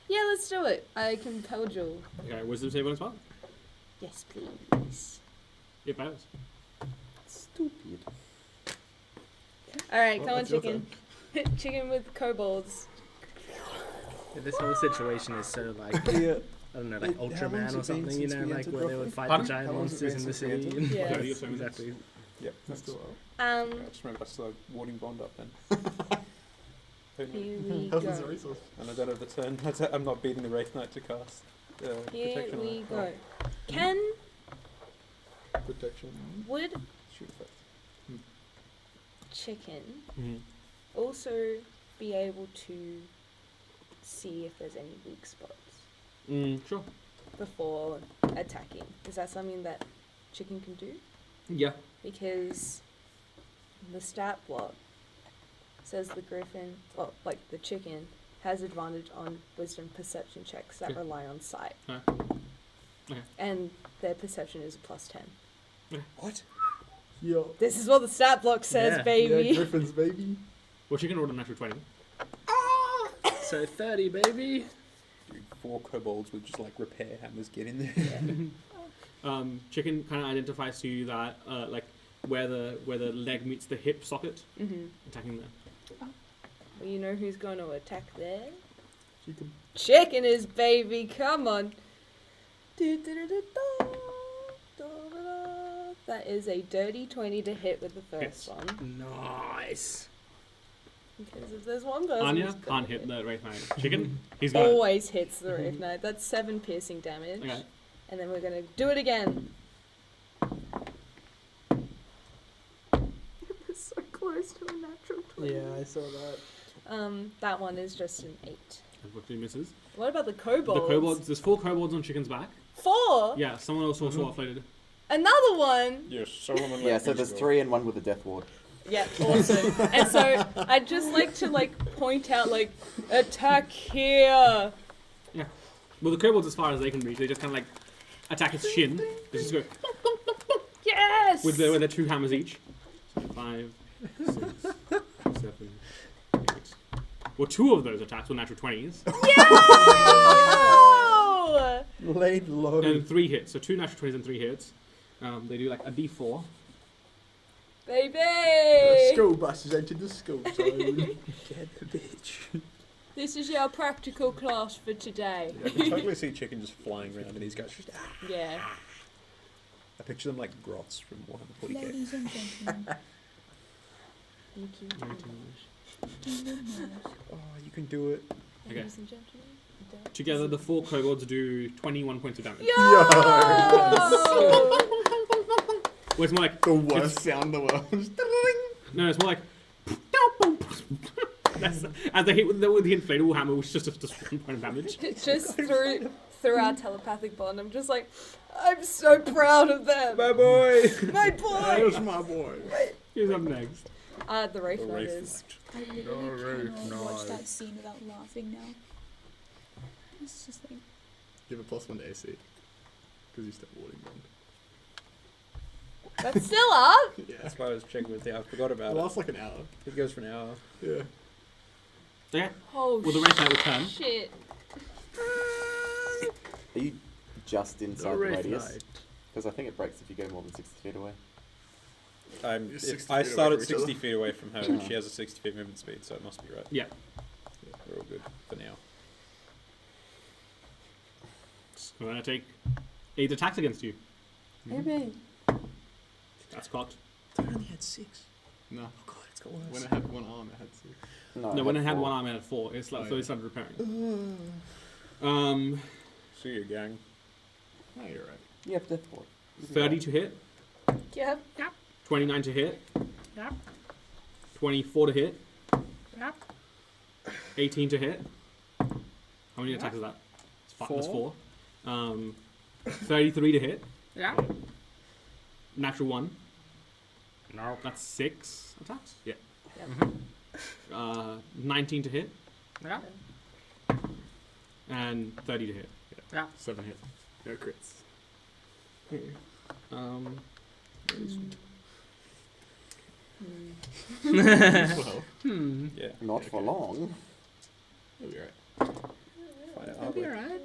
Yeah, let's do it. I compelled you. Okay, wisdom save on as well. Yes, please. It fails. Stupid. All right, Well, come on, that's your chicken. Chicken with kobolds. Yeah, this whole situation is so like Yeah. I don't know, like How long's Ultraman it or been something, you since know, we like entered where they roughly? would fight Pardon? the giant How long's it monsters been in the since we city. entered? Yeah. 30 or so minutes. Exactly. Yep. That's still well. I just remember I still have warding bond up then. Here we Health is a go. resource. And I don't have the turn. I'm not beating the Wraith Knight to cast Here protection. on we it. go. Can Protection. would Shoot effect. chicken Mm-hmm. also be able to see if there's any weak spots Sure. before attacking? Is that something that chicken can do? Yeah. Because the stat block says the griffin, well, like the chicken, has advantage on wisdom perception checks that Okay. rely on sight. Okay. Okay. And their perception is a +10. What? Yo. This is what the stat block says, Yeah. baby. Yeah, Griffins, baby. Well, chicken rolled a natural 20. So 30, baby. Dude, 4 kobolds with just like repair hammers get in there. Chicken kind of identifies to you that like where the leg meets the hip socket, attacking there. Well, you know who's going to attack there? Chicken. Chicken is, baby. Come on. That is a dirty 20 to hit with the first Hits. one. Nice. Because if there's one person Anya who's got can't it, hit the Wraith Knight. Chicken, he's got it. always hits the Wraith Knight. That's 7 piercing damage. Okay. And then we're going to do it again. It was so close to a natural 20. Yeah, I saw that. That one is just an 8. Unfortunately misses. What about the kobolds? The kobolds, there's 4 kobolds on Chicken's back. 4? Yeah, someone else also offloaded. Another one? Yes, Solomon. Yeah, so there's 3 and 1 with a death ward. Yeah, awesome. And so I'd just like to point out attack here. Well, the kobolds, as far as they can reach, they just kind of attack its shin. They just go Yes. with their 2 hammers each. So 5, 6, 7, 8. Well, 2 of those attacks were natural 20s, Yo! Laid low. and 3 hits. So 2 natural 20s and 3 hits. They do a D4. Baby! Skull busters entered the skull zone. Get the bitch. This is your practical class for today. I can totally see Chicken just flying around and these guys just. Yeah. I picture them like grots from Warhammer 40k. Ladies and gentlemen, Thank you. Oh, you can do it. Okay. Ladies and gentlemen. Together, the 4 kobolds do 21 points of damage. Yo! Well, it's more like The worst sound in the world. no, it's more like. That's, as they hit with the inflatable hammer, which is just 1 point of damage. Just through our telepathic bond, I'm just like, I'm so proud of them. My boy! My boy! There's my boy. Who's up next? The Wraith The Knight Wraith is. Knight. I literally Alright, cannot watch nice. that scene without laughing now. It's just like, Give a +1 to AC. Because you stepped warding bond. That's still up? Yeah. That's why I was checking with you. I forgot It about it. lasts like an hour. It goes for an hour. Yeah. Okay. Oh, Well, the Wraith Knight will turn. shit. Are you just inside the Wraith radius? Knight. Because I think it breaks if you go more than 60 feet away. You're 60 I feet away started from each 60 other. feet away from her, and she has a 60 feet movement speed, so it must be right. Yeah. We're all good for now. I'm gonna take 8 attacks against you. Maybe. That's cocked. I only had 6. No. Oh god, it's got worse. When it had one arm, it had 6. No, when I had 4. one arm, I had 4. It's like, Oh, so yeah. it started repairing. See you, gang. No, you're right. You have death point. 30 to hit. Yep. 29 to hit. Yep. 24 to hit. Yep. 18 to hit. How many attacks is that? That's 4. 33 to hit. Yeah. Natural 1. No. That's 6 attacks. Yep. 19 to hit. Yeah. And 30 to hit. 7 hits. No crits. Well, Yeah. Not for long. you'll be right. Fire That'll be artwork. alright.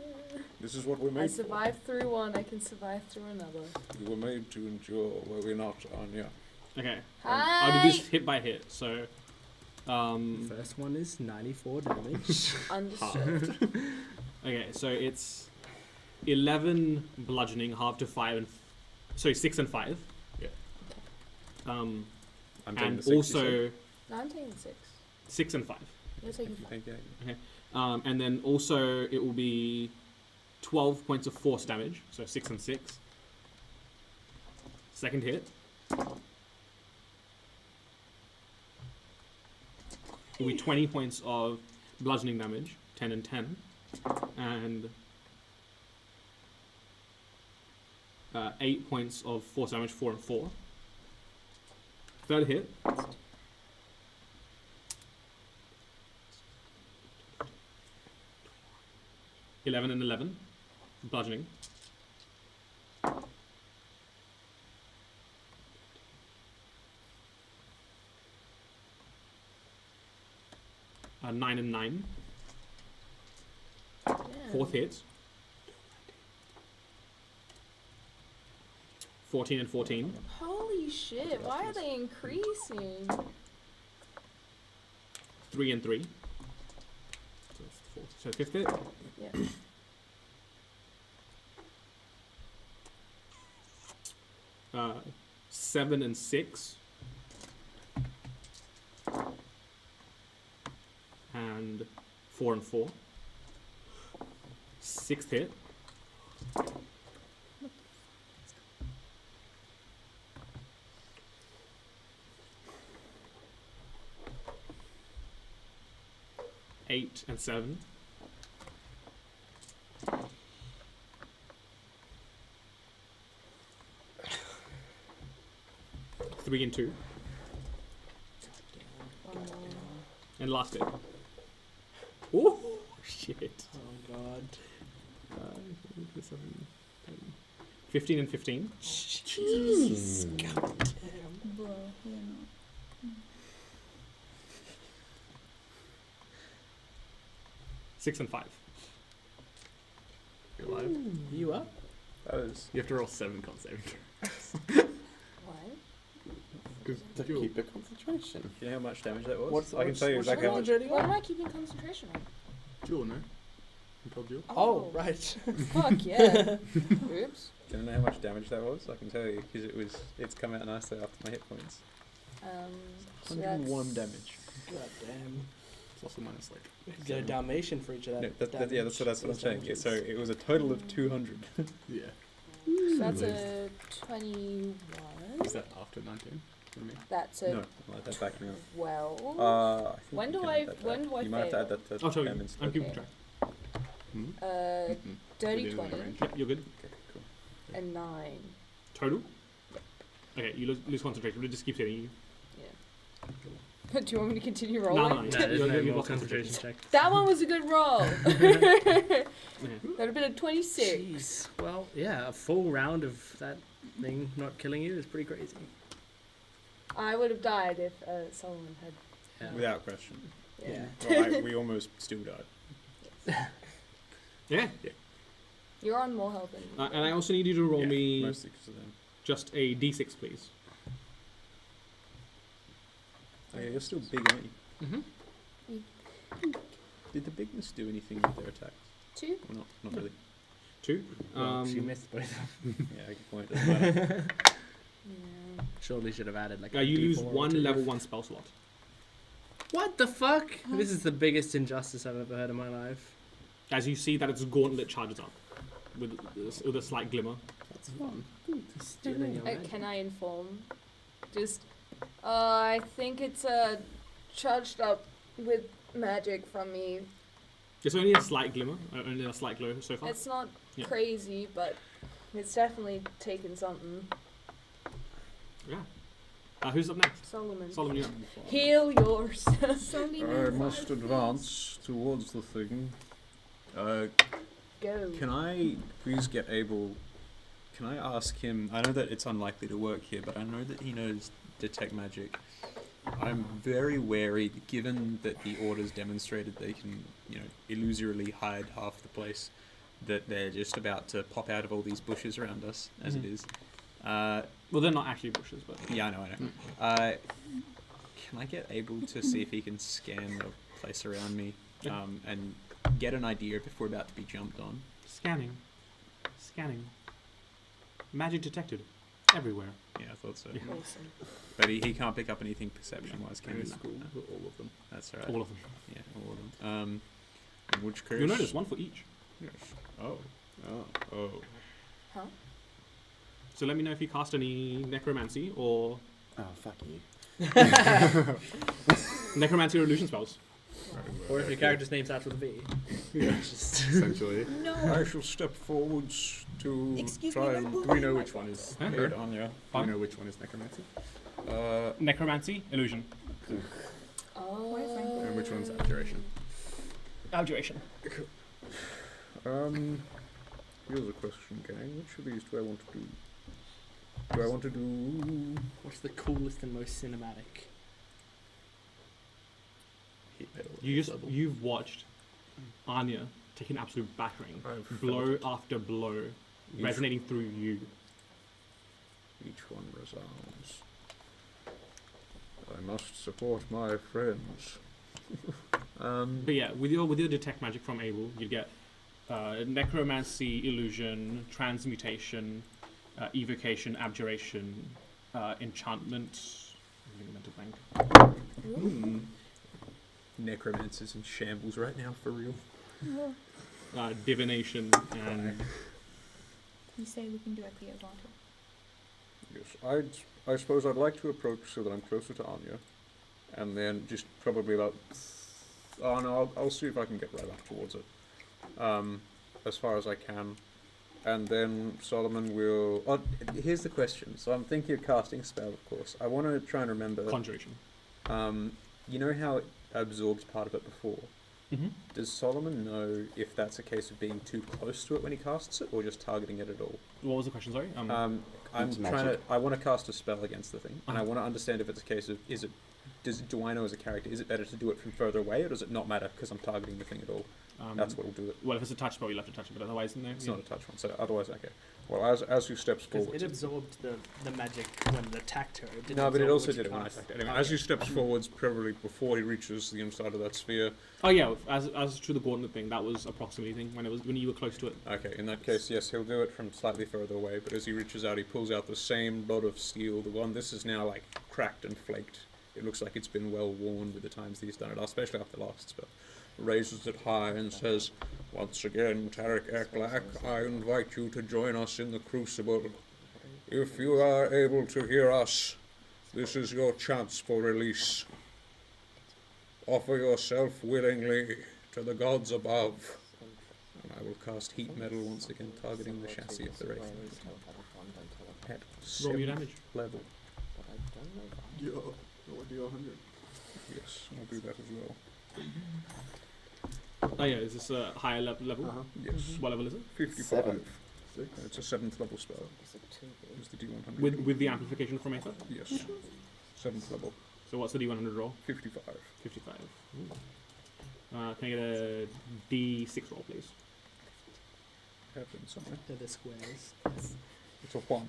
This is what we're I made for. survived through one, I can survive through another. We were made to endure where we're not, Anya. Okay. Hi! I'll do this hit by hit. So, First one is 94 damage. Understood. okay, so it's 11 bludgeoning, half to 5 and 6 and 5. Yeah. Um, I'm taking and the 6, also 19 and 6. 6 and 5. You're taking 5. Thank you. And then also it will be 12 points of force damage, so 6 and 6. Second hit. It will be 20 points of bludgeoning damage, 10 and 10. And 8 points of force damage, 4 and 4. Third hit. (11 and 11), bludgeoning. (9 and 9). Fourth hit. 14 and 14. Holy shit, why are they increasing? 3 and 3. So it's fourth. So fifth hit. Yeah. 7 and 6. And 4 and 4. Sixth hit. Eight and 7. 3 and 2. And last hit. Oh shit. Oh god. 15 and 15. Jeez. God damn. Bro, you're not. 6 and 5. You're alive. You up? That is. You have to roll 7 con saving throws. What? Because To keep your concentration. You know how much damage that was? What's- I can tell you what's exactly how damage much. rating What on? am I keeping concentration on? Jewel, no? You told Jewel? Oh, right. Fuck yeah. Oops. Do you know how much damage that was? I can tell you because it's come out nicely after my hit points. So 101 that's- damage. God damn. It's also minus like. We could get a Dalmatian for each of that. No, yeah, that's what I'm those saying. Yeah, damages. so it was a total of 200. Yeah. So that's a 21. Is that after 19 for me? That's a No, I'll add that back now. 12. I think When you do can I- add that when back. do I You might have to fail? add that to I'll tell you. them I'm instead. keeping Okay. track. Hmm? Dirty Within that 20 range. Yep, you're good. Okay, cool. and 9. Total? Okay, you lose concentration, but it just keeps hitting you. Do you want me to continue No, rolling? no, No, there's You're no gonna more lost concentration concentration. check. That one was a good roll. Okay. That'd have been a 26. Jeez. Well, yeah, a full round of that thing not killing you is pretty crazy. I would have died if someone had. Yeah. Without question. Yeah. Well, we almost still died. Yeah. You're on more health than me. And I also need you to roll Yeah, me mostly because of them. just a d6, please. Oh, yeah, you're still big, aren't you? Mm-hmm. Did the bigness do anything with their attacks? 2? Or not? Not really. 2. Well, she missed both. Yeah, good point. Doesn't matter. Yeah. Surely should have added like. You a lose D4 or 1 2. level 1 spell slot. What the fuck? This is the biggest injustice I've ever heard in my life. As you see that its gauntlet charges up with a slight glimmer. That's fun. Stealing your magic. Can I inform? Just, I think it's charged up with magic from me. It's only a slight glimmer, only a slight glow so far. It's not Yeah. crazy, but it's definitely taken something. Yeah. Who's up next? Solomon. Solomon, you Heal yourself. I must advance towards the thing. Go. Can I please get able... Can I ask him... I know that it's unlikely to work here, but I know that he knows detect magic. I'm very wary, given that the orders demonstrated they can, illusorily hide half the place, that they're just about to pop out of all these bushes around us, as it is. Well, they're not actually bushes, but... Yeah, I know. Can I get able to see if he can scan the place around me, and get an idea if we're about to be jumped on? Scanning. Magic detected. Everywhere. Yeah, I thought so. Yeah. Awesome. But he can't pick up anything perception-wise, can he? School, No. all of them. That's alright. All of them. Yeah, all of them. In which case... You'll notice 1 for each. Yes. Oh. Oh. Huh? So let me know if you cast any necromancy or Oh, fuck you. necromancy or illusion spells. Or if your character's name's out with a V. Just Essentially. No. I shall step forwards to Excuse try me, and... my Do we know which one is Huh? third? Anya. Do we know which one is necromancy? Necromancy, illusion. Oh. And which one's abjuration? Abjuration. Here's a question, gang. Which of these do I want to do? Do I want to do... what's the coolest and most cinematic? You've watched Anya take an absolute battering, I've blow after blow, Each- resonating through you. Each one resounds. I must support my friends. But yeah, with your detect magic from Abel, you get necromancy, illusion, transmutation, evocation, abjuration, enchantment. I'm gonna mental blank. Necromancer's in shambles right now, for real. Divination and You say we can directly advantage. Yes, I suppose I'd like to approach so that I'm closer to Anya, and then just probably about... Oh no, I'll see if I can get right up towards it, as far as I can, and then Solomon will... Oh, here's the question. So I'm thinking of casting a spell, of course. I want to try and remember... conjuration. You know how it absorbs part of it before? Mm-hmm. Does Solomon know if that's a case of being too close to it when he casts it, or just targeting it at all? What was the question? Sorry. I'm It's trying to. magic. I want to cast a spell against the thing, and I Uh-huh. want to understand if it's a case of do I know as a character, is it better to do it from further away, or does it not matter because I'm targeting the thing at all? That's what will do it. Well, if it's a touch spell, you'll have to touch it, but otherwise, no. It's yeah. not a touch one, so Otherwise, okay. Well, as he steps Because forward... it absorbed the magic when it attacked her. It didn't No, but it absorb also what did you it when I cast. attacked it. Anyway, as he steps forwards, probably before he reaches the inside of that sphere... Oh yeah, as to the gauntlet thing, that was approximating when you were close to it. Okay, in that case, yes, he'll do it from slightly further away, but as he reaches out, he pulls out the same rod of steel, the one this is now, like, cracked and flaked. It looks like it's been well worn with the times that he's done it, especially after the last spell. Raises it high and says, "Once again, Tarek Eklak, I invite you to join us in the Crucible. If you are able to hear us, this is your chance for release. Offer yourself willingly to the gods above." And I will cast Heat Metal once again, targeting the chassis of the Wraith. At Roll your 7th damage. level. Yo, what do you 100? Yes, I'll do that as well. Oh yeah, is this a higher level? Uh-huh. Yes, What level is it? 55. Seventh. It's a 7th level spell. It's the D100. With the amplification from Aether? Yes, 7th level, So what's the D100 roll? 55. 55. Can I get a D6 roll, please? Happens somewhere. They're the squares. It's a 1.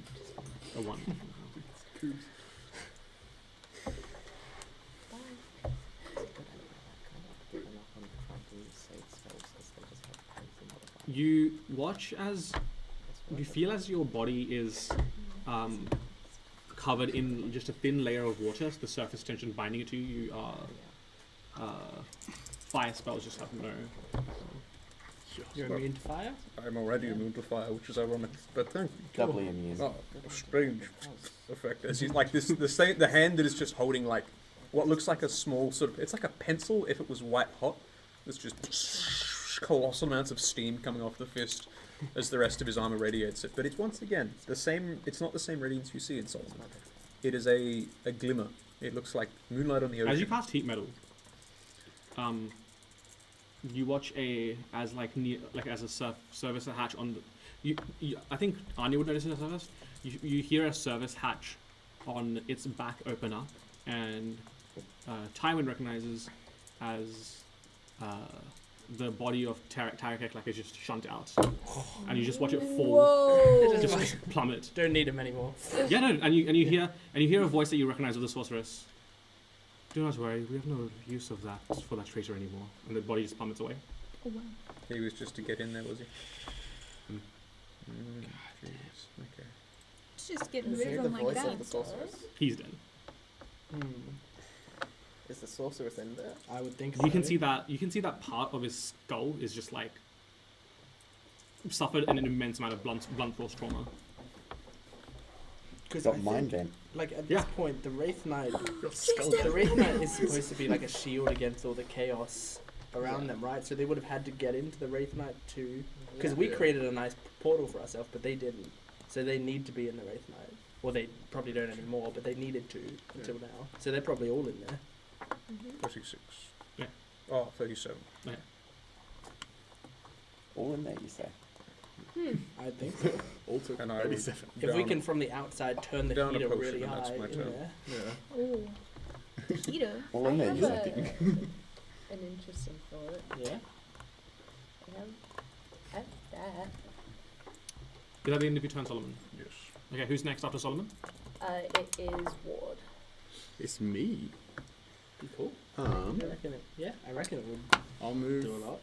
A 1. You watch as you feel as your body is covered in just a thin layer of water, so the surface tension binding it to you. Fire spells just have no. You're immune to fire? I'm already immune to fire, which is ironic, but thank you. Doubly immune. Oh, a strange effect. As he's like this, the hand that is just holding like what looks like a small sort of, it's like a pencil if it was white hot. There's just colossal amounts of steam coming off the fist as the rest of his armor radiates it. But it's once again the same. It's not the same radiance you see in Solomon. It is a glimmer. It looks like moonlight on the ocean. As you cast heat metal, you watch as a service hatch on the. I think Anya would notice this first. You hear a service hatch on its back open up, and Tywin recognizes as the body of Tarakek like is just shunt out, and you just watch it fall, Whoa. just plummet. Don't need him anymore. Yeah, no, and you hear a voice that you recognize of the sorceress. Do not worry, we have no use of that for that traitor anymore. And the body just plummets away. Oh wow. He was just to get in there, was he? Jeez. Okay. It's just getting Is rid he of the them like voice that. of the sorceress? He's dead. Is the sorceress in there? I would think so. You can see that part of his skull is just like suffered an immense amount of blunt force trauma. Because Got mind bent. like at Yeah. this point, the Wraith Knight, Skull the Wraith Knight is supposed to be like a shield against all the chaos around them, right? So they would have had to get into the Wraith Knight too. Because we Yeah. created a nice portal for ourselves, but they didn't. So they need to be in the Wraith Knight. Well, they probably don't anymore, but they needed to until now. So they're probably all in there. 36. Yeah. Oh, 37. All in there, you say? I think so. Also, And I would 37. If we down- can from the outside turn the down a heater potion, really and that's high my in turn. there. Yeah. Oh. The heater. All in I there, you have say? an interesting thought. Yeah. Have that. Is that the end of your turn, Solomon? Yes. Okay, who's next after Solomon? It is Ward. It's me. Be cool. I reckon it. Yeah, I reckon it would I'll move do a lot.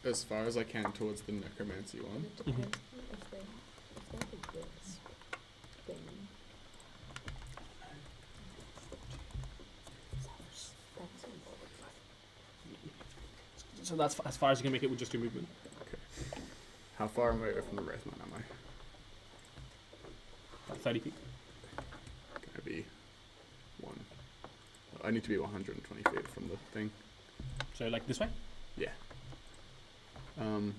as far as I can towards the necromancy And one. it depends on if they did this thing. That's important. So that's as far as you can make it with just your movement. How far am I away from the Wraith Knight am I? About 30 feet. Gonna be one. I need to be 120 feet from the thing. So like this way? Yeah. Can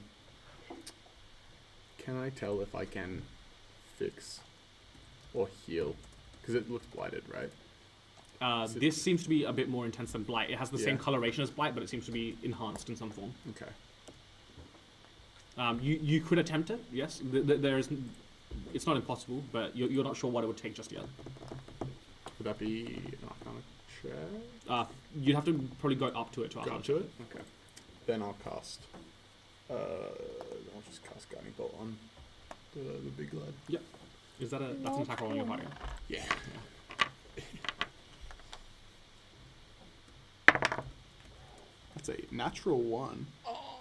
I tell if I can fix or heal? Because it looks blighted, right? So- This seems to be a bit more intense than Blight. It has the same Yeah. coloration as Blight, but it seems to be enhanced in some form. Okay. You could attempt it, yes. It's not impossible, but you're not sure what it would take just yet. Would that be an arcana check? You'd have to probably go up to it to Go Arcana up to it? Okay. Then I'll cast. I'll just cast Guiding Bolt on the big lad. Is that that's an attack roll on your party? Yeah. That's a natural one.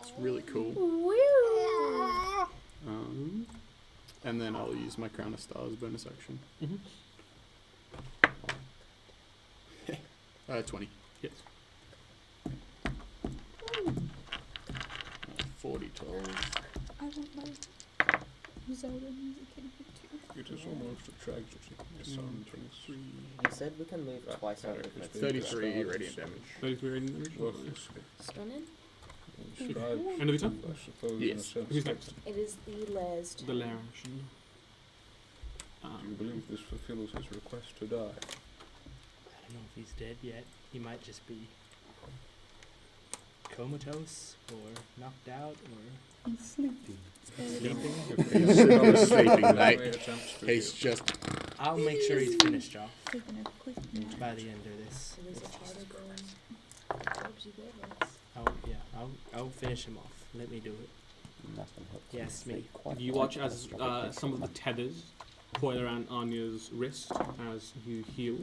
It's really cool. And then I'll use my Crown of Stars bonus action. Mhm. 20. Yes. 40 total. I want my Zelda music in here too. It is almost a tragedy. The sun turns You said we can move twice our movement. 33 radiant damage. 33 radiant damage. worthless. Stunning. Strive, End of your turn? I suppose, in a Yes. sense. Who's next? It is the last. The lair action. Do you believe this fulfills his request to die? I don't know if he's dead yet. He might just be comatose or knocked out or He's sleeping. sleeping. He's sleeping, How mate. many attempts to He's heal? just. I'll make sure he's finished off Taking a quick nap. by the end of this. It is a charter going. Jobs you gave us. I'll finish him off. Let me do it. Nothing helps. Yes, stay me. quite You like watch a as catastrophic some of the death. tethers coil around Anya's wrist as you heal.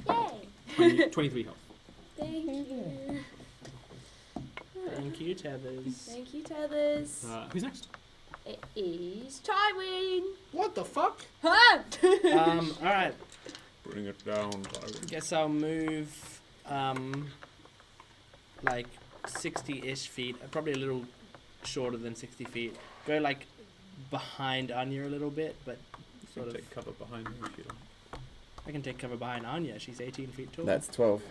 Yay! 23 health. Thank you. Thank you, Tethers. Thank you, Tethers. Who's next? It is Tywin. What the fuck? Huh? Alright. Bring it down, Tywin. Guess I'll move, like 60-ish feet, probably a little shorter than 60 feet. Go like behind Anya a little bit, but You sort can of. take cover behind me if you don't. I can take cover behind Anya. She's 18 feet tall. That's 12.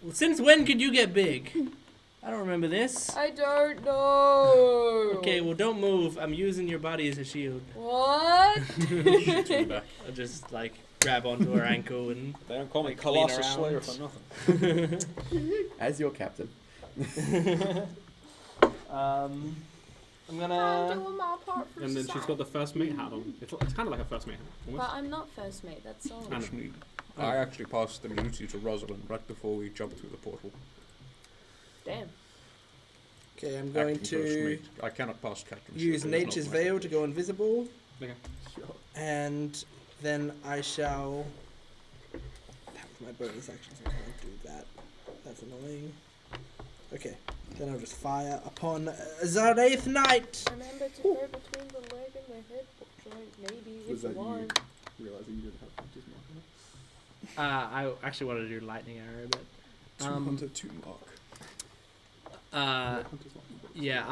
Well, since when could you get big? I don't remember this. I don't know. Okay, well, don't move. I'm using your body as a shield. What? Shoot in the back. I'll just like grab onto her ankle and. They don't call me Like, clean Colossus around. Slayer for nothing. As your captain. I'm I'm gonna. doing my part for And then she's society. got the first mate hat on. It's kind of like a first mate hat. But Almost. I'm not first mate, that's all. I know. Actually, I actually passed immunity to Rosalind right before we jumped through the portal. Damn. Okay, I'm going Acting first to mate. I cannot pass captainship. use it is not Nature's my Veil to go invisible. Okay. And then I shall. That was my bonus action, so I can't do that. That's annoying. Okay, then I'll just fire upon Zardaith Knight. Remember to go between the leg and the head joint, maybe, Was if that you you want. realizing you didn't have punches mark on it? I actually wanted to do lightning arrow, but 202 mark. Hunter's mark. yeah,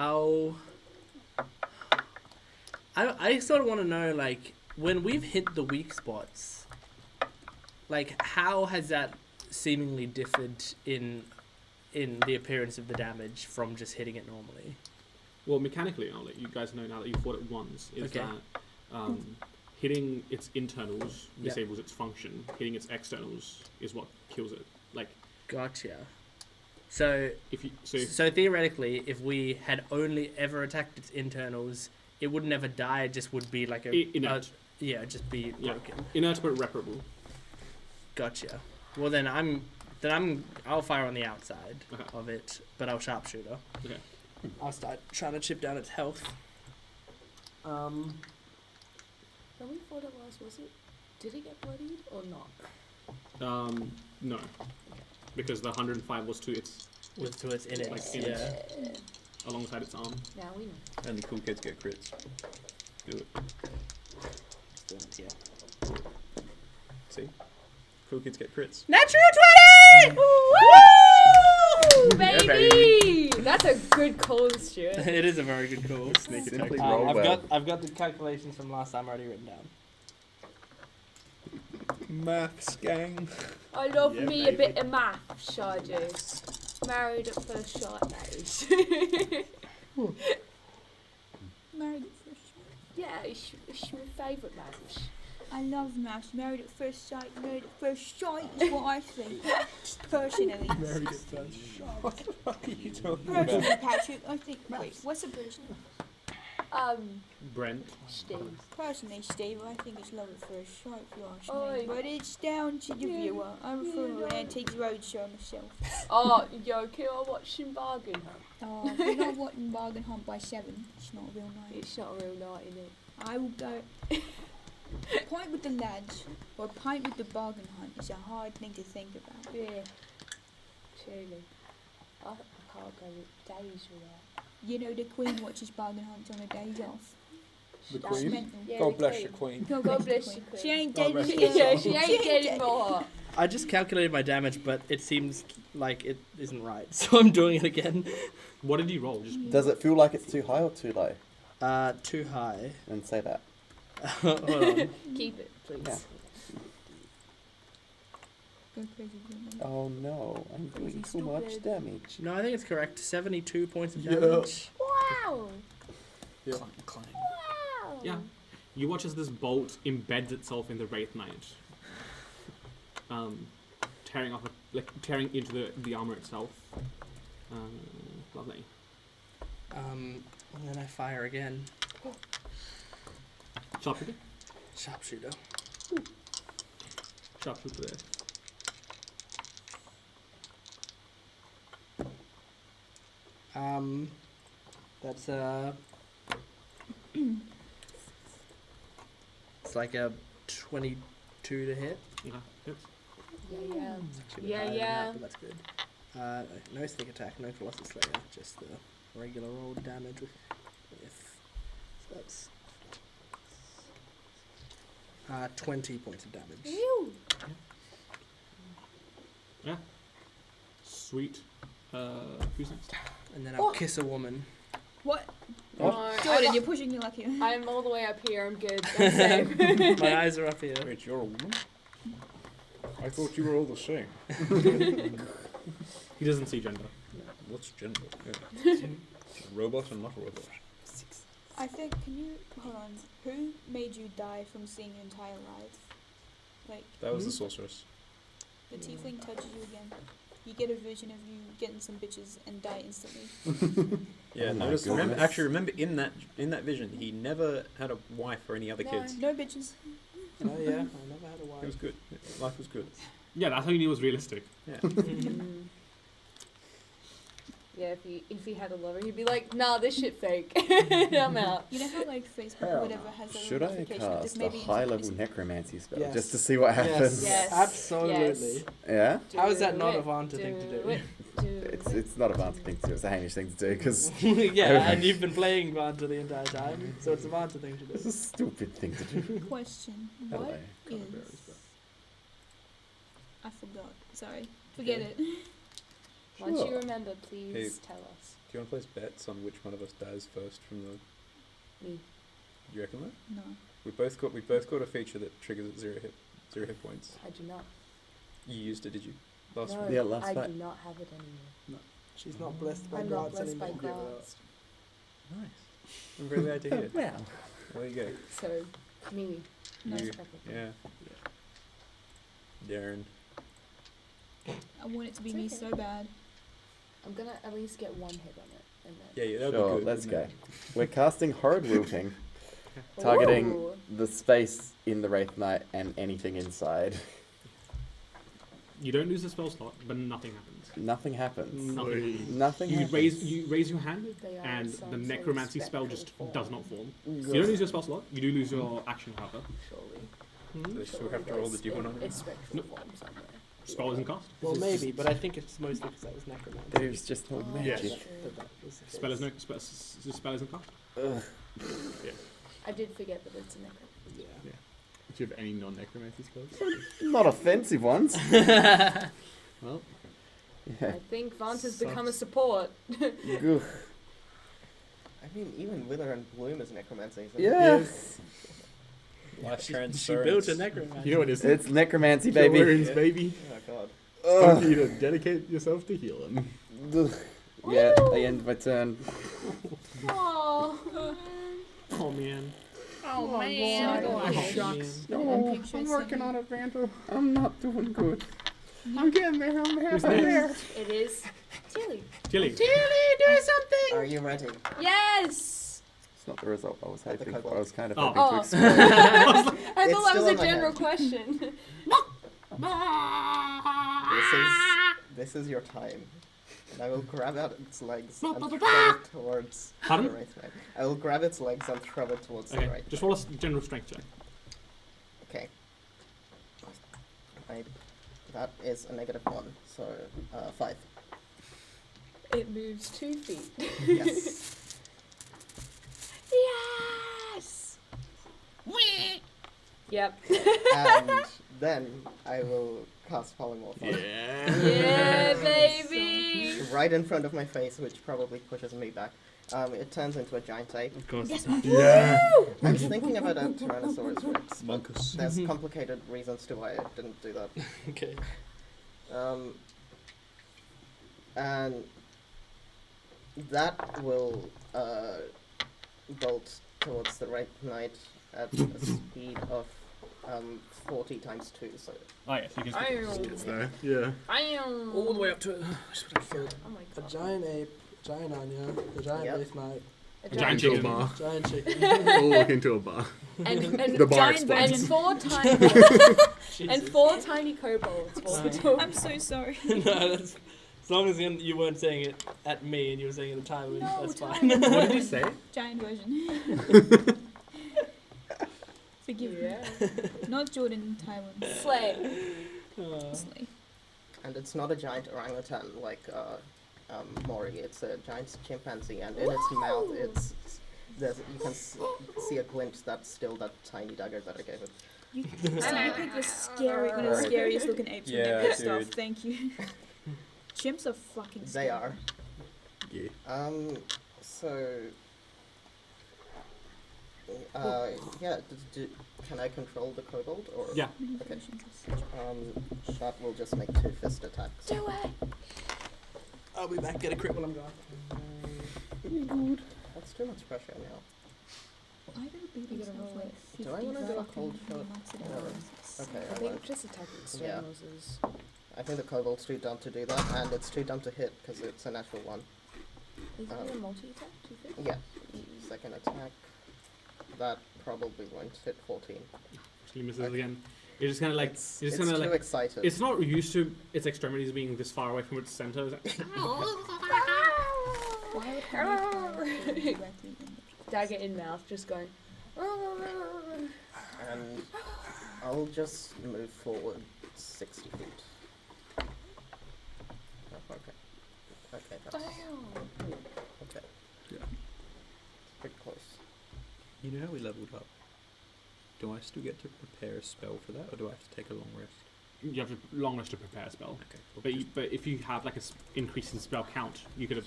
I sort of want to know, like, when we've hit the weak spots, like, how has that seemingly differed in the appearance of the damage from just hitting it normally? Well, mechanically, I'll let you guys know now that you fought it once, is Okay. that hitting its internals Yep. disables its function. Hitting its externals is what kills it. Like, Gotcha. So if you... So theoretically, if we had only ever attacked its internals, it would never die. It just would be like a inert. yeah, it'd just be Yeah. broken. Inert but reparable. Gotcha. Well, then I'll fire on the outside Okay. of it, but I'll sharpshooter. Okay. I'll start trying to chip down its health. When we fought it last, was it? Did it get bloodied or not? No. Because the 105 was to its... With to its innate, Like yeah. alongside its arm. Now we know. And the cool kids get crits. Do it. Yeah. See? Cool kids get crits. Natural 20! Woo! Baby! That's a good call, Stuart. It is a very good call. Sneak attack. Simply roll well. I've got the calculations from last time already written down. Maths gang. I love Yeah, me baby. a bit of maths, I do. Married at first sight, that is. Married at first sight. Yeah, it's my favourite maths. I love maths. Married at first sight. Married at first sight is what I think. Personally. Married at first shot. What the fuck are you talking Personally, Patrick, I think. Wait, what's a person? Brent. Steve. Personally, Steve, I think it's love at first sight, if you ask Oi. me. But it's down to the Yeah. viewer. I'm Yeah, from no. an Antiques Roadshow myself. Oh, yo, can I watch some bargain? Oh, we're not watching Bargain Hunt by 7. It's not a real night. It's not a real night, is it? I will go. Pint with the lads or pint with the bargain hunt is a hard thing to think about. Yeah. Truly. I can't go with days without. You know, the Queen watches bargain hunts on her days off. The That's Queen? mental. Yeah, God the bless Queen. you, Queen. God God bless bless the you, Queen. Queen. She ain't God dead bless yet. you. Yeah, she She ain't ain't getting dead. more. I just calculated my damage, but it seems like it isn't right, so I'm doing it again. What did you roll? Just Does it feel like it's too high or too low? Too high. And say that. Hold on. Keep it, please. Yeah. Go crazy, woman. Oh no, I'm doing too much Stupid. damage. No, I think it's correct. 72 points of Yeah. damage. Wow! Yeah. Wow! Yeah. You watch as this bolt embeds itself in the Wraith Knight, tearing into the armor itself. Lovely. And then I fire again. Sharpshooter. Sharpshooter. Sharpshooter there. That's it's like a 22 to hit. Okay. Hits. Yeah, yeah. It's actually a bit Yeah, higher than yeah. that, but that's good. No sneak attack, no Colossus Slayer, just the regular old damage with so that's 20 points of damage. Ew. Yeah. Sweet. Who's next? And then I'll Oh. kiss a woman. What? No, Jordan, I'm, you're pushing your luck here. I'm all the way up here. I'm good. I'm safe. My eyes are up here. Wait, you're a woman? I thought you were all the same. He doesn't see gender. What's gender? Yeah. Robot and not a robot. I think, can you, hold on, who made you die from seeing your entire life? Like, That was the sorceress. the tiefling touches you again. You get a vision of you getting some bitches and die instantly. Yeah, Oh my notice, remember, goodness. actually remember in that vision, he never had a wife or any other No. kids. No bitches. Oh yeah, I never had a It wife. was good. Life was good. Yeah, that's how you knew it was realistic. Yeah. Mm. Yeah, if he had a lover, he'd be like, nah, this shit fake. I'm out. You know how like Facebook or whatever has a Should I notification of this cast a maybe high-level necromancy spell Yes. just to see what happens? Yes. Absolutely. Yeah? How is that not Do a Vanta thing to do? it, do It's not a Vanta thing to do, it's a Hamish thing to do, because Yeah, and you've been playing Vanta the entire time, so it's a Vanta thing to it's do. a stupid thing to do. question. Hello. What is... I forgot. Sorry. Forget it. Once you Sure. remember, please Hey. tell us. Do you want to place bets on which one of us dies first from the... Me. You reckon that? No. We both got a feature that triggers at 0 hit points. I do not. You used it, did you? Last No, round? Yeah, last I fight. do not have it anymore. She's not blessed by I'm not gods blessed by anymore. gods. Nice. I'm very glad to hear. Wow. There you go. So, me. No. You- Perfect. Yeah. Darren. I want it to be It's me okay. so bad. I'm gonna at least get one hit on it. And then Yeah, that'd Sure, be good. let's wouldn't go. it? We're casting Horrid Wilting, targeting Ooh. the space in the Wraith Knight and anything inside. You don't lose the spell slot, but nothing happens. Nothing happens. Nothing. Nothing You happens. raise your hand, They are and some the sort of necromancy spell spectral just form. does not form. You don't lose your spell slot. You do lose your action, however. Surely. So they still have to roll the D1 on it. It's spectral form somewhere. Spell isn't cast. Well, maybe, but I think it's mostly because that was necromancy. There's just no Oh, magic. that's true. But that was the Spell is case. no spell isn't cast. Ugh. I did forget that it's a necromancy. Yeah. Do you have any non-necromancy spells? Not offensive ones. Well, Yeah. I think Vant has become a support. Goo. I mean, even Wither and Bloom is necromancy. Isn't it? Yes. Life She transference. built a necromancy. you know what it is? It's necromancy, baby. Children's baby. Oh god. It's time for Ugh. you to dedicate yourself to healing. Ugh. Yeah, I end my turn. Oh. Oh man. Oh man. Oh, Shucks. I'm picturing something. it, Vanto. I'm not doing good. I'm getting there. I'm Who's halfway next? there. It is Tilly. Tilly. Are you ready? Yes. It's not the result I was At the hoping for. cobalt. I was kind of Oh. hoping Oh. to explore. I It's thought that still was a in my general hand. question. This is your time. And I will grab out its legs and throw it towards Pardon? the Wraith Knight. I will grab its legs and throw it towards the Okay. Wraith Just Knight. roll a general strength check. Okay. That is a -1, so 5. It moves 2 feet. Yes. Yes. Yep. And then I will cast Polymorph on it. Yeah, baby. Right in front of my face, which probably pushes me back. It turns into a giant ape. Of course. Yes, Yeah. I was thinking about a Tyrannosaurus Rex, but Monkus. there's complicated reasons to why I didn't do that. Okay. And that will bolt towards the Wraith Knight at a speed of 40 times 2, so Oh yes, you can. So, yeah. All the way up to. Oh my A god. giant ape, giant anya, the giant Yep. Wraith Knight, A Giant Into a chicken. bar. giant chicken. We'll walk into a bar. And The bar giant explodes. and four tiny and Jesus. 4 tiny kobolds walk towards. I'm so sorry. No, that's, as long as you weren't saying it at me and you were saying it at Tywin, No, that's Tywin. fine. What did you say? Giant version. Forgive Yeah. me. Not Jordan, Tywin. Slay. Uh, Slay. And it's not a giant orangutan like Mori. It's a giant chimpanzee, and in its mouth, you can see a glint that's still that tiny dagger that I gave it. You picked one of the scariest looking apes from Yeah, that stuff. dude. Thank you. Chimps are fucking scary. They are. Yeah. So. Yeah. Can I control the kobold or? Yeah. Okay. That will just make 2 fist attacks. Do it! I'll be back. Get a crit while I'm gone. Good. That's too much pressure now. I gotta beat You gotta myself roll like it. 50 Do I wanna do a fucking cold shot? knocks it No. out. Okay, I I think won't. just attacking Yeah. externals is. I think the kobold's too dumb to do that, and it's too dumb to hit because it's a natural 1. Is it a multi attack? Do you think? Yeah. Second attack. That probably won't hit 14. She misses again. You're just kind of like. It's You're just kind of too like. excited. It's not used to its extremities being this far away from its center. Is it? Why would Harry fly directly in the Dagger in mouth, just going. And I'll just move forward 60 feet. Oh, okay. Okay, that's... Okay. Yeah. Pretty close. You know how we leveled up? Do I still get to prepare a spell for that, or do I have to take a long rest? You have to long rest to prepare a spell. Okay. Cool. But if you have like a increase in spell count, you could have.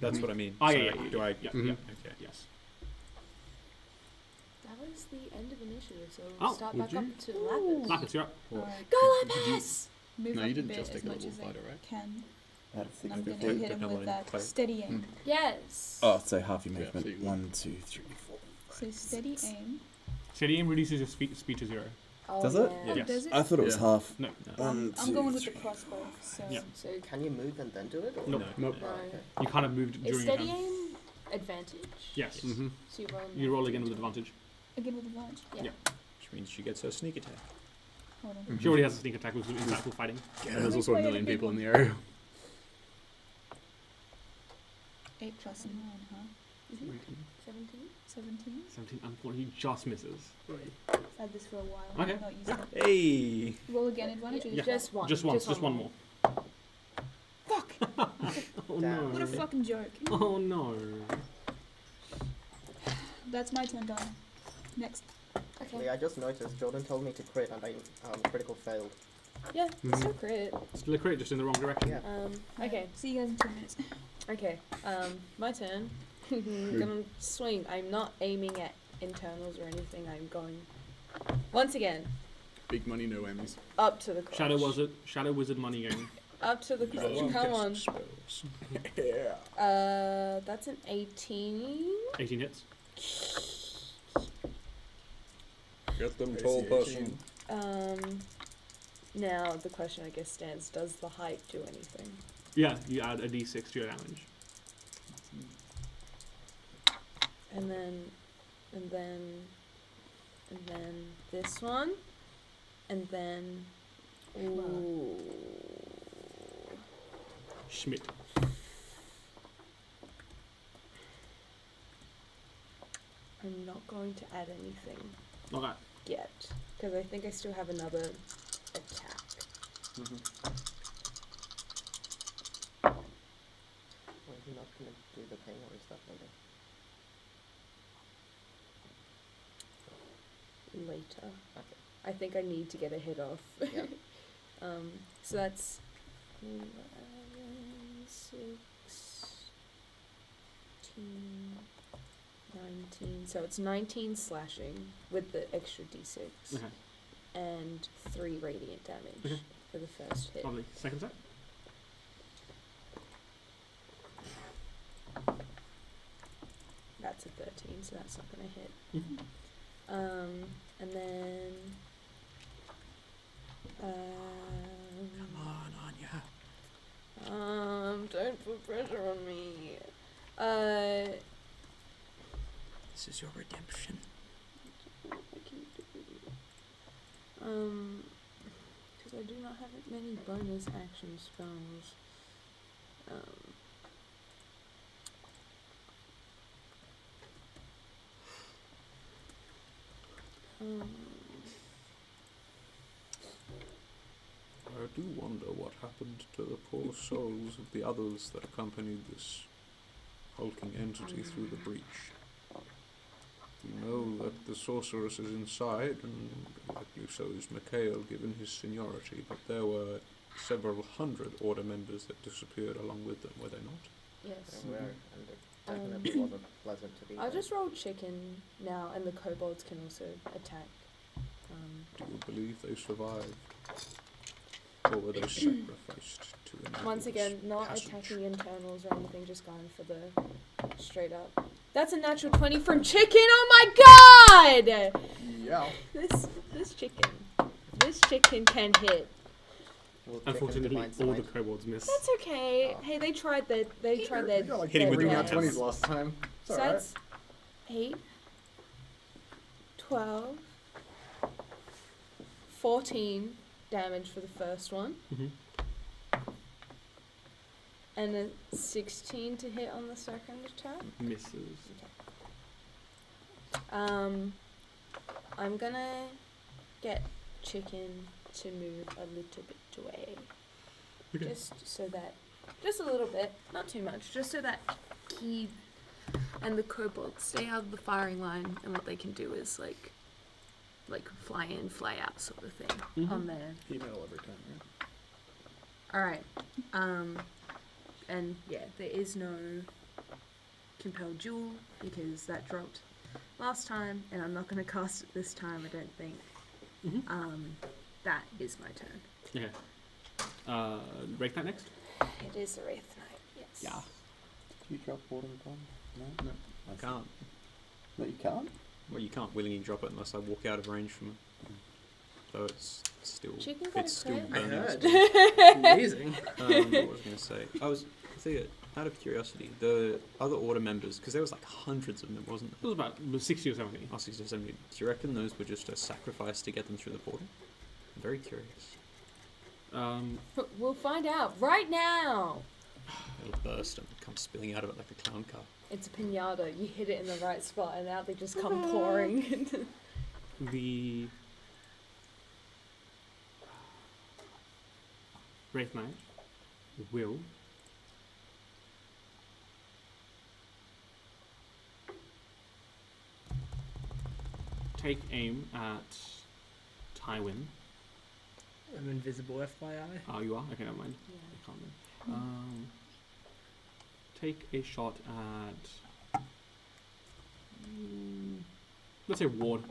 That's what I mean. Oh, So yeah. Do I? Yeah. Mhm. Yeah. Okay. Yes. That was the end of initiative, so Oh, start would back you? up to Lapis. Lapis, you're up. What? Alright. Go Did you- Lapis! Move No, up you a didn't bit just take as a much level as I fighter, right? can. That's And I'm 60 gonna feet. hit him But not with in that play. steady aim. Yes! Oh, so half your Yeah, movement. so you- 1, 2, 3, 4. So steady aim. Steady aim reduces your speed to 0. Oh, Does it? yeah. Yes. Does it? I thought it was Yeah. half. No. One, I'm two, going with the three. crossbow. So Yeah. So can you move and then do it? Or? Nope. Nope. Oh, okay. You kind of moved Is during your steady turn. aim advantage? Yes. Mm-hmm. So you roll, You roll again with advantage. again with advantage. Yeah. Yeah. Which means she gets her sneak attack. Hold on. She already has a sneak attack with impactful fighting. And there's also a million people in the area. 8 plus 9, huh? 17? 17? 17, unfortunately, just misses. I've had this for a while. Okay. I'm not using it. Hey! Roll again advantage or Yeah. Just one. Just once, just one more. Fuck! Oh Damn. What no. a fucking joke. Oh no. That's my turn done. Next. Okay. Yeah, I just noticed Jordan told me to crit and I critical failed. Yeah, Mhm. still crit. Still a crit, just in the wrong direction. Yeah. Okay. See you guys in 2 minutes. Okay. My turn. Gonna swing. I'm not aiming at internals or anything. I'm going once again Big money, no Emmys. up to the crotch. Shadow Wizard money game. Up to the You guys crotch. can Come cast on. spells. Yeah. That's an 18. 18 hits. Get them, I tall see person. 18. Now the question I guess stands: does the height do anything? Yeah, you add a d6 to your damage. And then this one, and then ooh. Schmidt. I'm not going to add anything Okay. yet because I think I still have another attack. Well, you're not gonna do the thing, or is that later? Later. Okay. I think I need to get a hit off. Yeah. So that's 11, 16, 19. So it's 19 slashing with the extra d6 Okay. and 3 radiant damage Okay. for the first hit. Lovely. Second set. That's a 13, so that's not going to hit. Mhm. And then. Come on, Anya. Don't put pressure on me. This is your redemption. Because I do not have many bonus action spells. do wonder what happened to the poor souls of the others that accompanied this hulking entity through the breach. We know that the sorceress is inside, and likely so is Mikhail, given his seniority, but there were several hundred Order members that disappeared along with them, were they not? Yes. And it definitely wasn't pleasant to be I'll there. just roll chicken now, and the kobolds can also attack. Do you believe they survived? Or were they sacrificed to enable Once this again, not passage? attacking internals or anything, just going for the straight up. That's a natural 20 from chicken. Oh my god! Yeah. This chicken can hit. Will chicken Unfortunately, divine all the smite? kobolds miss. That's okay. Hey, they tried their You got like Hitting with three the nat best. 20s last time. It's So alright. that's 8, 12, 14 damage for the first one, Mhm. and a 16 to hit on the second attack. Misses. I'm gonna get chicken to move a little bit away. Okay. Just so that, just a little bit, not too much, just so that he and the kobolds stay out of the firing line, and what they can do is like fly in, fly out sort of thing Mhm. on there. Email every time, right? Alright. And yeah, there is no compelled jewel because that dropped last time, and I'm not gonna cast it this time, I don't think. Mhm. That is my turn. Okay. Break that next. It is the Wraith Knight, yes. Yeah. Do you drop water bomb? No? No, I can't. No, you can't? Well, you can't willingly drop it unless I walk out of range from it. So it's still, Chicken got it's a still crit? I burning. heard. its- Amazing. What was I going to say? Out of curiosity, the other Order members, because there was like hundreds of them, wasn't It was about 60 or 70. there? 60 or 70. Do you reckon those were just a sacrifice to get them through the portal? I'm very curious. We'll find out right now. It'll burst and come spilling out of it like a clown car. It's a pinata. You hit it in the right spot, and out they just come pouring. The Wraith Knight will take aim at Tywin. I'm invisible, FYI. Oh, you are? Okay, never mind. I can't remember. Take a shot at... let's say Ward.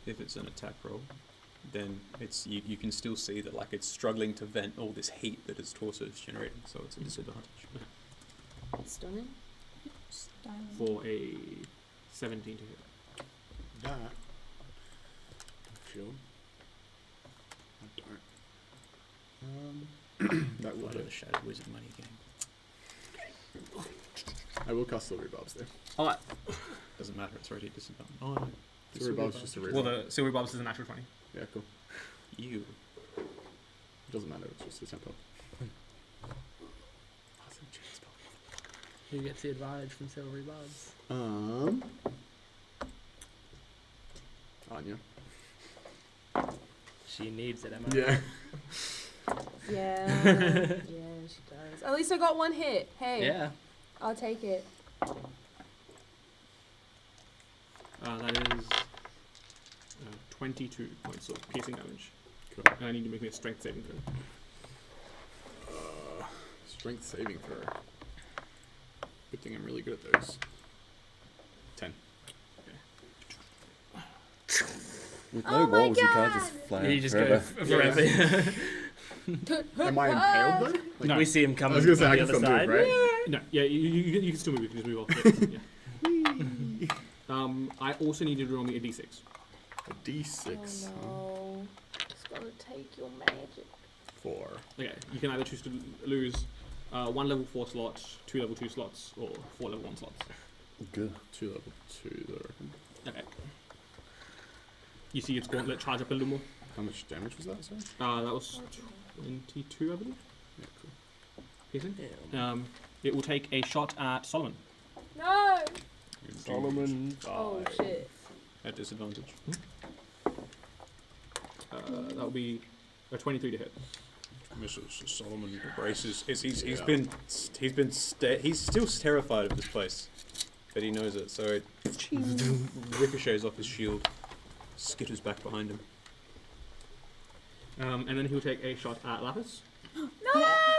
If it's an attack roll, then it's you can still see that like it's struggling to vent all this heat that its torso is generating, so it's a disadvantage. Stunning. For a 17 to hit. That. Shield. That will Blood of hit. the Shattered Wizard money game. I will cast Silvery Bobs there. Alright. Doesn't matter, it's already disadvantage. Oh no. Silvery Bobs just a Well, razor. the Silver Bobs is a natural 20. Yeah, cool. You. Doesn't matter, it's just a tempo. Who gets the advantage from Silvery Bobs? Anya. She needs it, am I? Yeah. Yeah. Yeah, she does. At least I got one hit. Hey. Yeah. I'll take it. That is 22 points of piercing damage. Cool. And I need to make me a strength saving throw. Strength saving throw. Good thing I'm really good at those. 10. With Oh no my walls, you can't God! just fly You out just forever. go forever. Am I impaled though? Like, No. We see him I coming was from gonna say, I the can other still side. move, right? No, yeah, you can still move. You can just move off. Yeah. I also need you to roll me a d6. A D6. Oh no. It's gonna take your magic. 4. Okay, you can either choose to lose 1 level 4 slot, 2 level 2 slots, or 4 level 1 slots. Good. 2 level 2 though, I reckon. Okay. You see its gauntlet charge up a little more. How much damage was that, sorry? That was 22, I believe. Yeah, cool. Piercing. Yeah. It will take a shot at Solomon. No! Solomon. Oh shit. At disadvantage. That will be a 23 to hit. Mrs. Solomon braces. He's Yeah. he's still terrified of this place, but he knows it. So it ricochets off his shield, skitters back behind him. And then he'll take a shot at Lapis No!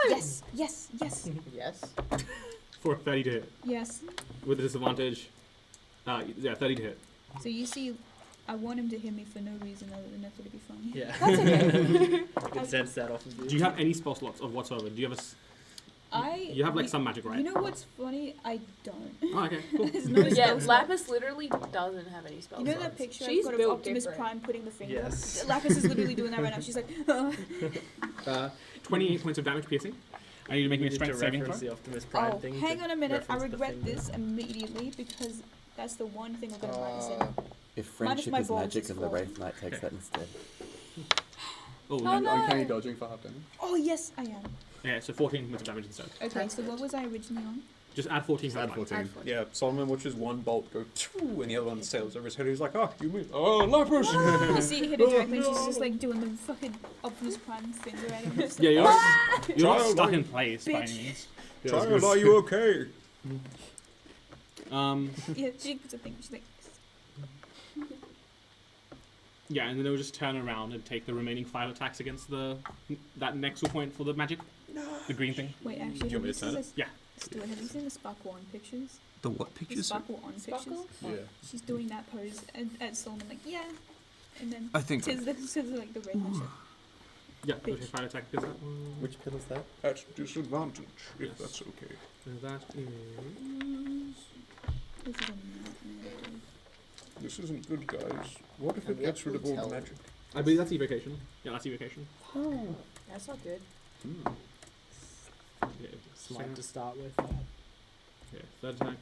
Yes, yes, yes, Yes. for a 30 to hit yes. with a disadvantage. 30 to hit. So you see, I want him to hit me for no reason other than I thought it'd be funny. Yeah. That's okay. I can sense that off of you. Do you have any spell slots of whatsoever? Do you have you have like you- some magic, right? You know what's funny? I don't. Oh, okay, cool. There's no Yeah, spell slot. Lapis literally doesn't have any spells. You know that picture She's I've got of built Optimus different. Prime putting the finger? Yes. Lapis is literally doing that right now. She's like, 28 points of damage piercing. I need to make me a You need strength to saving reference throw. the Optimus Prime oh, thing hang to on a minute. I reference the regret finger. this immediately because that's the one thing I'm gonna minus in. If Minus friendship my is balls, magic, it's then the four. Wraith Knight takes that instead. Oh, Oh, no. Uncanny dodging for half damage. Oh yes, I am. yeah, so 14 points of damage instead. Okay, so what was I originally on? Just add 14 Add hit points. 14. Yeah, Solomon watches one bolt go, "Choo," and the other one sails over his head. He's like, "Oh, you mean? Oh, Lapis!" You see, hit her directly. She's just like doing the fucking Optimus Prime finger at him. Just Yeah, like, you're not Child, stuck I- in place by any Bitch. means. Child, are you okay? yeah, she puts a thing. She's like, Yeah, and then it'll just turn around and take the remaining 5 attacks against that nexus point for the magic. The green thing. wait, actually, Do you want me have to turn you it? seen Yeah. Stuart, have you seen the Sparkle on pictures? The what The pictures? Sparkle on pictures. Sparkle? Yeah. She's doing that pose at Solomon, like, yeah. And then I think. says like the red one. Yeah, we'll Bitch. take 5 attack against that one. Which pill is that? At disadvantage, if Yes. that's okay. And that is... This is a nightmare. This isn't good, guys. What if Can it we gets rid of all actually the tell- magic? I believe that's evocation. Yeah, that's evocation. That's not good. Yeah, Smite to start with. yeah, third attack.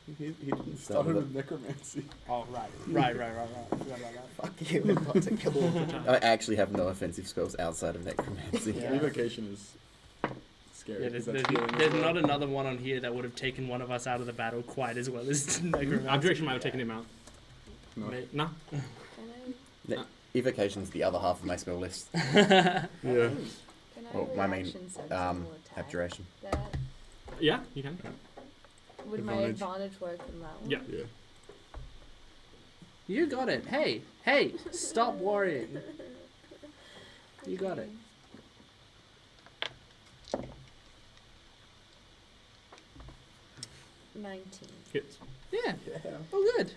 He didn't Start start with with necromancy. Oh, right. Right. Forgot about that. Fuck you, I'm about to kill I actually have no offensive spells outside of necromancy. Yeah. Evocation is scary. Yeah, 'cause there's that's healing as there's well. not another one on here that would have taken one of us out of the battle quite as well as Necromancer. Abjuration might have taken him out. No. Mate. No? Can I? Evocation's the other half of my spell list. Yeah. Can I Well, I mean, reaction sentinel attack Abjuration. that? Yeah, you can. Would my Advantage. advantage work on that one? Yeah. Yeah. You got it. Hey, stop worrying. You got it. Okay. 19. Hits. Yeah. Yeah. Oh, good.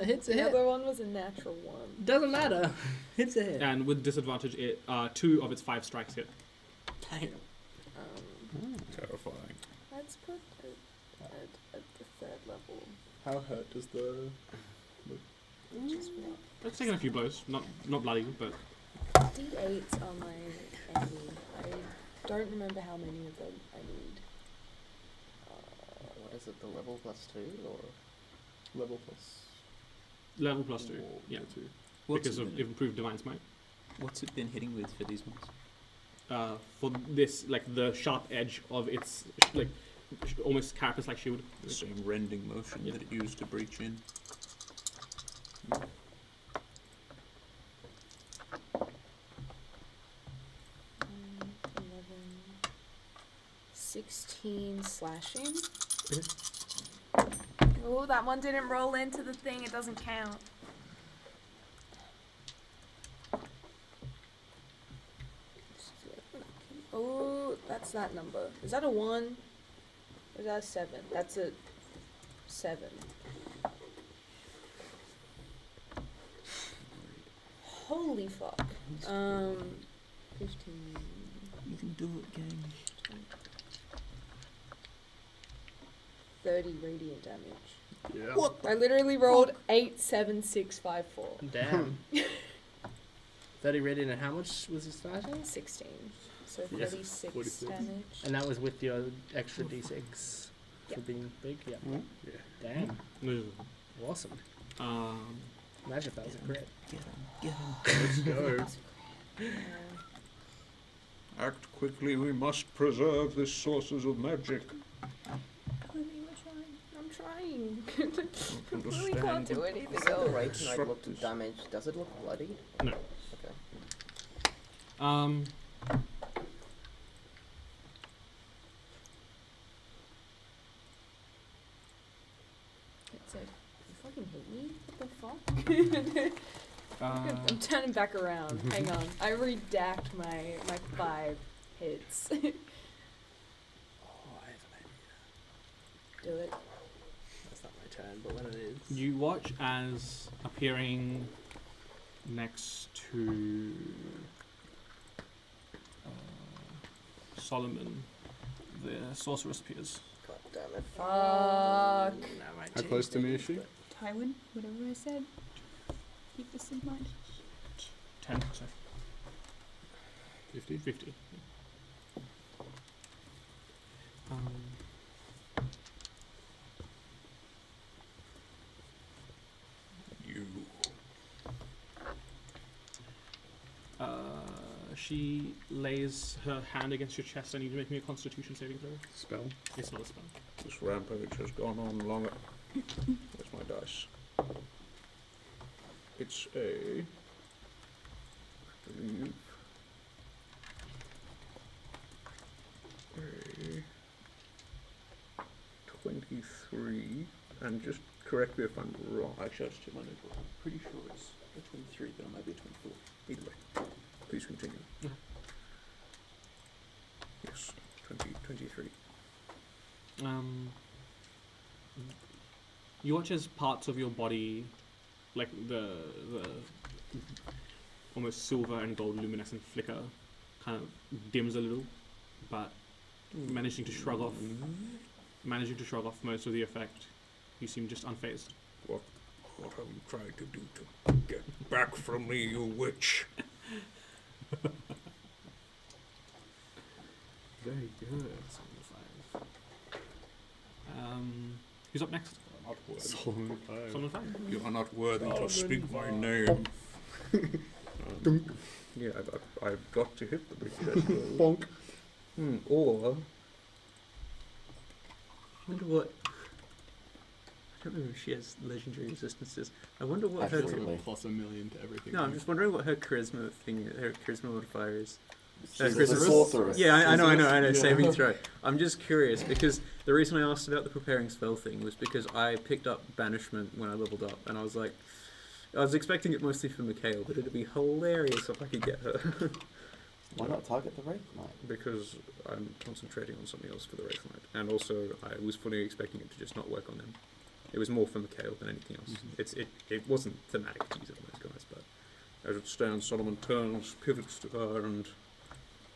A hit's a The hit. other one was a natural 1. Doesn't matter. It's a hit. And with disadvantage, 2 of its 5 strikes hit. Terrifying. Let's put it at the 3rd level. How hurt does the Just what? It's taken a few blows. Not bloody, but... D8s are my enemy. I don't remember how many of them I need. What is it? The level +2 or? level plus? Level +2. Or Yeah. the 2? What's Because it of been, improved Divine Smite. what's it been hitting with for these ones? For this, like, the sharp edge of its, like, almost carapace-like shield. The same rending motion Yeah. that it used to breach in. 16 slashing. Okay. Oh, that one didn't roll into the thing. It doesn't count. Oh, that's that number. Is that a 1? Or is that a 7? That's a 7. Holy fuck. 15. You can do it, gang. 30 radiant damage. Yeah. What? I literally rolled 8, 7, 6, 5, 4. Damn. 30 radiant, and how much was his slashing? 16. So Yes, 36 46. damage. And that was with your extra d6 for being big? Yeah. Yeah. Damn. Awesome. Imagine if that was a crit. Let's go. Act quickly, we must preserve the sources of magic. I'm trying. Don't really can't understand. do anything Does the else. Wraith Knight look Disruptors. damaged? Does it look bloody? Okay. It said, "You fucking hate me? What the fuck?" I'm turning back around. Hang on. I redact my 5 hits. Oh, I have an idea. Do it. That's not my turn, but when it is. You watch as appearing next to Solomon, the sorceress appears. God damn it. Fuck. That might How change close to me is things, she? but- Tywin, whatever I said. Keep this in mind. 10, so 50? 50. You. She lays her hand against your chest. I need you to make me a Constitution saving throw. Spell? It's not a spell. This rampage has gone on longer. Where's my dice? It's a. I believe. A 23. And just correct me if I'm wrong. Actually, I'll just check my notebook. I'm pretty sure it's a 23, but it might be a 24. Either way, please continue. Yeah. Yes, 23. You watch as parts of your body, like the almost silver and gold luminescent flicker, kind of dims a little, but managing to shrug off most of the effect. You seem just unfazed. What have you tried to do to get back from me, you witch? Very good. Who's up next? Not worthy. Solomon 5. Solomon 5. You are not worthy to Solomon speak my five. name. Yeah, I've got to hit the big chest. Bonk. Or I wonder what. I don't know if she has legendary resistances. I wonder what her. Absolutely. Plus a million to everything. No, I'm just wondering what her charisma modifier is. She's Chris a is- sorceress. Yeah, I know, Yeah. saving throw. I'm just curious because the reason I asked about the preparing spell thing was because I picked up banishment when I leveled up, and I was like, I was expecting it mostly for Mikhail, but it'd be hilarious if I could get her. Why not target the Wraith Knight? Because I'm concentrating on something else for the Wraith Knight, and also I was fully expecting it to just not work on them. It was more for Mikhail than anything else. It wasn't thematic to use it on those guys, but as it stands, Solomon turns, pivots to her, and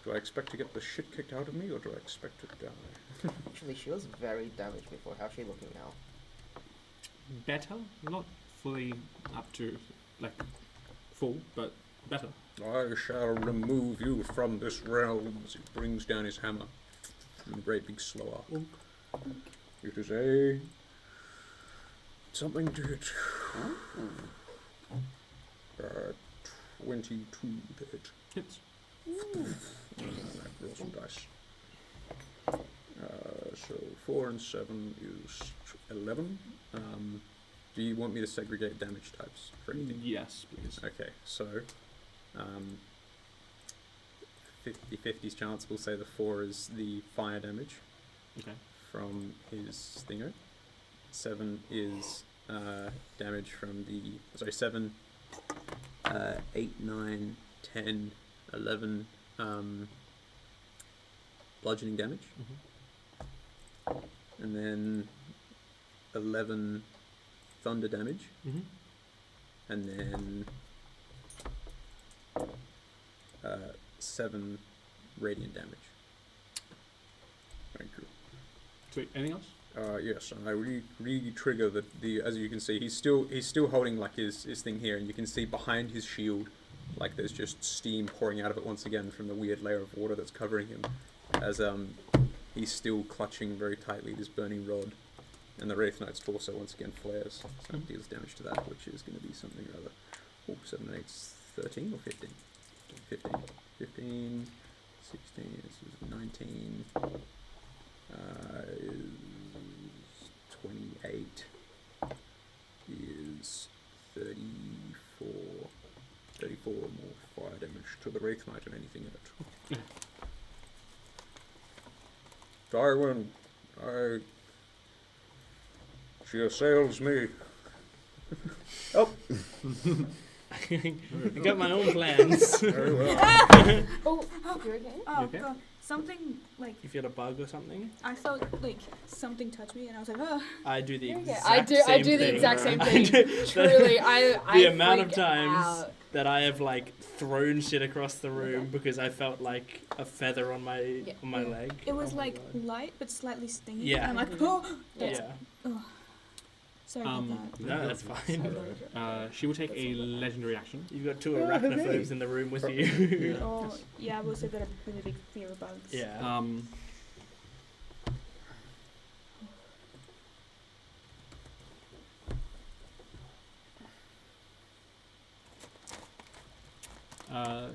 do I expect to get the shit kicked out of me, or do I expect to die? Actually, she was very damaged before. How's she looking now? Better, not fully up to like full, but better. I shall remove you from this realm as he brings down his hammer in a great big slow arc. It is a something to hit. 22 to hit. Hits. Roll some dice. So 4 and 7 is 11. Do you want me to segregate damage types for anything? Yes, please. Okay, so 50/50's chance. We'll say the 4 is the fire damage Okay. from his thinger. 7 is damage from the 7, 8, 9, 10, 11 bludgeoning damage, and then 11 thunder damage, Mm-hmm. and then 7 radiant damage. Thank you. Sweet. Anything else? Yes, and I re-trigger the as you can see, he's still holding like his thing here, and you can see behind his shield, like there's just steam pouring out of it once again from the weird layer of water that's covering him, as he's still clutching very tightly this burning rod, and the Wraith Knight's torso once again flares, so it deals damage to that, which is going to be something or other. Oh, 7 and 8's 13 or 15? 15, 16, this is 19, is 28, is 34, 34 more fire damage to the Wraith Knight and anything in it. Darwin, she assails me. Oh! I got my own plans. Very well. Oh, you're okay? Oh, okay? God. Something, like, You feel a bug or something? I felt like something touched me and I was like, oh. I do the You're okay. exact I do same the thing. exact same I thing. do- Truly, I the amount of freak times out. that I have like thrown shit across the room because I felt like a feather on my Yeah. leg. It was Oh my like God. light but slightly stingy. Yeah. And I'm like, Mhm. oh. That's, Yeah. Sorry about that. No, that's fine. She will take a legendary action. You've got two arachnophobes in the room with you. Oh, yeah, I will say that I'm really big fear of bugs. Yeah.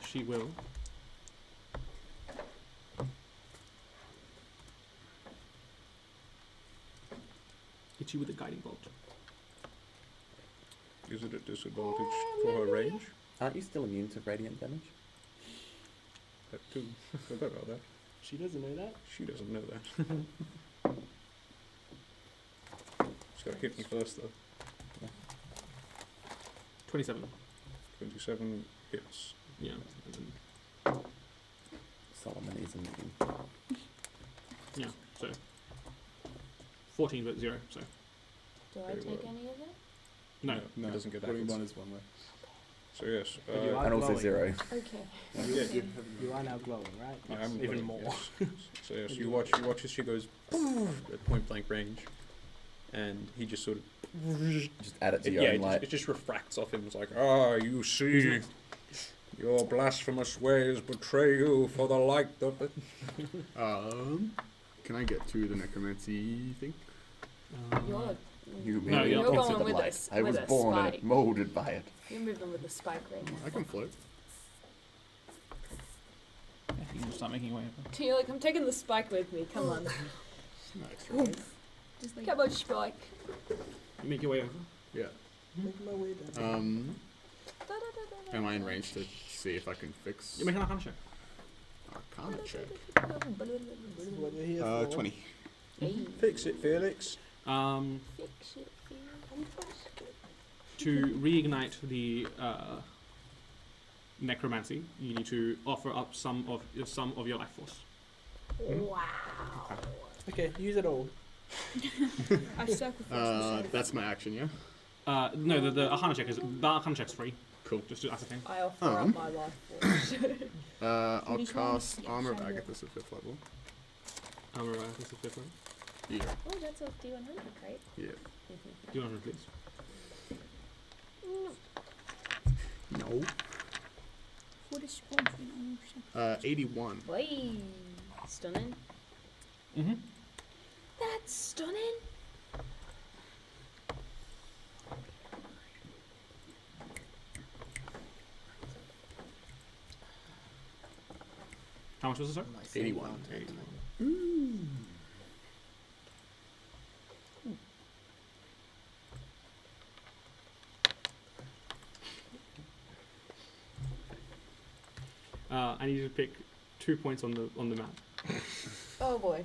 She will. Hit you with a guiding bolt. Is it a disadvantage for her range? Aren't you still immune to radiant damage? That too. Forgot about that. She doesn't know that. She doesn't know that. She's got to hit me first though. 27. 27 hits. Yeah. And then, Solomon is immune. yeah. So 14, but 0. So Do I Very take well. any of it? no. No, It doesn't get putting backwards. one is one way. So yes, But you are And also glowing. 0. Okay. You are now glowing, right? I am Even glowing, more. yes. So yes, you watch as she goes at point blank range, and he just sort of Just add it to your yeah, own light. it just refracts off him. It's like, ah, you see, your blasphemous ways betray you for the light of it. Can I get to the necromancy thing? You're You No, merely you're into going the with light. this- I was with a born in it, spike. molded by it. you're moving with the spike ring. I can float. You can start making your way over. You're like, I'm taking the spike with me. Come on. Nice. Just like, Come on, spike. You make your way over. Yeah. Make my way down. Am I in range to see if I can fix? You make an arcana check. Arcana check. This is what you're here for. 20. Hey, Fix it, Felix. fix it, To reignite the necromancy, you need to offer up some of your life force. Wow. Okay, use it all. I sacrificed myself. That's my action, yeah? No, the arcana check's free. Cool. Just to ascertain. I offer up my life force. I'll These cast ones? Yeah, Armor of sure. Agathis at 5th level. This is different. Yeah. Oh, that's a D100, right? Yeah. Do 100, please. No. What is one thing? Oh, shit. 81. Wait. Stunning. Mm-hmm. That's stunning. How much was it, sir? 81. I need you to pick 2 points on the map. Oh boy.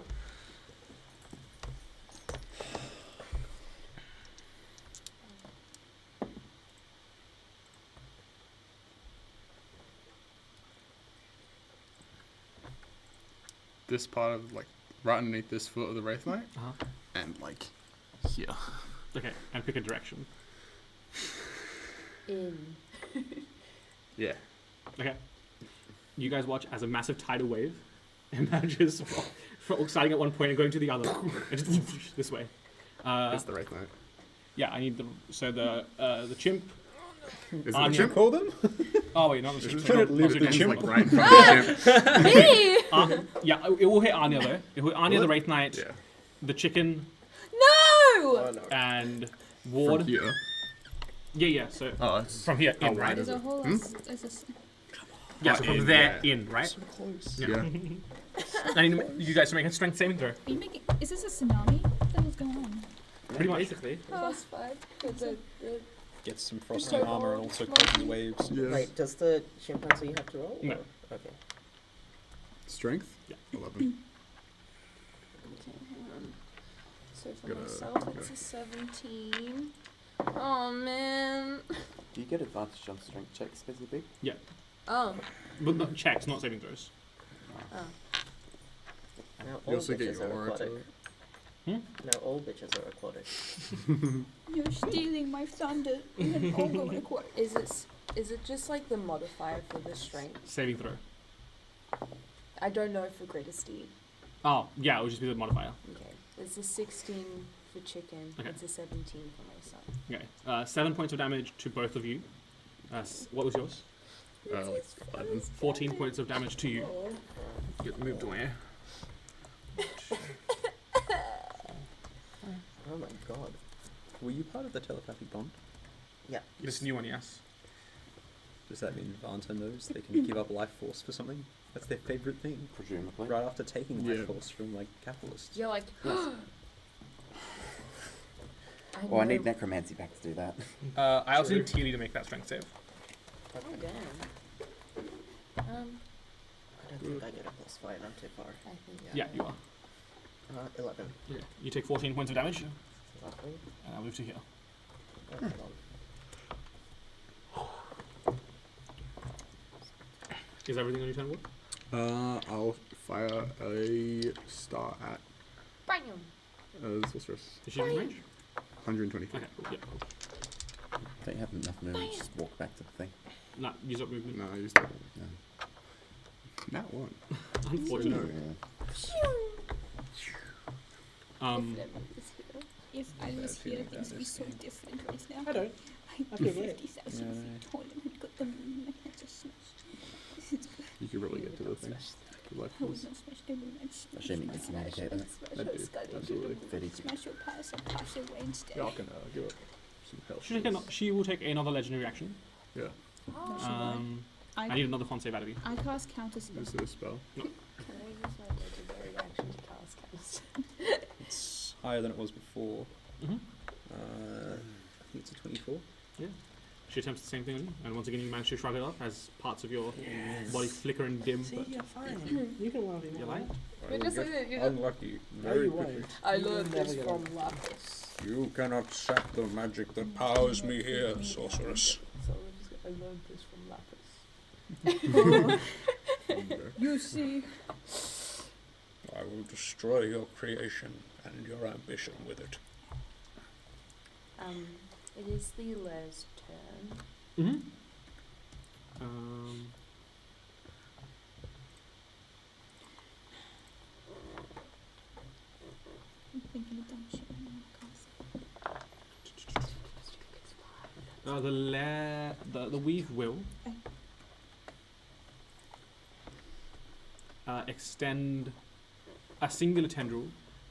This part of, like, right underneath this foot of the Wraith Knight, Uh-huh. and, like, here. Okay, and pick a direction. In. Yeah. Okay. You guys watch as a massive tidal wave emerges from starting at one point and going to the other, and just this way. It's the Wraith Knight. Yeah, I need the chimp. Is it Anya. the chimp? Call them? Oh wait, not the Just chimp. leave not the the chimp, chimp. like, right in front of the chimp. Me! Yeah, it will hit Anya though. It will hit Anya the Wraith Knight, Yeah. the chicken, No! and From Ward. here. Yeah. So Oh, it's from here in, wide right? is There's a it? whole Hmm? there's a Yeah, so from in, there yeah. in, right? So close. Yeah. Yeah. I need you guys to make a strength saving throw. Are you making? Is this a tsunami? What the hell's going on? Pretty much. Basically. +5 for the gets some frosty So armor and all also monkey- causes waves. Yes. Wait, does the chimpanzee have to roll? No. or- Okay. Strength? Yeah. 11. Okay, hang on. So for Gotta- myself, it's a 17. Oh man. Do you get advantage on strength checks, Busy Oh. But not checks, not saving throws. Oh. Now You all also get bitches your are aura aquatic. to Now all bitches are aquatic. You're stealing my thunder. You can all go in a quarter. Is it just like the modifier for the strength? Saving throw. I don't know for greater steed. Oh, yeah, it would just be the modifier. Okay. It's a 16 for chicken. Okay. It's a 17 for my son. Okay. 7 points of damage to both of you. What was yours? like 11. 14 points of damage to you. Get moved away. Oh my god. Were you part of the telepathic bond? This new one, yes. Does that mean Vanta knows they can give up life force for something? That's their favourite thing. Presumably. Right after taking Yeah. life force from like capitalists. You're like. Well, I need necromancy back to do that. I also need Teely to make that strength save. Oh damn. I don't think I get a +5, I'm too far. I think. Yeah, you are. 11. Okay. You take 14 points of damage, Lovely. and I'll move to here. Oh, hold on. Is everything on your turn, Wood? I'll fire a star at Bam. sorceress. Is she in range? 120 feet. Okay, cool. Yeah. Don't you have enough movement to just walk back to the thing? Nah, use up movement. No, I used that. No. Not one. Unfortunately. If I was Bad here, feeling things that would be is so different right now. I don't. I'd I be feel great. 50,000 Yeah. feet tall and got them in my hands just smashed. You could really get to the thing. The life I would force. not smash them. I'd smash Assuming my you can communicate that. I do. Absolutely. Very Smash your pass and pass away instead. Y'all can give up some health. She will take another legendary action. Yeah. I need another con save out of you. I cast counter spell. Is it a spell? Can I use my legendary action to cast cast? It's higher than it was before. Mm-hmm. I think it's a 24. She attempts the same thing on you, and once again you manage to shrug it off as parts of your body flicker and dim. See, But you're fine. You can love him. you like? You're just like, you're Unlucky. No, Very you quickly. won't. I You will learned never this get from it. Lapis. You cannot sap the magic that powers me here, sorceress. So I learned this from Lapis. You see, I will destroy your creation and your ambition with it. It is the Les turn. Mm-hmm. I'm thinking of dumb shit. I don't want to cast. The weave will extend a singular tendril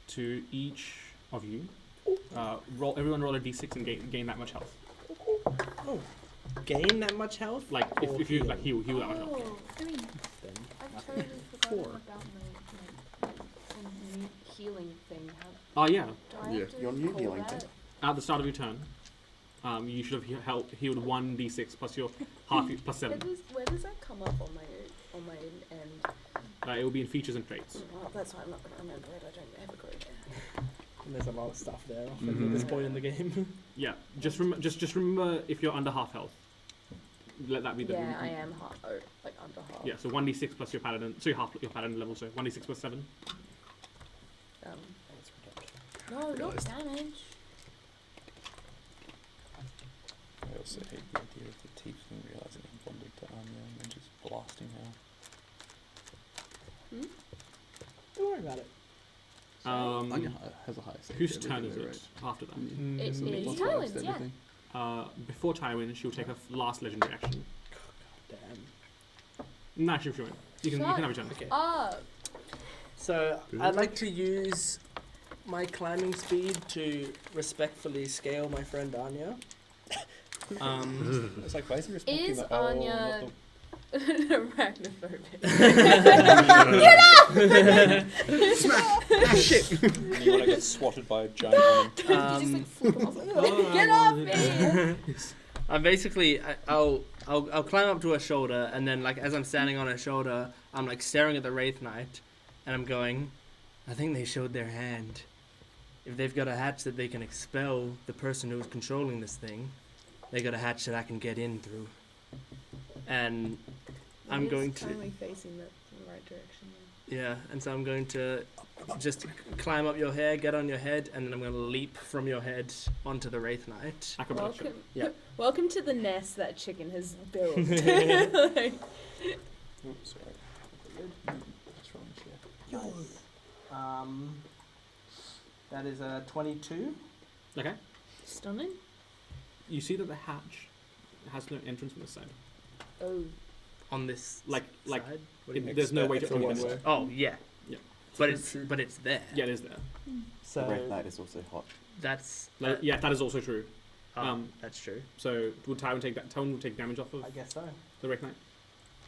to each of you. Everyone roll a d6 and gain that much health. Oh, gain that much health? Like Or if you like heal that much health. Oh, Three. Then I totally forgot 4. about my healing thing. Oh yeah. Do I Yeah. have to Your new pull healing that? thing. At the start of your turn, you should have healed 1d6 plus your half plus 7. Where does that come up on my end? It will be in features and traits. Well, that's why I'm not going to remember it. I don't ever go there. and there's a lot of stuff there often Mhm. at this point in the game. Yeah, just remember if you're under half health. Let that be the. Yeah, I am like under half. Yeah, so 1d6 plus your paladin. So your paladin level. So 1d6 plus 7. No, not damage. I also hate the idea of the teeth and realizing I'm bonded to Anya and then just blasting her. Don't worry about it. Anya has a high save. Whose everything turn is there, it right? after that? Mm. It So is plus Tywin's, fives to yeah. everything. Before Tywin, she'll take her last legendary action. Damn. Nah, she'll win. You can have a turn. Okay. Ah, So Good. I'd like to use my climbing speed to respectfully scale my friend Anya. It's like, why is he respecting Is the Anya- not arachnophobic. the, and you want to get swatted by a giant woman? You just like flip him off. Like, get off me! I'm basically I'll climb up to her shoulder, and then like as I'm standing on her shoulder, I'm like staring at the Wraith Knight, and I'm going, I think they showed their hand. If they've got a hatch that they can expel the person who's controlling this thing, they got a hatch that I can get in through. And I'm It is going to currently facing the right direction. Then. yeah, and so I'm going to just climb up your hair, get on your head, and then I'm going to leap from your head onto the Wraith Knight. Acrobatic. Welcome. Yeah. Welcome to the nest that chicken has built. Like, Oops, sorry. What's wrong here? That is a 22. Okay. stunning. You see that the hatch has no entrance from this side. Oh. On this Like side? there's no way to It's a open one-way. it. Oh yeah. Yeah. But it's there. Yeah, it is there. So The Red Knight is also hot. that's Like, yeah, that is also true. that's true. So would Tywin take that? Tywin will take damage off of I guess so. the Wraith Knight.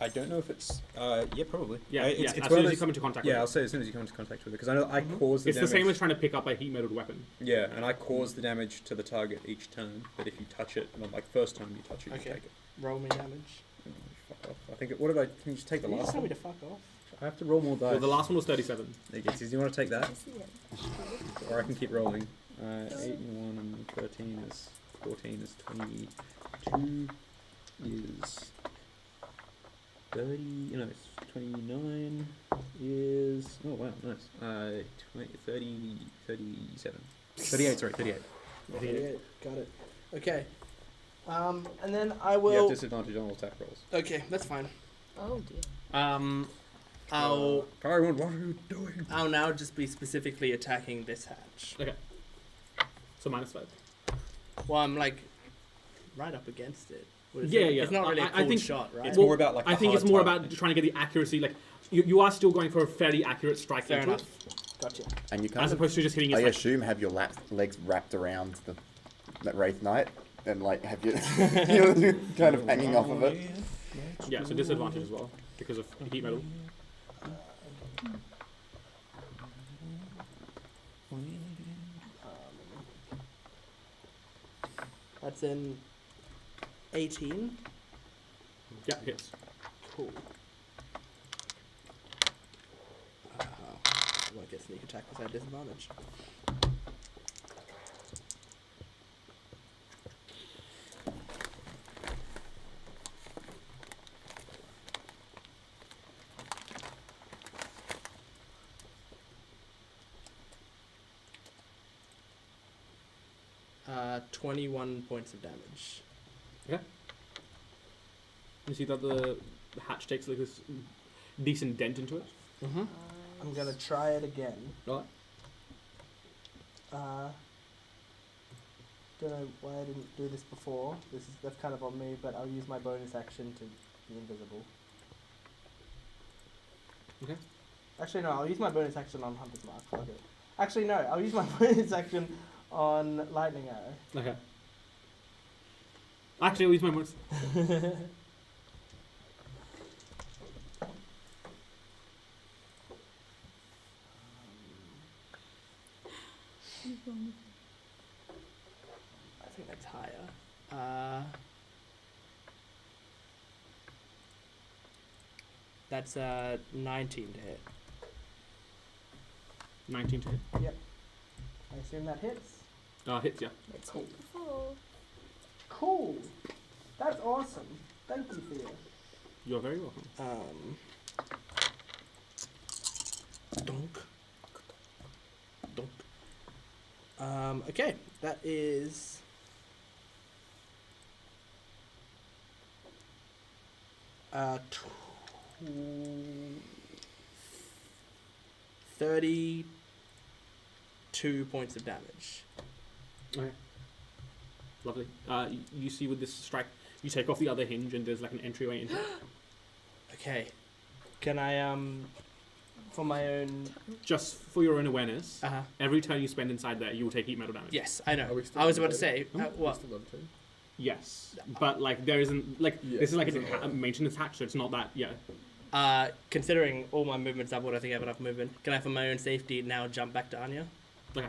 I don't know if it's. Yeah, probably. Yeah, It's yeah. one As of soon as you those- come into contact Yeah, with I'll it. say as soon as you come into contact with it, because I know I Mhm. cause the It's damage. the same as trying to pick up a heat metaled weapon. Yeah, and I cause the damage to the target each turn. But if you touch it, like first time you touch it, you Okay. take it. Roll me damage. Oh, fuck off. I think. What did I? Can you just take the You last just told one? me to fuck off. I have to roll more dice. Well, the last one was 37. Okay, so do you want to take that, I see it. or I can keep rolling? 8 and 1 and 13 is 14 is 22 is 30. No, it's 29 is. Oh wow, nice. 20, 30, 37. 38. Sorry, 38. 38. Got it. Okay. And then I You have will. disadvantage on all attack rolls. Okay, that's fine. Oh dear. I'll Tyrone, what are you doing? I'll now just be specifically attacking this hatch. So -5. Well, I'm like right up against it. What is Yeah, it? yeah. It's not really a I cold think shot, right? It's Well, more about like. I the think it's hard more target. about trying to get the accuracy. Like you are still going for a fairly accurate strike Fair into enough. it, Gotcha. And you as kind of, opposed to just hitting it. I Like, assume, have your legs wrapped around that Wraith Knight and like have your you're kind of hanging off of it. yeah, so disadvantage as well because of heat metal. That's in 18. Yeah, hits. Cool. I won't get sneak attack without disadvantage. Uh, 21 points of damage. You see that the hatch takes like this decent dent into it. Mm-hmm. I'm gonna try it again. Right. Don't know why I didn't do this before. That's kind of on me, but I'll use my bonus action to be invisible. Okay. Actually, no. I'll use my bonus action on Hunter's Mark. Fuck it. Actually, no. I'll use my bonus action on Lightning Arrow. Okay. Actually, I'll use my bonus. I think that's higher. That's 19 to hit. 19 to hit. I assume that hits. Hits, yeah. It's hit before. Cool. That's awesome. Thank you, Thea. You're very welcome. Donk. Okay, that is 32 points of damage. Okay. Lovely. You see with this strike, you take off the other hinge and there's like an entryway into it. Okay. Can I for my own Just for your own awareness, uh-huh. every turn you spend inside there, you will take heat metal damage. Yes, I know. Are we still I was about to levitating? say what? Still levitating? Yes, but like there isn't like Yeah, this is like isn't a maintenance hatch, so it's not that. Yeah. Considering all my movements doubled, I think I have enough movement. Can I, for my own safety, now jump back to Anya? Okay.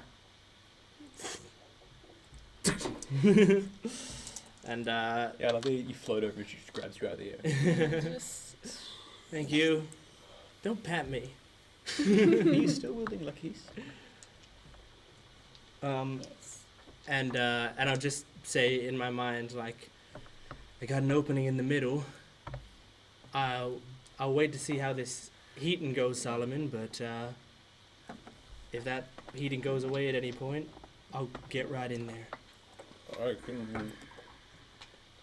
And Yeah, like you float over and she just grabs you out of the air. Just thank you. Don't pat me. Are you still wielding Lucky's? And I'll just say in my mind, like, I got an opening in the middle. I'll wait to see how this heating goes, Solomon, but if that heating goes away at any point, I'll get right in there. I can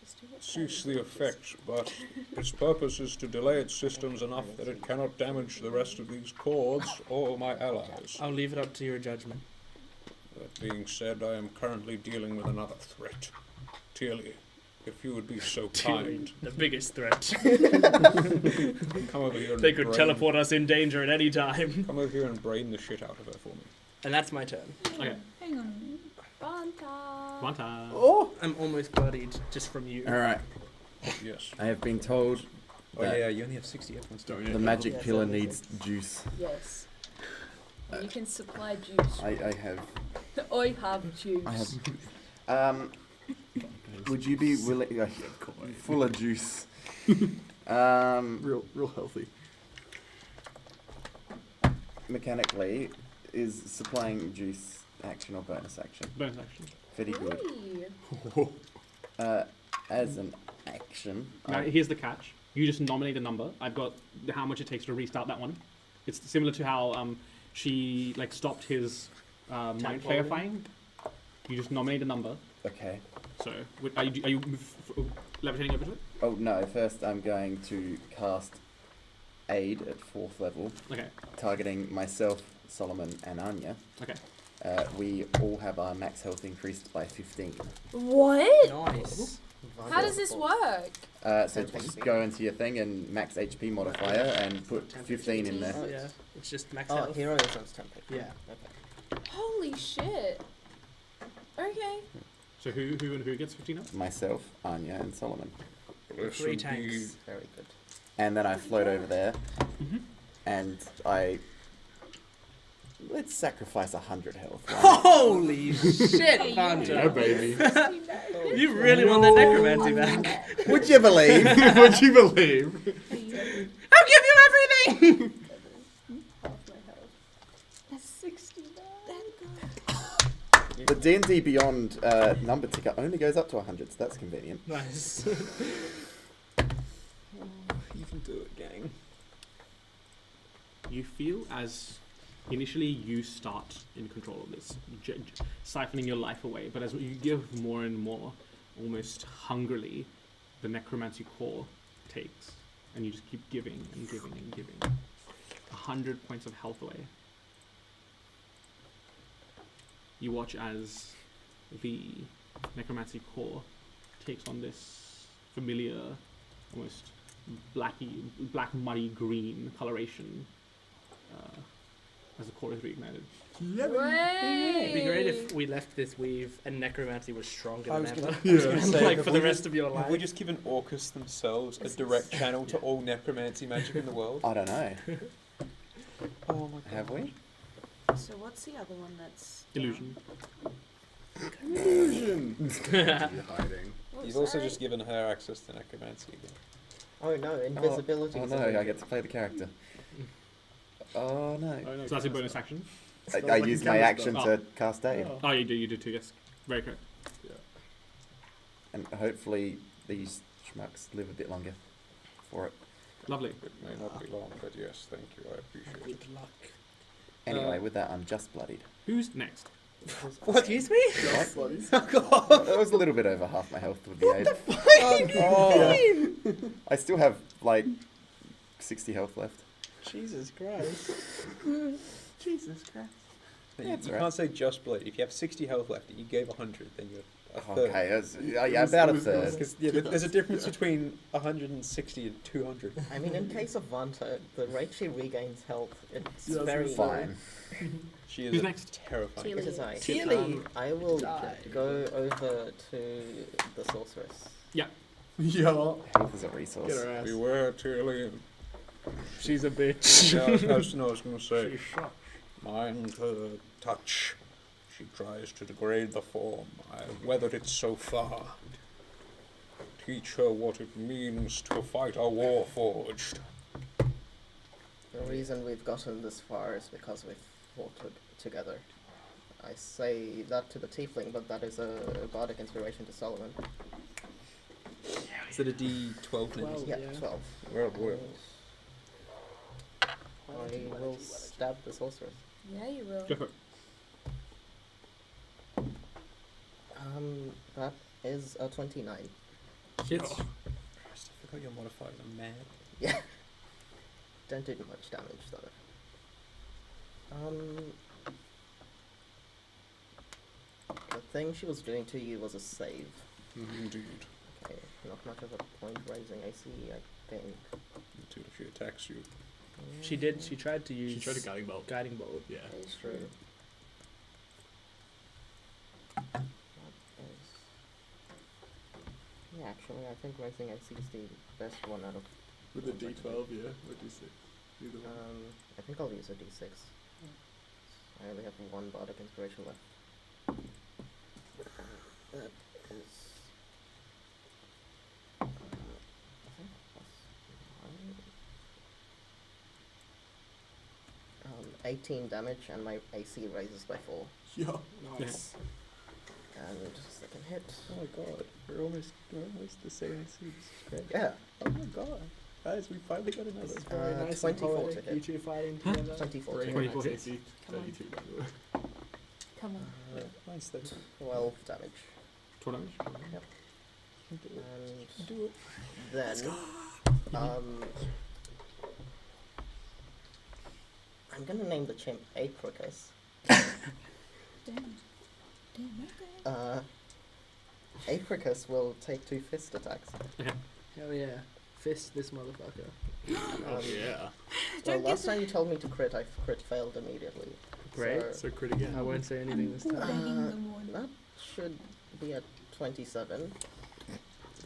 just do what cease Sam the does. effects, but its purpose is to delay its systems enough that it cannot damage the rest of these cords or my allies. I'll leave it up to your judgment. That being said, I am currently dealing with another threat. Tilly, if you would be so kind, The biggest threat. come over here and They could brain, teleport us in danger at any time. Come over here and brain the shit out of her for me. And that's my turn. Okay. Hang on. Banta. One time. Oh! I'm almost bloodied just from you. Alright, Yes. I have been told Oh that yeah, you only have 60 hit points. Don't you? the magic Yeah, pillar so- needs juice. Yes. And you can supply juice. I have. I have juice. I have. Would you be willing? Full of juice. Real healthy. Mechanically, is supplying juice action or bonus action? Bonus action. Very good. Hey. As an action, Now, here's the catch. You just nominate a number. I've got how much it takes to restart that one. It's similar to how she like stopped his mind clarifying. You just nominate a number. okay. So, are you levitating over to it? Oh no! First, I'm going to cast aid at 4th level, Okay. targeting myself, Solomon, and Anya. Okay. We all have our max health increased by 15. What? Nice. How does this work? So just go into your thing and max HP modifier and put 15 in there. Yeah, it's just max Oh, health. hero essence template. Yeah. Okay. Holy shit. Okay. So who gets 15 up? Myself, Anya, and Solomon. This 3 would tanks. Very good. And then I float over there, Mhm. and let's sacrifice 100 health. Holy shit, Hey, Fanta. Yeah, baby. You really want that necromancy back? Would you believe? Would you believe? I'll give you everything! Half my health. That's 69. The D&D Beyond number ticker only goes up to 100, so that's convenient. Nice. You can do it, gang. You feel as initially you start in control of this, siphoning your life away, but as you give more and more, almost hungrily, the necromancy core takes, and you just keep giving and giving and giving. 100 points of health away. You watch as the necromancy core takes on this familiar, almost black muddy green coloration as the core is reignited. It'd be great if we left this weave and necromancy was stronger I than was ever. gonna- I was gonna say, like have for we the rest just- of your life. Have we just given Orcus themselves a direct channel to all necromancy magic in the world? I don't know. Oh my god. Have we? So what's the other one that's Illusion. Illusion. You're hiding. You've also just given her access to necromancy again. Oh no, invisibility. Oh is no, a- I get to play the character. Oh no. So that's a bonus action. I use my action to cast aid. Oh, you do too, yes. Very correct. And hopefully these schmucks live a bit longer for it. Lovely. It may not be long, but yes, thank you. I appreciate it. Good luck. Anyway, with that, I'm just bloodied. Who's next? Excuse me? Just bloody. That was a little bit over half my health with the aid. I still have like 60 health left. Jesus Christ. Jesus Christ. You, That's you all right. can't say just blood. If you have 60 health left and you gave 100, then you're a third. Okay, yeah, about a third. Because there's a difference between 160 and 200. I mean, in case of Vanta, the rate she regains health, it's Yeah, very Fine. She is Who's a next? terrifying. It is I. Tilly. I will Die. go over to the sorceress. Yeah. Health is a Get resource. her ass. Beware, Tilly. She's a bitch. No, I was going to say, mind her touch. She tries to degrade the form. I've weathered it so far. teach her what it means to fight a warforged. The reason we've gotten this far is because we've fought together. I say that to the tiefling, but that is a bardic inspiration to Solomon. Is it a D12 now? 12. Yeah, Yeah. 12. Well, well. I will stab the sorceress. Yeah, you will. Go for it. That is a 29. Hits. Christ, I forgot your modifiers are mad. Yeah. Don't do much damage though. The thing she was doing to you was a save. Indeed. Okay, not much of a point raising AC, I think. Until she attacks you. She did. She tried to use. She tried a guiding bolt. Guiding bolt. Yeah. That is true. That is... Yeah, actually, I think raising AC is the best one out of... With the D12, yeah, or D6. Either one. I think I'll use a D6. I only have one bardic inspiration left. That is... I think plus 9. 18 damage, and my AC raises by 4. Yeah. Nice. And second hit. Oh my god, we're almost the same AC. This is great. Yeah, Oh my god. Guys, we finally got another. It's very nice 24 and poetic. to hit. You two fighting Huh? together. 24 to Very hit. 24 nice hits. AC. Come on. 32, by the way. Come on. Mine's 30. 12 damage. 12 damage. Yep. Do it. And Do it. then, I'm gonna name the chimp Apricus. Damn. Damn, okay. Apricus will take 2 fist attacks. Hell yeah. Fist this motherfucker. Oh, yeah. Well, Don't last get time you told me to crit, I crit failed immediately. Great. So, So crit again. I won't say anything this time. begging the Lord. that should be at 27.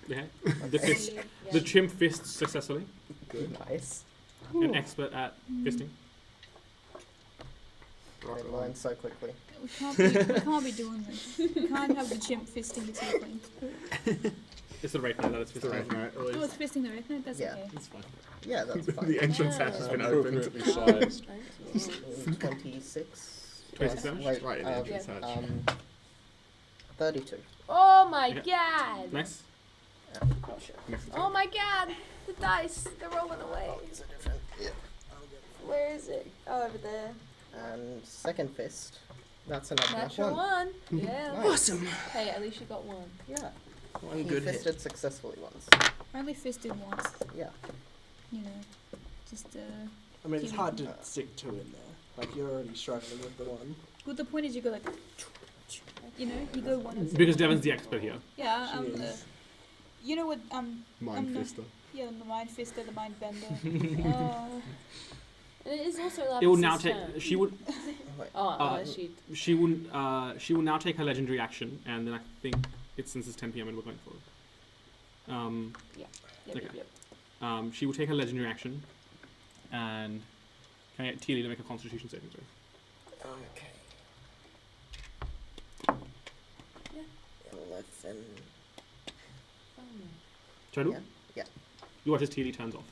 Yeah. The fist. Yeah. The chimp fists successfully. Good. Nice. An expert at fisting. They learn so quickly. We can't be doing this. We can't have the chimp fisting the tiefling. It's the Wraith Knight that it's It's the fisting. Wraith Knight, or Oh, it's fisting the Wraith Knight? That's Yeah. okay. It's fine. Yeah, that's fine. The entrance hatch has been opened. Appropriately sized. 26. 26 damage? Wait, Right in the entrance hatch. 32. Oh my Okay. god! Nice. Oh, shit. Oh my god! The dice! They're rolling away. Oh, these are different. Yeah. Where is it? Oh, over there. And second fist. That's another Natural one. one. Yeah. Nice. Awesome. Hey, at least you got one. Yeah. One He good fisted hit. successfully once. I only fisted once. Yeah. You know, just I mean, it's Give hard it- to stick two in there. Like, you're already struggling with the one. Well, the point is you go like, you know, you go one. and Because Devon's the expert here. Yeah. She is. You know what? Mind I'm not- fister. Yeah, the mind fister, the mind bender. And it is also It will now Lapis' take. turn. She would. Wait. Oh, She wouldn't. She will now take her legendary action, and then I think it's since it's 10 p.m. and we're going forward. Yep, okay. yep. She will take her legendary action, and can I get Teely to make a Constitution saving throw? Okay. Yeah. 11. Shall I do? Yeah. Yeah. You watch as Teely turns off.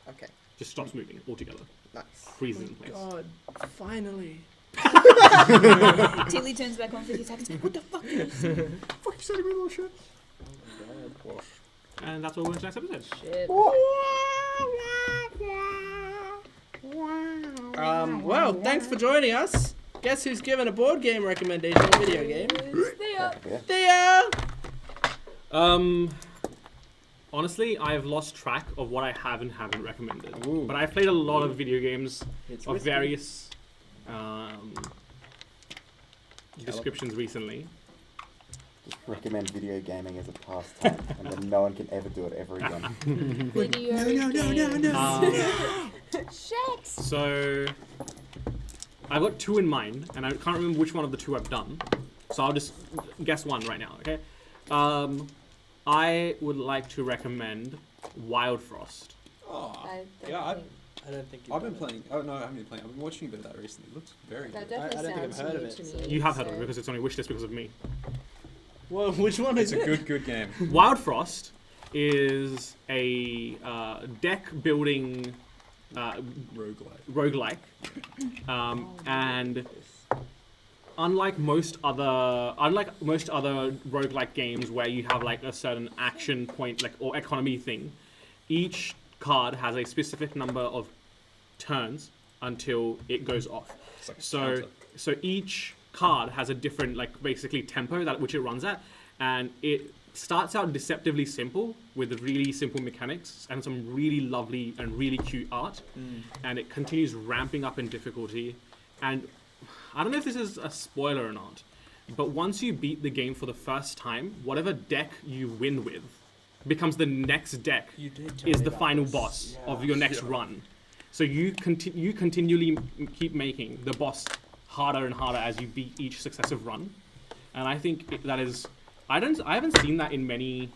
Okay. Just stops moving altogether. Nice. Freezes in place. God, finally. Tilly turns back on 50 seconds. What the fuck? Fuck, you said me little shit. And that's all we're into next episode. Shit. Well, thanks for joining us. Guess who's given a board game recommendation, a video game? Stay up. Theo! Honestly, I've lost track of what I have and haven't recommended. Ooh. But I've played a lot of video games It's of risky. various descriptions recently. Just recommend video gaming as a pastime, and then no one can ever do it ever again. Video Shit. So I've got 2 in mind, and I can't remember which one of the 2 I've done. So I'll just guess one right now, okay? I would like to recommend Wild Frost. Oh, I don't yeah, think I don't think I've been playing. Oh no, I haven't been playing. I've been watching a bit of that recently. It looks very that good. definitely I don't think I've sounds heard of new it, to so- me. You have heard of so- it because it's on your wishlist because of me. Well, which one is It's a it? good game. Wild Frost is a deck building roguelike, and unlike most other roguelike games where you have like a certain action point like or economy thing, each card has a specific number of turns until it goes off. It's like a So counter. so each card has a different like basically tempo that which it runs at, and it starts out deceptively simple with really simple mechanics and some really lovely and really cute art, and it continues ramping up in difficulty. And I don't know if this is a spoiler or not, but once you beat the game for the first time, whatever deck you win with becomes the next deck You did tell is me the about final this. boss Yeah. of your next run. So you continually keep making the boss harder and harder as you beat each successive run, and I think that is I haven't seen that in many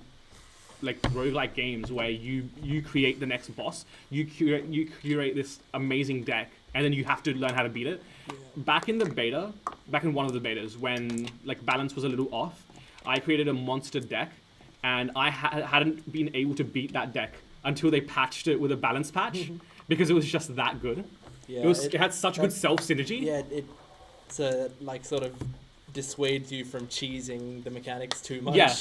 like roguelike games where you create the next boss, you curate this amazing deck, and then you have to learn how to beat it. Back in one of the betas, when like balance was a little off, I created a monster deck, and I hadn't been able to beat that deck until they patched it with a balance patch because it was just that good. Yeah, It had such good self synergy. Yeah, it like sort of dissuades you from cheesing the mechanics too much. Yeah.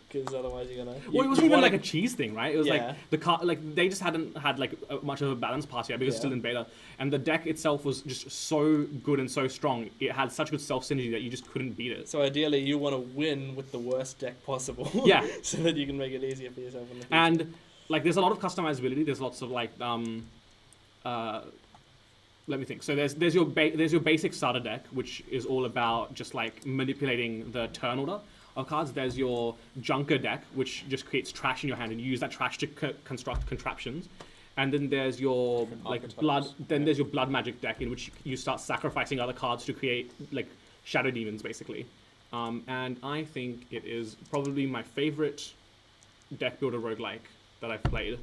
Because otherwise you're gonna. Well, it wasn't even like a cheese thing, right? It was Yeah. like the card, like they just hadn't had like much of a balance pass yet because it's still in beta, and the deck itself was just so good and so strong. It had such good self synergy that you just couldn't beat it. So ideally, you want to win with the worst deck possible. Yeah. So that you can make it easier for yourself in the future. And like, there's a lot of customizability. There's lots of like let me think. So there's your basic starter deck, which is all about just like manipulating the turn order of cards. There's your junker deck, which just creates trash in your hand, and you use that trash to construct contraptions. And then there's your like blood. Then there's your blood magic deck, in which you start sacrificing other cards to create like shadow demons, basically. And I think it is probably my favorite deck builder roguelike that I've played,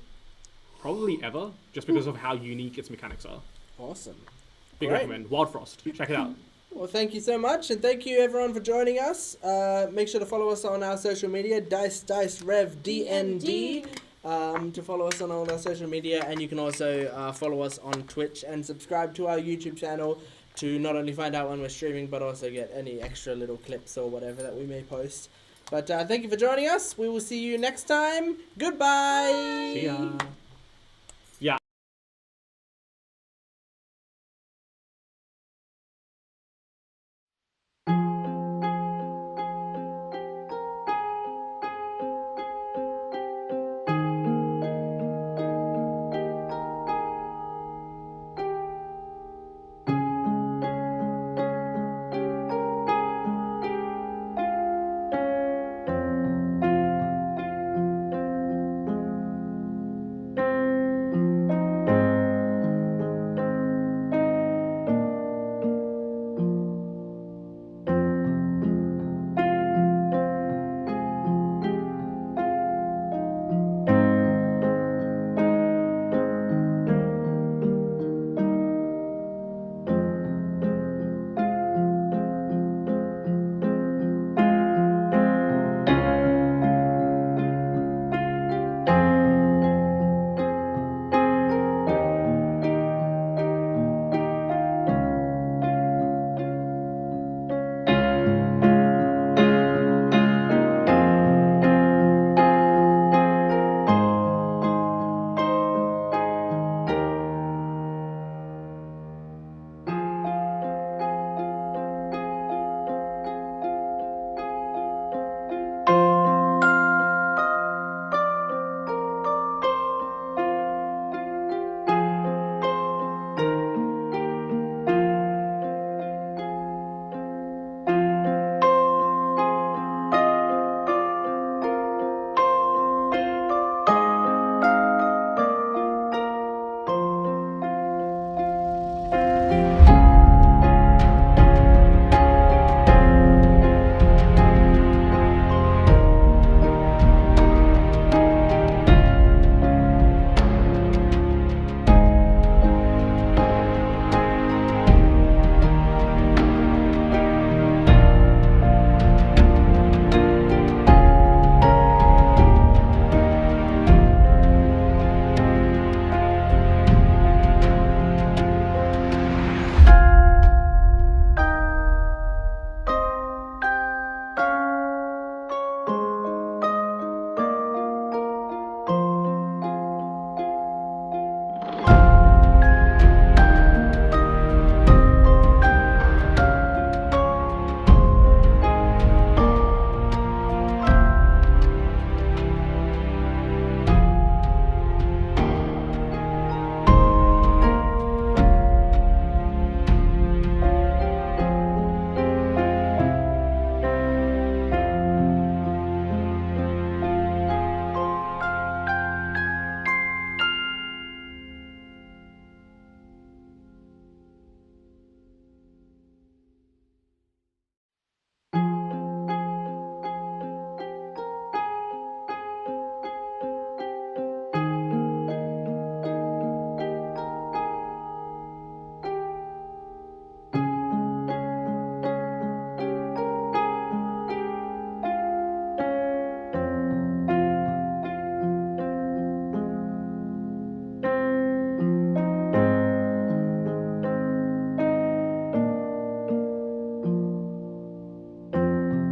probably ever, just because of how unique its mechanics are. Awesome. Big Great. recommend. Wild Frost. Check it out. Well, thank you so much, and thank you everyone for joining us. Make sure to follow us on our social media, Dice Rev DND. To follow us on all our social media, and you can also follow us on Twitch and subscribe to our YouTube channel to not only find out when we're streaming, but also get any extra little clips or whatever that we may post. But thank you for joining us. We will see you next time. Goodbye. See ya.